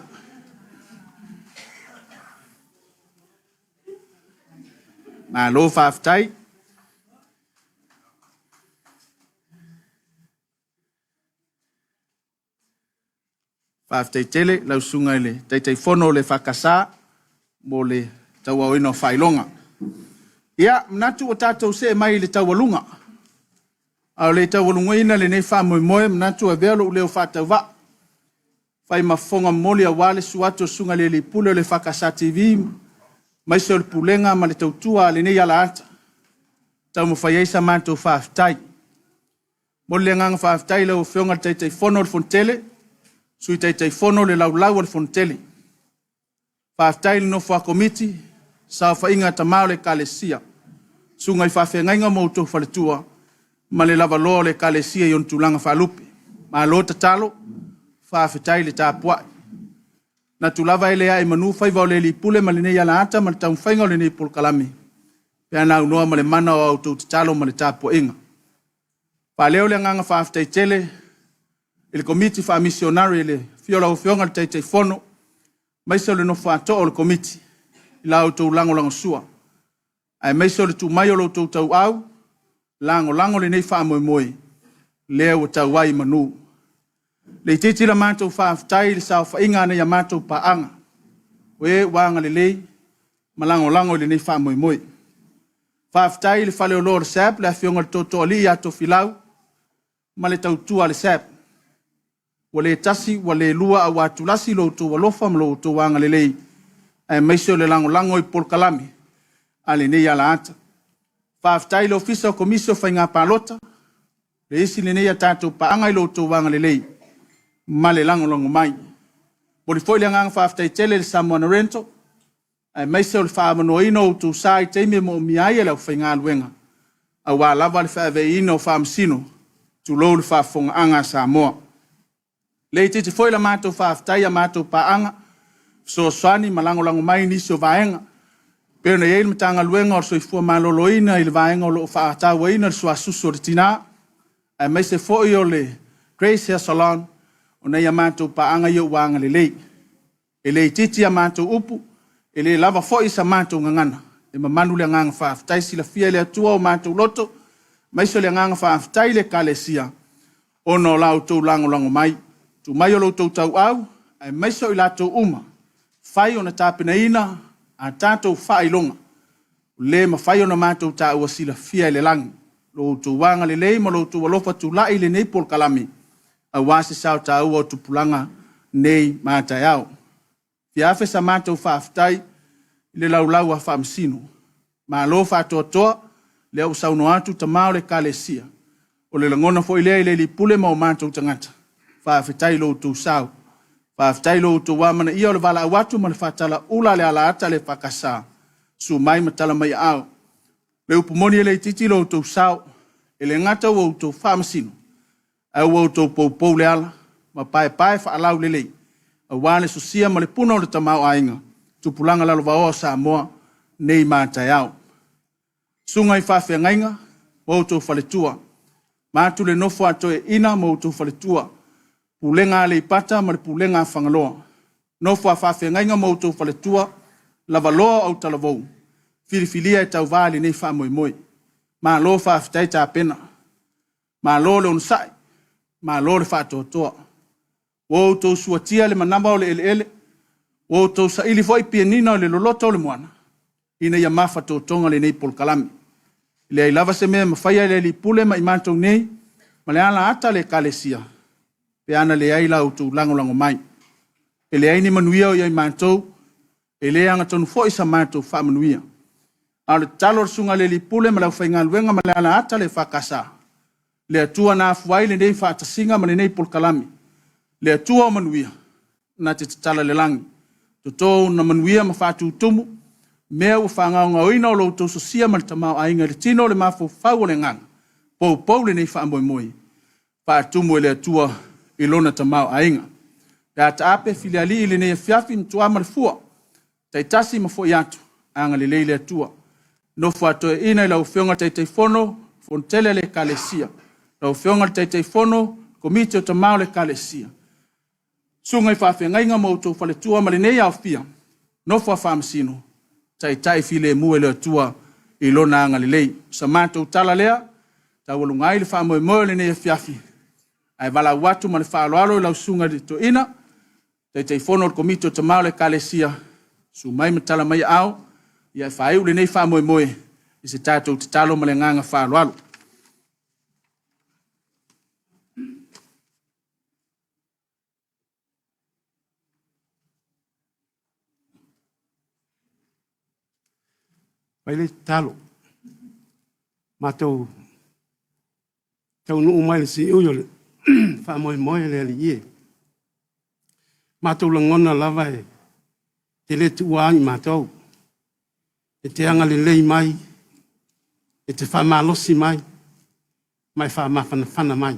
Ma lo whaftai. Whaftai tele, lau sunga ile. Teitai fono le whakasa. Mo le taua oina whailonga. Ia, mnatu o tātou se mai le taua lunga. Au le taua lunga ina le nei wha moe, mnatu a velo u leo whātau wa. Whai mafonga moli a wale suato sunga le li pule le whakasa TV, mai se o le pulenga ma le tautua le nei ala ata. Tau mo whai eisa mātou whaftai. Mo le ngang whaftai leo whionga teitai fono le fontele, sui teitai fono le laulau le fontele. Whaftai no wha komiti, sa whainga tamao le kalesia. Sungai whawhengainga mauto whaletua, ma le lava loa le kalesia yon tulanga whalupe. Ma lo tatalo, whawhetai le tāpuai. Na tulava ele ai manu whaiva o le li pule ma le nei ala ata ma le taun whainga o le nei polkalame. Pea na unoa ma le mana o auto tatalo ma le tāpuainga. Whaleo le nganga whawhetai tele, ele komiti wha misionari le fiola o whionga le teitei fono, maisa le no whātoa o le komiti, i la autou lango sua. Ai maisa le tu mai o lo tau au, lango le nei wha moe, leo o tau wai manu. Le titi la mātou whaafitai le sao whainga nei a mātou paanga. Oe wanga le lei, ma lango le nei wha moe. Whaafitai le whale o lor SAP, le awhionga le toto ali i ato filau, ma le tautua le SAP. Wale tasi, wale lua a watulasi lo to walofa mlo to wanga lelei. Ai maisio le lango i polkalame. Ale nei ala ata. Whaftai lo fisa o komisio whainga palota. Le isi le nei a tātou paanga i lo to wanga lelei. Ma le lango mai. Boli foi le ngang whaftai tele le Samoana Rento. Ai maisio le whaamanoino o tu sai teime mo miai le whainga luenga. A wā le whaave ino whaamsino. Tu lo le whaafonga anga Samoa. Le titi foi la mātou whaafitai a mātou paanga, so swani malango mai nisi o vaenga. Pero na yeil matanga luenga o soifua maloloina i le vaenga o loo whaatawa ina le suasusu o le tina. Ai mai se foi o le Grace Hair Salon, o nei a mātou paanga i o wanga le lei. E le titi a mātou upu, e le lava foi sa mātou ngangana. e mamanu le nganga whaaftai sila fia le atua o mātou loto, maiso le nganga whaaftai le kalesia, ono lau tau lango mai, tu mai o lau tau au, ai maiso i lātou uma, whai o na tāpina ina, a tātou whailonga, le ma whai o na mātou tā ua sila fia le langi, lo tu wanga le lei, ma lo tu walofa tu lai le nei pol kalami, a wase sao tā ua o tu pulanga nei mātai au. Fiafe sa mātou whaaftai, le laulau a whaamsino, ma lo whaatoa le au sauno atu ta mao le kalesia, o le langona fo ilea le li pule ma o mātou tangata, whaafetai lo tu sao, whaafetai lo tu wamana ia o le wala awatu ma le whaatala ula le ala ata le whakasa, su mai matala mai au. Le upumoni le titi lo tu sao, ele ngata o tu whaamsino, au o tu pou le ala, ma pae whaalau le lei, a wale susia ma le puna o le tamau ainga, tupulanga lalo wao Samoa nei mātai au. Sunga i whawhia ngainga, mautou whaletua. Mātu le nofo atoe ina mautou whaletua. Pulenga le ipata ma le pulenga whangaloa. Nofo a whawhia ngainga mautou whaletua, lava loa au talavou. Filifilia e tau vali nei whamoe moe. Mā lo whawhitai tā pena. Mā lo le unsai. Mā lo le whatotoa. Wautou suatia le manamba o le ele. O tau sa ili foi pianina o le loloto o le moana. Ina ia mafa tō tonga le nei pol kalami. Le ai lava se mea mawhaia le li pule ma i mātou nei, ma le ala ata le kalesia. Pe ana le ai lau tū lango mai. E le ai ni manuia o iai mātou, e le anga tonu foi sa mātou wha manuia. A le talo sunga le li pule ma lau whainga luenga ma le ala ata le whakasa. Le atua na afuai le nei whaatasinga ma le nei pol kalami. Le atua o manuia, na te tatala le langi. Toto na manuia ma whātu tumu, mea ua whangau ngā oina o loutou sosia ma le tamau ainga le tino le mafo whau o le nganga. Pou le nei wha moi. Whātumu e le atua i lona tamau ainga. Pea ta ape filiali i le nei fiafi mtua ma le fua. Taitasi ma fo i atu, anga le leile atua. No whātoe ina i lau whionga taitei fono, fontele le kalesia. Lau whionga taitei fono, komite o tamau le kalesia. Sunga i whawhia ngainga mautou whaletua ma le nei au fia. No wha whaamsino. Tai file mua le atua i lona anga le lei. Sa mātou tala lea, ta walungai le whaamoe moe le nei fiafi. Ai wala watu ma le whaaloalo i lau sunga di to ina. Tai whono le komito ta mao le kalesia. Su mai matala mai au. Ia whaeu le nei whaamoe moe. I se tātou te talo ma le nganga whaaloalo. Pai le talo. Mātou tau nuu mai le si uyo le whamoe moe le ali ie. Mātou langona lava e te le tuāngi mātou. E te anga le lei mai, e te whamalosi mai, mai whamawhanawhana mai.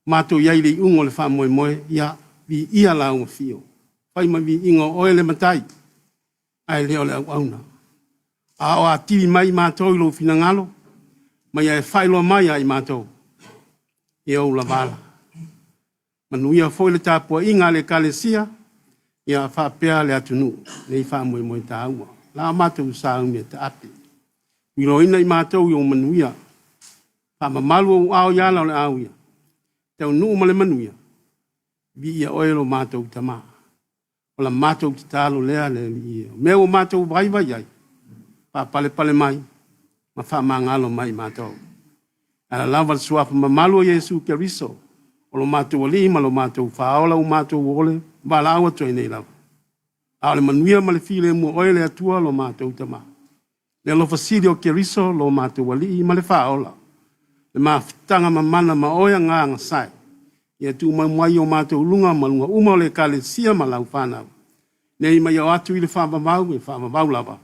Mātou iai le ungo le whamoe moe, ia vi ia la unga fio. Pai mai vi ingo oe le matai, ai leo le au auna. A o a tiri mai mātou i lo fina ngalo, mai e whailo mai ai mātou. E au la bala. Manuia foi le tāpua inga le kalesia, ia whapea le atunu, nei whamoe moe tā ua. La mātou sa unge te api. Wilo ina i mātou i o manuia. Whamamalu au au iala o le au ia. Tau nuu ma le manuia. Vi ia oelo mātou tamaa. O la mātou ki tālo lea le li ia. Mea o mātou vai vai ai. Pale mai, ma whamangalo mai mātou. Ala lava suafa mamalu o Yesu Keriso, o lo mātou ali, ma lo mātou whaola o mātou ole, ma la awa toi nei lava. Ale manuia ma le file mua oe le atua lo mātou tama. Le lo fasiri o Keriso lo mātou ali, ma le whaola. Le mafitanga mamana ma oea ngā ngasai. Ia tu mai o mātou lunga ma lunga uma o le kale sia ma lau whanau. Nei mai o atu i le whamamau e whamamau lava.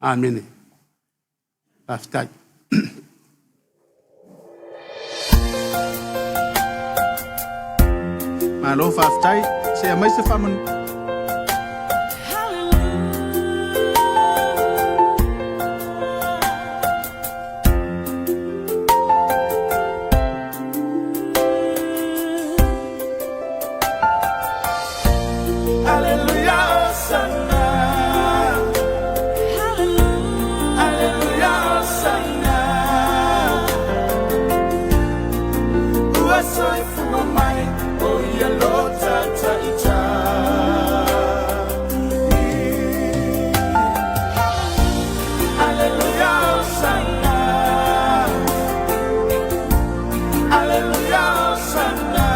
Amen. Aftai. Malo aftai, se mai se faman. Hallelujah, Hosanna. fua mai o ia lo tata ita. Alleluia, Hosanna. Alleluia, Hosanna.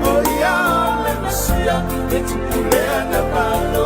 Oh ia le Mesia, e tu pulea na palo.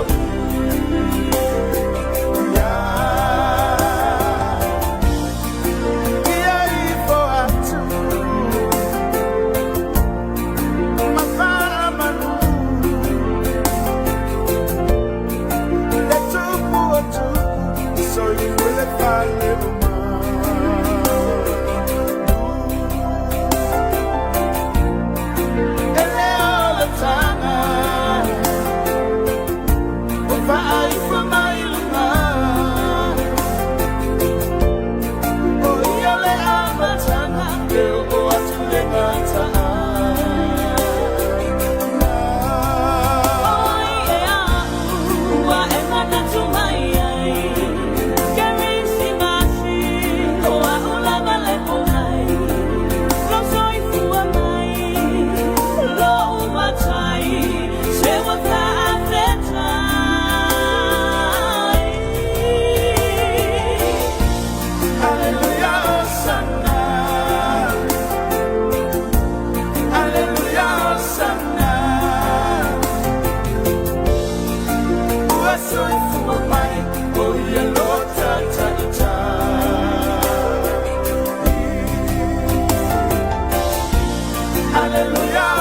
Hallelujah.